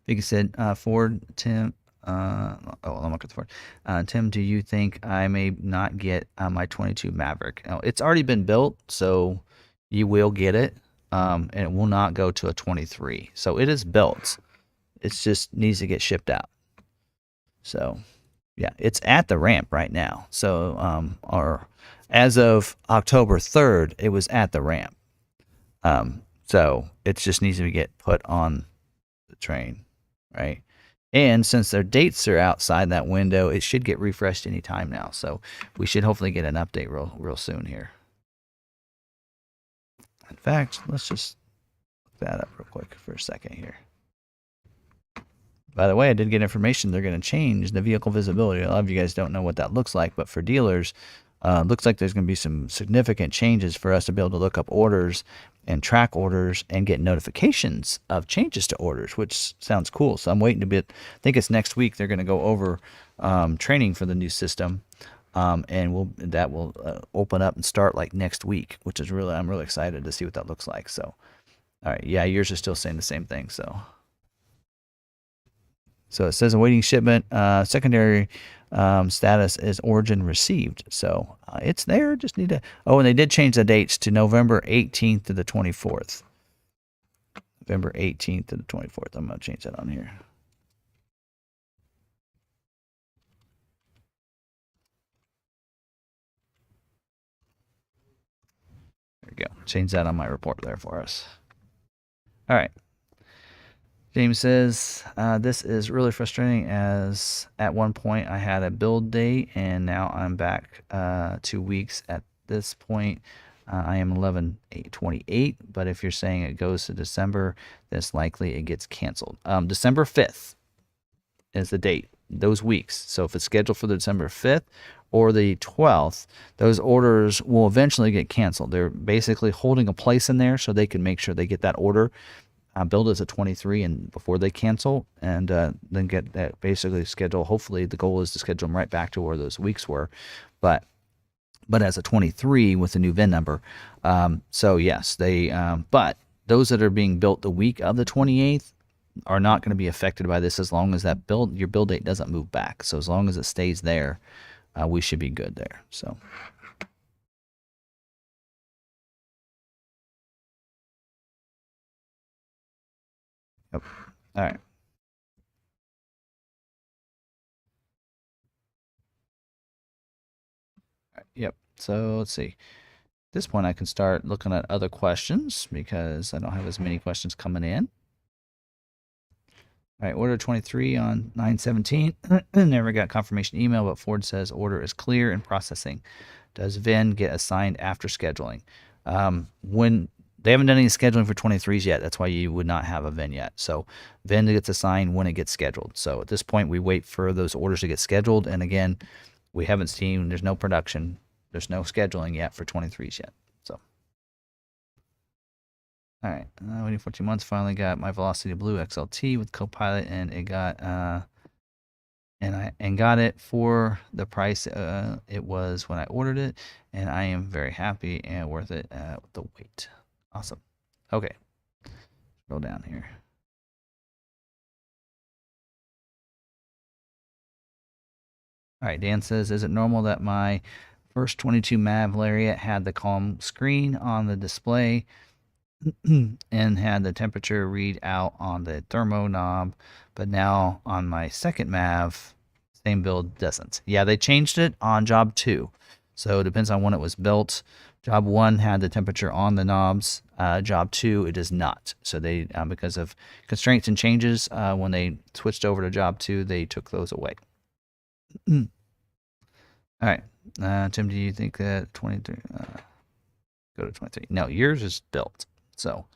Like I said, Ford, Tim. I'm not going to Tim, do you think I may not get my 22 Maverick? Oh, it's already been built, so you will get it, and it will not go to a 23. So it is built. It just needs to get shipped out. So, yeah, it's at the ramp right now. So, or as of October 3rd, it was at the ramp. So it just needs to get put on the train, right? And since their dates are outside that window, it should get refreshed any time now. So we should hopefully get an update real soon here. In fact, let's just look that up real quick for a second here. By the way, I did get information they're going to change the vehicle visibility. A lot of you guys don't know what that looks like, but for dealers, looks like there's going to be some significant changes for us to be able to look up orders and track orders and get notifications of changes to orders, which sounds cool. So I'm waiting I think it's next week they're going to go over training for the new system, and that will open up and start like next week, which is I'm really excited to see what that looks like. So, all right, yeah, yours are still saying the same thing. So it says awaiting shipment. Secondary status is origin received. So it's there. Just need to. Oh, and they did change the dates to November 18th to the 24th. November 18th to the 24th. I'm going to change that on here. There we go. Change that on my report there for us. All right. James says, this is really frustrating, as at one point I had a build date and now I'm back 2 weeks. At this point, I am 11/28, but if you're saying it goes to December, that's likely it gets canceled. December 5th is the date, those weeks. So if it's scheduled for the December 5th or the 12th, those orders will eventually get canceled. They're basically holding a place in there so they can make sure they get that order build as a 23 and before they cancel, and then get that basically schedule. Hopefully the goal is to schedule them right back to where those weeks were, but as a 23 with a new VIN number. So yes, they but those that are being built the week of the 28th are not going to be affected by this, as long as that your build date doesn't move back. So as long as it stays there, we should be good there. So yep. All right. Yep. So let's see. At this point, I can start looking at other questions because I don't have as many questions coming in. All right, order 23 on 9/17. Never got confirmation email, but Ford says order is clear and processing. Does VIN get assigned after scheduling? When they haven't done any scheduling for 23s yet, that's why you would not have a VIN yet. So VIN gets assigned when it gets scheduled. So at this point, we wait for those orders to get scheduled. And again, we haven't seen, there's no production, there's no scheduling yet for 23s yet. So, all right, waiting 14 months. Finally got my Velocity Blue XLT with Copilot, and it got and got it for the price it was when I ordered it, and I am very happy and worth it with the wait. Awesome. Okay, scroll down here. All right, Dan says, is it normal that my first 22 Mav Lariat had the calm screen on the display and had the temperature read out on the thermo knob, but now on my second Mav, same build doesn't? Yeah, they changed it on job 2. So it depends on when it was built. Job 1 had the temperature on the knobs. Job 2, it does not. So they, because of constraints and changes, when they switched over to job 2, they took those away. All right. Tim, do you think that 23, go to 23? No, yours is built. So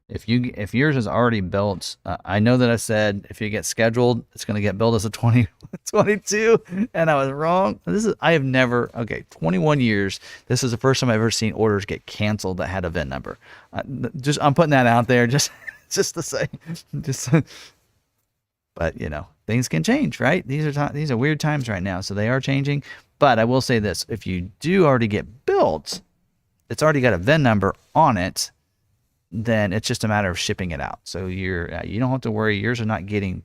if yours is already built, I know that I said if you get scheduled, it's going to get built as a 2022, and I was wrong. I have never, 21 years. This is the first time I've ever seen orders get canceled that had a VIN number. I'm putting that out there just to say, but you know, things can change, right? These are weird times right now, so they are changing. But I will say this: if you do already get built, it's already got a VIN number on it, then it's just a matter of shipping it out. So you don't have to worry. Yours are not getting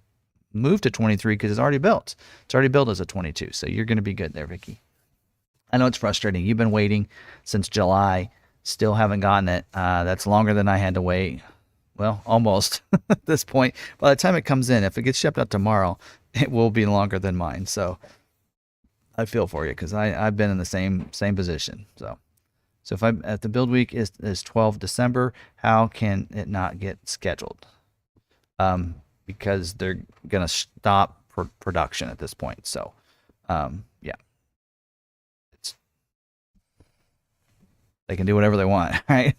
moved to 23 because it's already built. It's already built as a 22. So you're going to be good there, Vicky. I know it's frustrating. You've been waiting since July, still haven't gotten it. That's longer than I had to wait. Well, almost at this point. By the time it comes in, if it gets shipped out tomorrow, it will be longer than mine. So I feel for you because I've been in the same position. So if the build week is 12 December, how can it not get scheduled? Because they're gonna stop production at this point. So yeah, they can do whatever they want, right?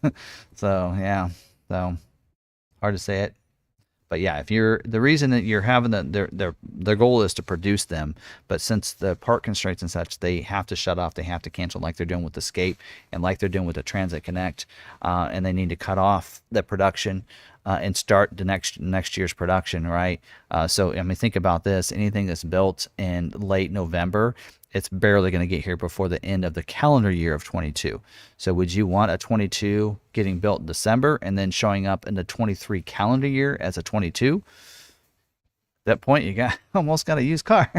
So yeah, so hard to say it. But yeah, if the reason that you're having their goal is to produce them, but since the part constraints and such, they have to shut off, they have to cancel, like they're doing with the Escape and like they're doing with the Transit Connect, and they need to cut off the production and start the next year's production, right? So I mean, think about this: anything that's built in late November, it's barely going to get here before the end of the calendar year of 22. So would you want a 22 getting built in December and then showing up in the 23 calendar year as a 22? At that point, you almost got a used car,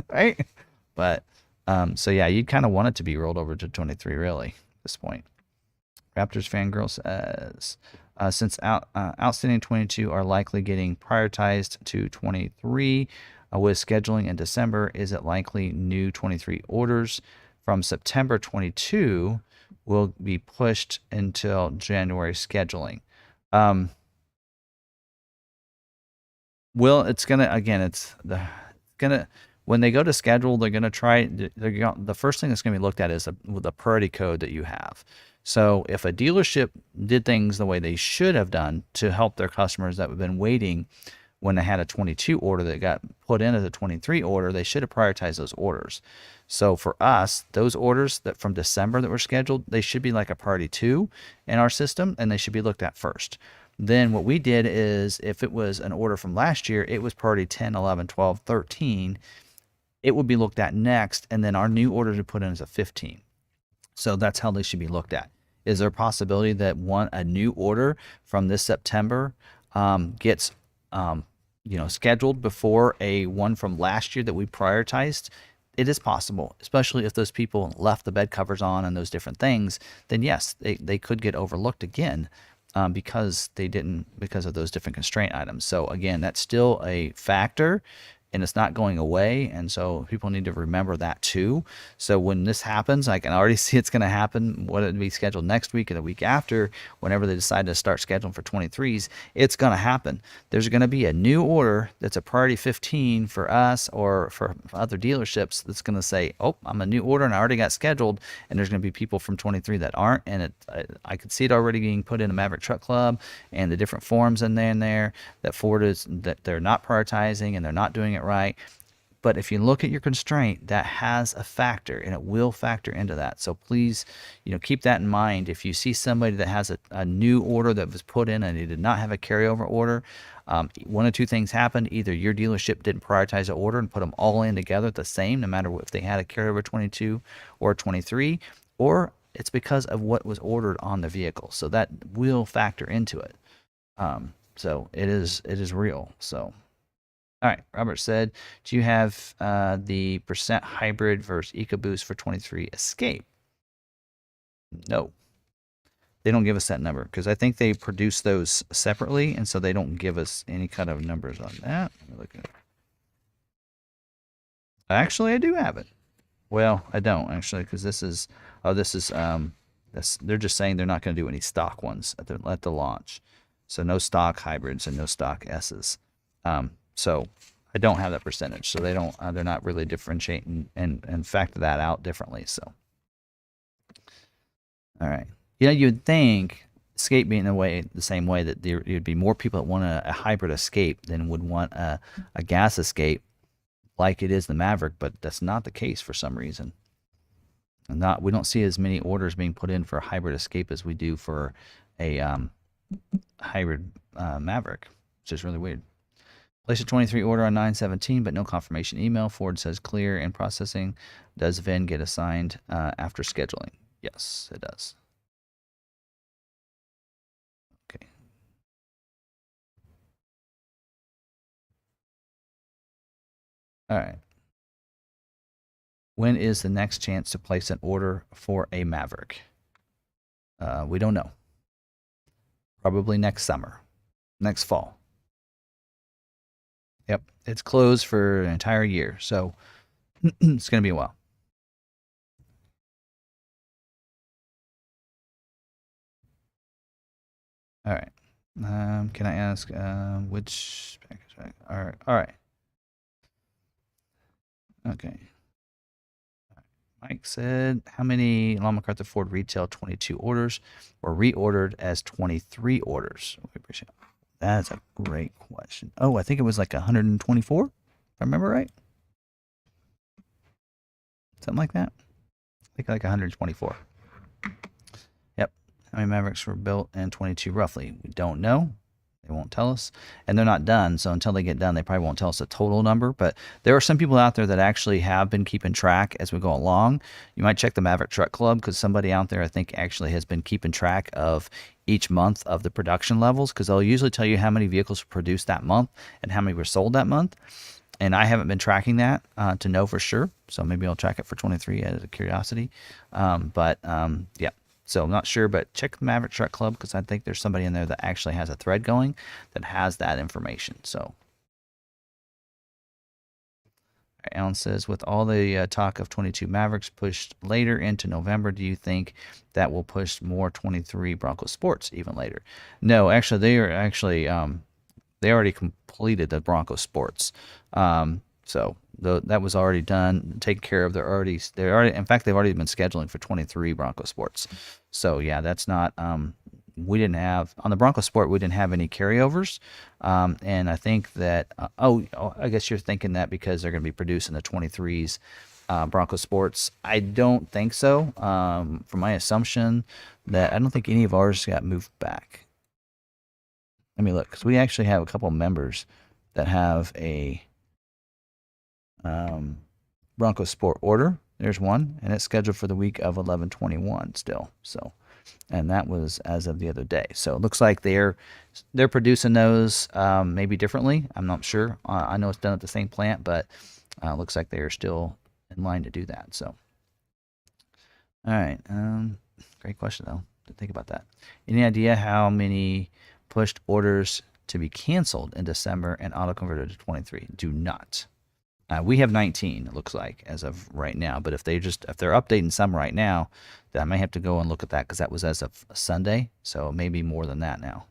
right? But so yeah, you'd kind of want it to be rolled over to 23 really at this point. Raptors fangirl says, since outstanding 22 are likely getting prioritized to 23, with scheduling in December, is it likely new 23 orders from September 22 will be pushed until January scheduling? Well, it's gonna when they go to schedule, they're gonna try. The first thing that's gonna be looked at is the priority code that you have. So if a dealership did things the way they should have done to help their customers that have been waiting when they had a 22 order that got put in as a 23 order, they should have prioritized those orders. So for us, those orders that from December that were scheduled, they should be like a priority 2 in our system, and they should be looked at first. Then what we did is, if it was an order from last year, it was priority 10, 11, 12, 13. It would be looked at next, and then our new order to put in as a 15. So that's how they should be looked at. Is there a possibility that a new order from this September gets scheduled before a one from last year that we prioritized? It is possible, especially if those people left the bed covers on and those different things. Then yes, they could get overlooked again because they didn't, because of those different constraint items. So again, that's still a factor, and it's not going away. And so people need to remember that too. So when this happens, I can already see it's going to happen, whether it be scheduled next week or the week after, whenever they decide to start scheduling for 23s, it's going to happen. There's going to be a new order that's a priority 15 for us or for other dealerships that's going to say, oh, I'm a new order and I already got scheduled. And there's going to be people from 23 that aren't. And I could see it already being put in a Maverick Truck Club and the different forums in there that Ford is, that they're not prioritizing and they're not doing it right. But if you look at your constraint, that has a factor, and it will factor into that. So please, keep that in mind. If you see somebody that has a new order that was put in and they did not have a carryover order, one of two things happened. Either your dealership didn't prioritize the order and put them all in together the same, no matter if they had a carryover 22 or 23, or it's because of what was ordered on the vehicle. So that will factor into it. So it is real. So. All right, Robert said, do you have the % hybrid versus EcoBoost for 23 Escape? No. They don't give us that number because I think they produce those separately, and so they don't give us any kind of numbers on that. Let me look at it. Actually, I do have it. Well, I don't actually, because they're just saying they're not going to do any stock ones at the launch. So no stock hybrids and no stock S's. So I don't have that percentage. So they're not really differentiating and factor that out differently. So, all right. You'd think Escape being the same way that there'd be more people that want a hybrid Escape than would want a gas Escape like it is the Maverick, but that's not the case for some reason. We don't see as many orders being put in for a hybrid Escape as we do for a hybrid Maverick, which is really weird. Place a 23 order on 9/17, but no confirmation email. Ford says clear in processing. Does VIN get assigned after scheduling? Yes, it does. Okay. All right. When is the next chance to place an order for a Maverick? We don't know. Probably next summer, next fall. Yep, it's closed for an entire year, so it's going to be a while. All right. Can I ask which package? All right. Okay. Mike said, how many McArthur Ford retail 22 orders were reordered as 23 orders? We appreciate it. That's a great question. Oh, I think it was like 124, if I remember right. Something like that. I think like 124. Yep. How many Mavericks were built in 22 roughly? We don't know. They won't tell us. And they're not done, so until they get done, they probably won't tell us the total number. But there are some people out there that actually have been keeping track as we go along. You might check the Maverick Truck Club, because somebody out there, I think, actually has been keeping track of each month of the production levels, because they'll usually tell you how many vehicles were produced that month and how many were sold that month. And I haven't been tracking that to know for sure. So maybe I'll track it for 23 as a curiosity. Yeah. So I'm not sure, but check the Maverick Truck Club, because I think there's somebody in there that actually has a thread going that has that information. So Alan says, with all the talk of 22 Mavericks pushed later into November, do you think that will push more 23 Bronco Sports even later? No, actually, they already completed the Bronco Sports. So that was already done, taken care of. In fact, they've already been scheduling for 23 Bronco Sports. So yeah, that's not, we didn't have, on the Bronco Sport, we didn't have any carryovers. And I think that, I guess you're thinking that because they're going to be producing the 23s Bronco Sports. I don't think so. From my assumption that I don't think any of ours got moved back. Let me look, because we actually have a couple of members that have a Bronco Sport order. There's one, and it's scheduled for the week of 11/21 still. So, and that was as of the other day. So it looks like they're producing those maybe differently. I'm not sure. I know it's done at the same plant, but looks like they are still in line to do that. So, all right. Great question though. To think about that. Any idea how many pushed orders to be canceled in December and auto converted to 23? Do not. We have 19, it looks like, as of right now. But if they're updating some right now, then I may have to go and look at that because that was as of Sunday. So maybe more than that now.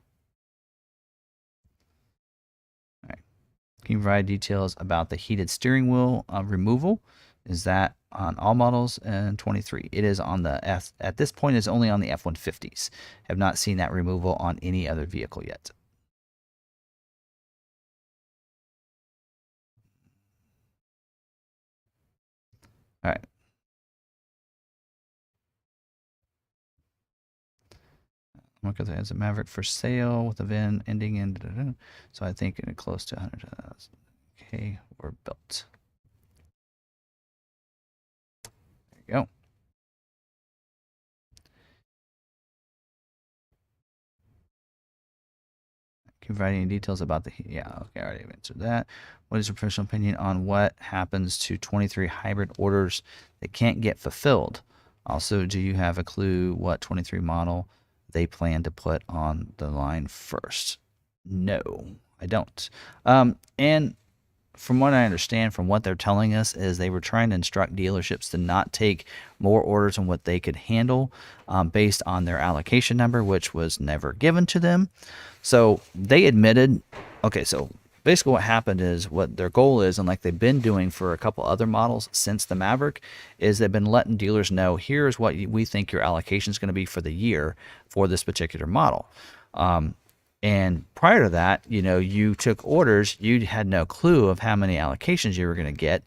All right. Can you provide details about the heated steering wheel removal? Is that on all models in 23? It is on the at this point is only on the F-150s. Have not seen that removal on any other vehicle yet. All right. Because it has a Maverick for sale with a VIN ending in, so I think close to 100,000. Okay, we're built. There you go. Can you provide any details about the, yeah, okay, I already answered that. What is your professional opinion on what happens to 23 hybrid orders that can't get fulfilled? Also, do you have a clue what 23 model they plan to put on the line first? No, I don't. And from what I understand, from what they're telling us, is they were trying to instruct dealerships to not take more orders than what they could handle based on their allocation number, which was never given to them. So they admitted, okay, so basically what happened is what their goal is, and like they've been doing for a couple other models since the Maverick, is they've been letting dealers know, here's what we think your allocation is going to be for the year for this particular model. And prior to that, you know, you took orders, you had no clue of how many allocations you were going to get.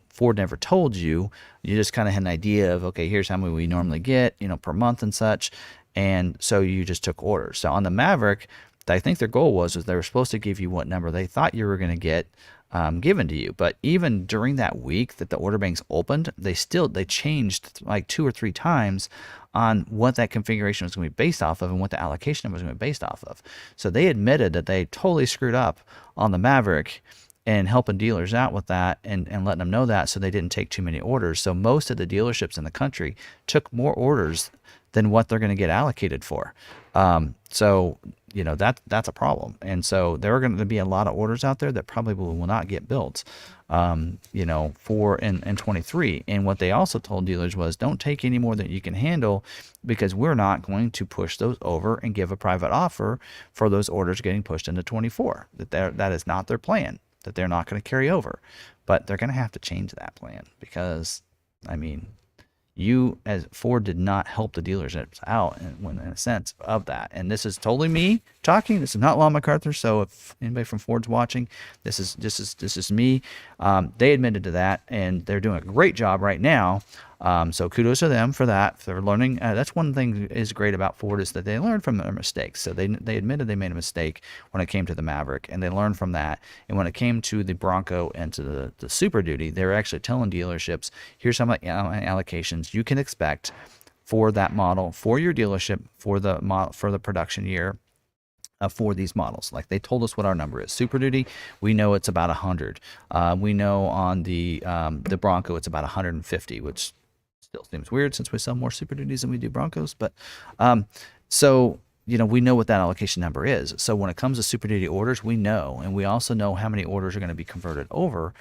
Ford never told you. You just kind of had an idea of, okay, here's how many we normally get, you know, per month and such. And so you just took orders. So on the Maverick, I think their goal was they were supposed to give you what number they thought you were going to get given to you. But even during that week that the order banks opened, they changed like 2 or 3 times on what that configuration was going to be based off of and what the allocation was going to be based off of. So they admitted that they totally screwed up on the Maverick and helping dealers out with that and letting them know that, so they didn't take too many orders. So most of the dealerships in the country took more orders than what they're going to get allocated for. So, you know, that's a problem. And so there are going to be a lot of orders out there that probably will not get built, you know, for in 23. And what they also told dealers was, don't take any more than you can handle, because we're not going to push those over and give a private offer for those orders getting pushed into 24. That is not their plan, that they're not going to carry over. But they're going to have to change that plan, because, I mean, you as Ford did not help the dealers out in a sense of that. And this is totally me talking. This is not Lon McArthur. So if anybody from Ford's watching, this is me. They admitted to that, and they're doing a great job right now. So kudos to them for that. They're learning. That's one thing that is great about Ford, is that they learn from their mistakes. So they admitted they made a mistake when it came to the Maverick, and they learned from that. And when it came to the Bronco and to the Super Duty, they were actually telling dealerships, here's some allocations you can expect for that model, for your dealership, for the production year. For these models, like they told us what our number is. Super Duty, we know it's about 100. We know on the Bronco it's about 150, which still seems weird since we sell more Super Duties than we do Broncos. But so, you know, we know what that allocation number is. So when it comes to Super Duty orders, we know, and we also know how many orders are going to be converted over,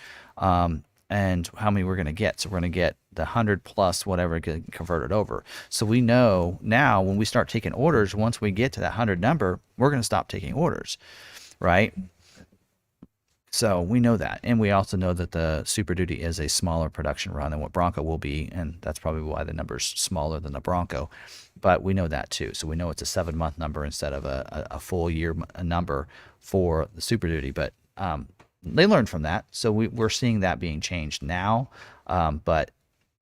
and how many we're going to get. So we're going to get the 100 plus whatever get converted over. So we know now when we start taking orders, once we get to that 100 number, we're going to stop taking orders, right? So we know that. And we also know that the Super Duty is a smaller production run than what Bronco will be, and that's probably why the number's smaller than the Bronco. But we know that too. So we know it's a 7-month number instead of a full year number for the Super Duty. But they learned from that, so we're seeing that being changed now. But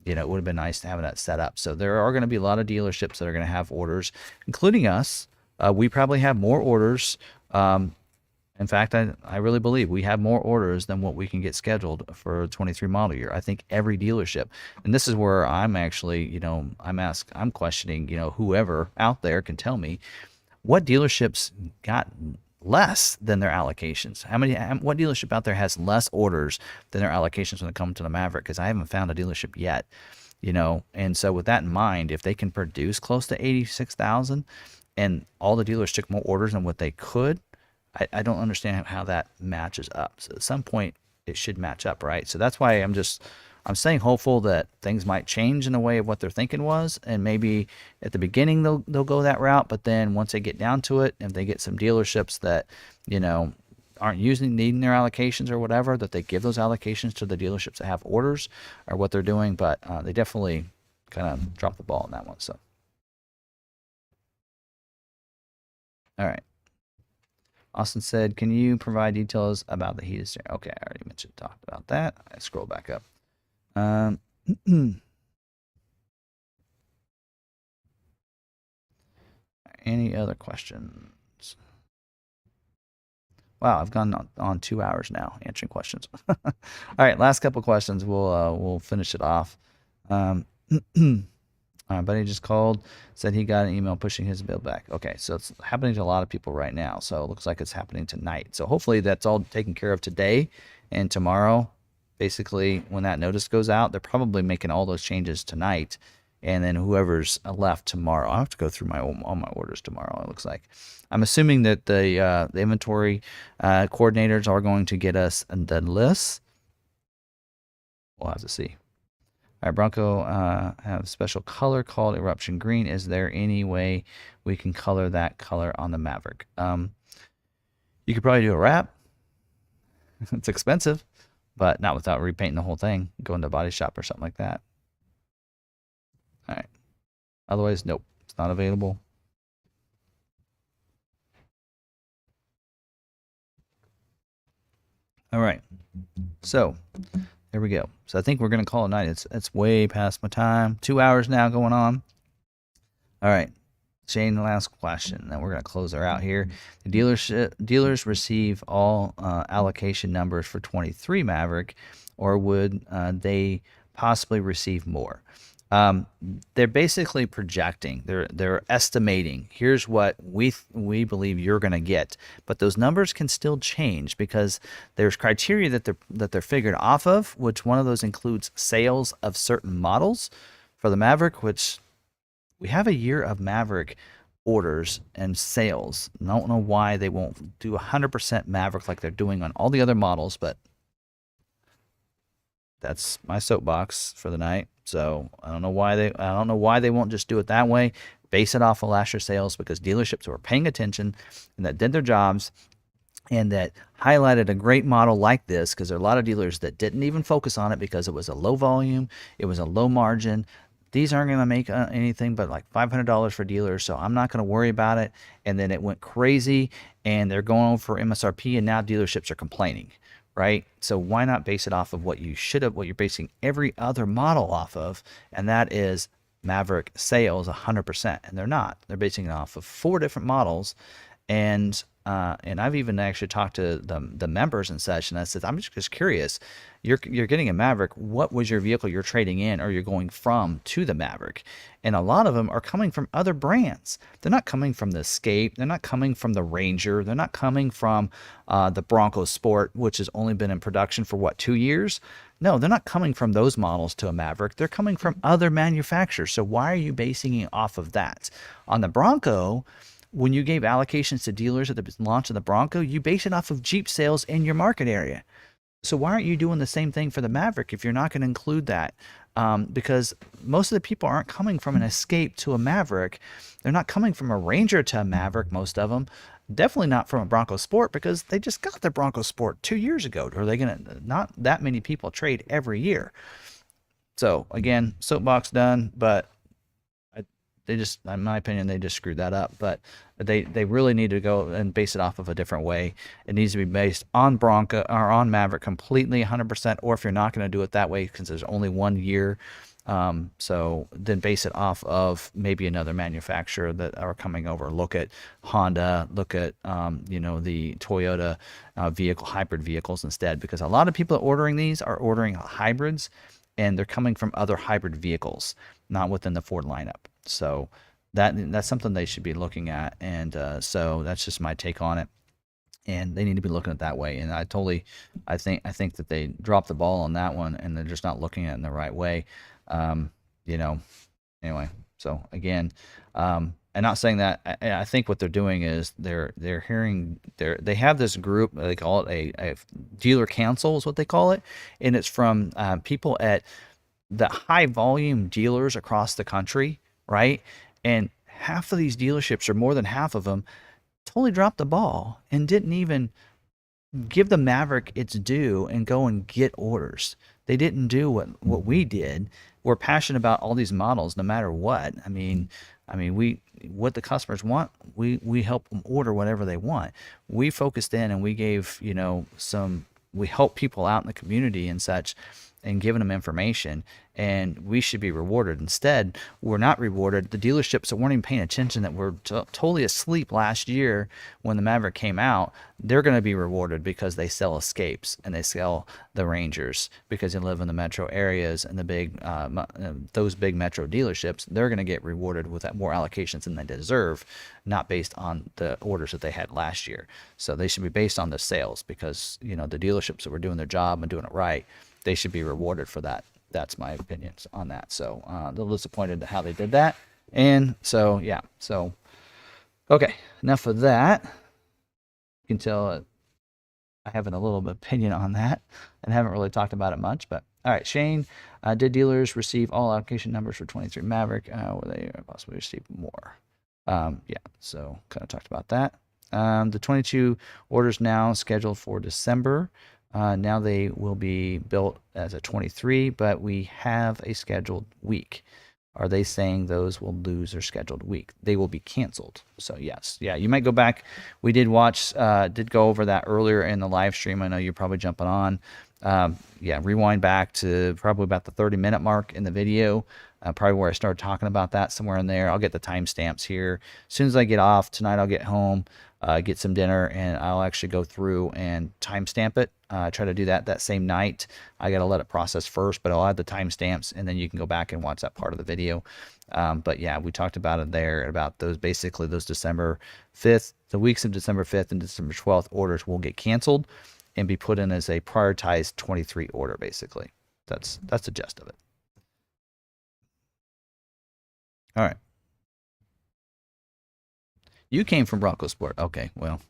you know, it would have been nice to have that set up. So there are going to be a lot of dealerships that are going to have orders, including us. We probably have more orders. In fact, I really believe we have more orders than what we can get scheduled for the 23 model year. I think every dealership, and this is where I'm actually, you know, I'm questioning, you know, whoever out there can tell me what dealerships got less than their allocations. What dealership out there has less orders than their allocations when it comes to the Maverick? Because I haven't found a dealership yet, you know. And so with that in mind, if they can produce close to 86,000 and all the dealers took more orders than what they could, I don't understand how that matches up. So at some point, it should match up, right? So that's why I'm staying hopeful that things might change in a way of what their thinking was, and maybe at the beginning they'll go that route, but then once they get down to it, if they get some dealerships that, you know, aren't needing their allocations or whatever, that they give those allocations to the dealerships that have orders or what they're doing. But they definitely kind of dropped the ball on that one. So, all right. Austin said, "Can you provide details about the heated steering?" Okay, I already talked about that. I scroll back up. Any other questions? Wow, I've gone on 2 hours now answering questions. All right, last couple questions. We'll finish it off. My buddy just called, said he got an email pushing his bill back. Okay, so it's happening to a lot of people right now. So it looks like it's happening tonight. So hopefully that's all taken care of today, and tomorrow, basically when that notice goes out, they're probably making all those changes tonight, and then whoever's left tomorrow. I'll have to go through all my orders tomorrow. It looks like. I'm assuming that the inventory coordinators are going to get us the lists. We'll have to see. All right, Bronco have a special color called Eruption Green. Is there any way we can color that color on the Maverick? You could probably do a wrap. It's expensive, but not without repainting the whole thing. Go into a body shop or something like that. All right. Otherwise, nope, it's not available. All right. So there we go. So I think we're going to call it night. It's way past my time. 2 hours now going on. All right. Shane, the last question. Then we're going to close her out here. The dealers receive all allocation numbers for 23 Maverick, or would they possibly receive more? They're basically projecting. They're estimating. Here's what we believe you're going to get, but those numbers can still change because there's criteria that they're figured off of. Which one of those includes sales of certain models for the Maverick, which we have a year of Maverick orders and sales. I don't know why they won't do 100% Maverick like they're doing on all the other models, but that's my soapbox for the night. So I don't know why they won't just do it that way. Base it off of last year's sales, because dealerships who are paying attention and that did their jobs and that highlighted a great model like this, because there are a lot of dealers that didn't even focus on it because it was a low volume, it was a low margin. These aren't going to make anything but like $500 for dealers, so I'm not going to worry about it. And then it went crazy, and they're going over for MSRP, and now dealerships are complaining. Right? So why not base it off of what you're basing every other model off of, and that is Maverick sales 100%. And they're not. They're basing it off of 4 different models, and I've even actually talked to the members and such, and I said, I'm just curious. You're getting a Maverick. What was your vehicle you're trading in, or you're going from to the Maverick? And a lot of them are coming from other brands. They're not coming from the Escape. They're not coming from the Ranger. They're not coming from the Bronco Sport, which has only been in production for, what, 2 years? No, they're not coming from those models to a Maverick. They're coming from other manufacturers. So why are you basing it off of that? On the Bronco, when you gave allocations to dealers at the launch of the Bronco, you base it off of Jeep sales in your market area. So why aren't you doing the same thing for the Maverick if you're not going to include that? Because most of the people aren't coming from an Escape to a Maverick. They're not coming from a Ranger to a Maverick, most of them. Definitely not from a Bronco Sport, because they just got their Bronco Sport 2 years ago. Or are they going to, not that many people trade every year. So again, soapbox done, but they just, in my opinion, they just screwed that up. But they really need to go and base it off of a different way. It needs to be based on Bronco or on Maverick completely 100%, or if you're not going to do it that way, because there's only 1 year, so then base it off of maybe another manufacturer that are coming over. Look at Honda, look at the Toyota hybrid vehicles instead, because a lot of people ordering these are ordering hybrids, and they're coming from other hybrid vehicles, not within the Ford lineup. So that's something they should be looking at, and so that's just my take on it. And they need to be looking at it that way. And I think that they dropped the ball on that one, and they're just not looking at it in the right way. Anyway. So again, I'm not saying that. I think what they're doing is they're hearing they have this group, they call it a dealer council is what they call it, and it's from people at the high volume dealers across the country, right? And half of these dealerships, or more than half of them, totally dropped the ball and didn't even give the Maverick its due and go and get orders. They didn't do what we did. We're passionate about all these models no matter what. I mean we what the customers want, we help them order whatever they want. We focused in and we gave, we help people out in the community and such, and giving them information, and we should be rewarded. Instead, we're not rewarded. The dealerships that weren't even paying attention, that were totally asleep last year when the Maverick came out, they're going to be rewarded because they sell Escapes and they sell the Rangers because they live in the metro areas and the big those big metro dealerships. They're going to get rewarded with more allocations than they deserve, not based on the orders that they had last year. So they should be based on the sales, because the dealerships that were doing their job and doing it right, they should be rewarded for that. That's my opinions on that. So a little disappointed how they did that. And so, yeah. So, okay. Enough of that. You can tell I have a little bit of opinion on that and haven't really talked about it much. But, all right. Shane, did dealers receive all allocation numbers for 23 Maverick? Will they possibly receive more? Yeah. So, kind of talked about that. The 22 orders now scheduled for December. Now they will be built as a 23, but we have a scheduled week. Are they saying those will lose their scheduled week? They will be canceled. So yes, yeah, you might go back. We did go over that earlier in the live stream. I know you're probably jumping on. Yeah, rewind back to probably about the 30-minute mark in the video. Probably where I started talking about that, somewhere in there. I'll get the timestamps here. As soon as I get off tonight, I'll get home, get some dinner, and I'll actually go through and timestamp it. Try to do that same night. I got to let it process first, but I'll add the timestamps, and then you can go back and watch that part of the video. But yeah, we talked about it there, about those December 5th, the weeks of December 5th and December 12th orders will get canceled and be put in as a prioritized 23 order, basically. That's the gist of it. All right. You came from Bronco Sport. Okay, well.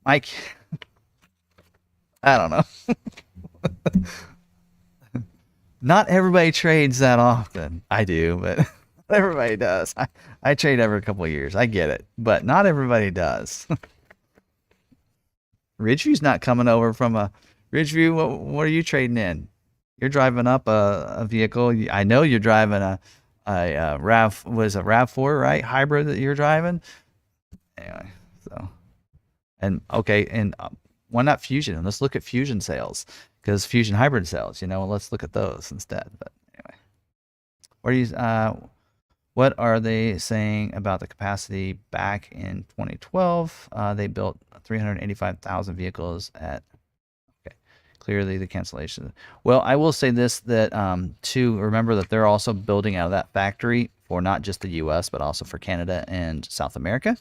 Mike, I don't know. Not everybody trades that often. I do, but everybody does. I trade every couple of years. I get it, but not everybody does. Ridgeview's not coming over from a Ridgeview. What are you trading in? You're driving up a vehicle. I know you're driving a RAV4, right? Hybrid that you're driving. Anyway, so, and okay, and why not Fusion? And let's look at Fusion sales, because Fusion hybrid sales, let's look at those instead. But anyway, what are they saying about the capacity back in 2012? They built 385,000 vehicles at. Clearly the cancellation. Well, I will say this, that too, remember that they're also building out of that factory for not just the US, but also for Canada and South America.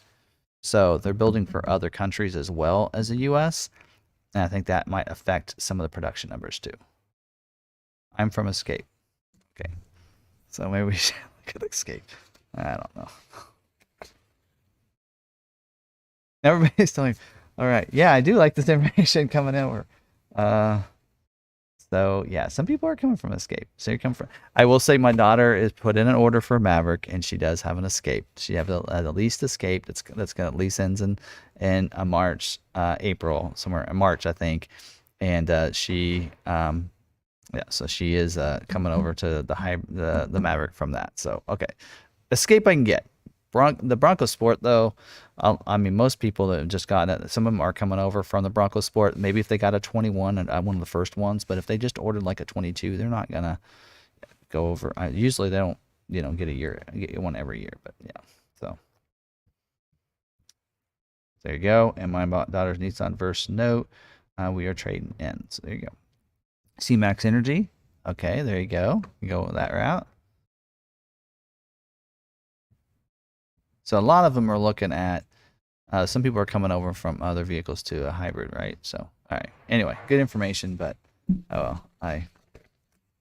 So they're building for other countries as well as the US. And I think that might affect some of the production numbers too. I'm from Escape. Okay. So maybe we should look at Escape. I don't know. Everybody's telling me, all right. Yeah, I do like this information coming over. So yeah, some people are coming from Escape. So you come from. I will say my daughter is put in an order for Maverick, and she does have an Escape. She has at least Escape. That's going to lease ends in March, April, somewhere in March, I think. And she so she is coming over to the Maverick from that. So okay, Escape I can get. The Bronco Sport, though, I mean, most people that have just gotten it, some of them are coming over from the Bronco Sport. Maybe if they got a 21 and one of the first ones, but if they just ordered like a 22, they're not gonna go over. Usually they don't, get one every year. But yeah, so there you go. And my daughter's Nissan Verse Note, we are trading in. So there you go. C-Max Energy. Okay, there you go. You go that route. So a lot of them are looking at, some people are coming over from other vehicles to a hybrid, right? So, all right. Anyway, good information, but,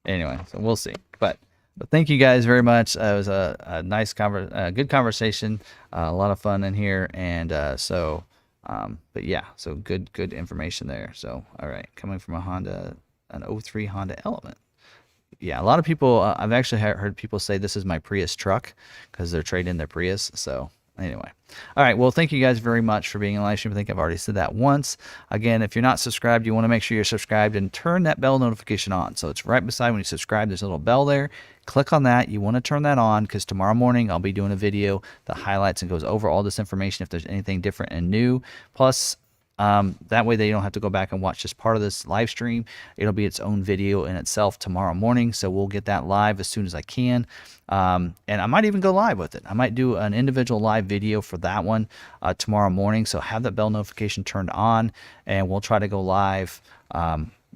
anyway, so we'll see. But But thank you guys very much. It was a nice good conversation, a lot of fun in here, and but yeah, so good information there. So all right, coming from a Honda, an '03 Honda Element. Yeah, a lot of people. I've actually heard people say this is my Prius truck because they're trading in their Prius. So anyway, all right. Well, thank you guys very much for being in live stream. I think I've already said that once. Again, if you're not subscribed, you want to make sure you're subscribed and turn that bell notification on. So it's right beside when you subscribe. There's a little bell there. Click on that. You want to turn that on because tomorrow morning I'll be doing a video that highlights and goes over all this information if there's anything different and new. Plus, that way they don't have to go back and watch just part of this live stream. It'll be its own video in itself tomorrow morning, so we'll get that live as soon as I can. And I might even go live with it. I might do an individual live video for that one tomorrow morning, so have that bell notification turned on, and we'll try to go live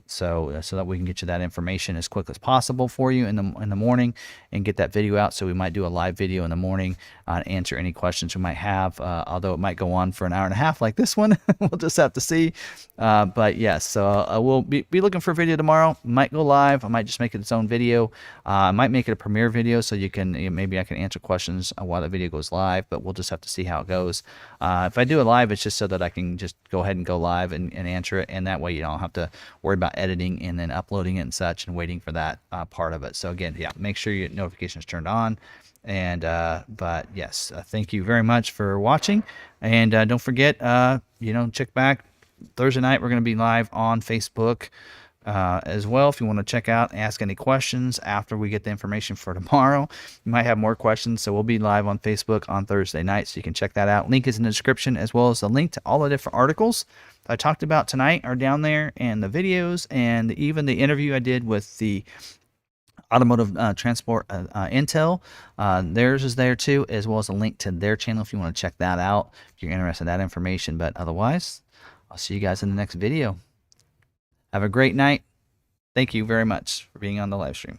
so that we can get you that information as quick as possible for you in the morning and get that video out. So we might do a live video in the morning and answer any questions you might have, although it might go on for an hour and a half like this one. We'll just have to see. But yes, so we'll be looking for a video tomorrow. Might go live. I might just make it its own video. I might make it a premiere video so you can maybe I can answer questions while the video goes live, but we'll just have to see how it goes. If I do it live, it's just so that I can just go ahead and go live and answer it, and that way you don't have to worry about editing and then uploading it and such and waiting for that part of it. So again, yeah, make sure your notifications turned on. And but yes, thank you very much for watching, and don't forget, check back Thursday night. We're going to be live on Facebook as well. If you want to check out, ask any questions after we get the information for tomorrow. You might have more questions, so we'll be live on Facebook on Thursday night, so you can check that out. Link is in the description, as well as the link to all the different articles I talked about tonight are down there, and the videos, and even the interview I did with the automotive transport intel. Theirs is there too, as well as a link to their channel if you want to check that out if you're interested in that information. But otherwise, I'll see you guys in the next video. Have a great night. Thank you very much for being on the live stream.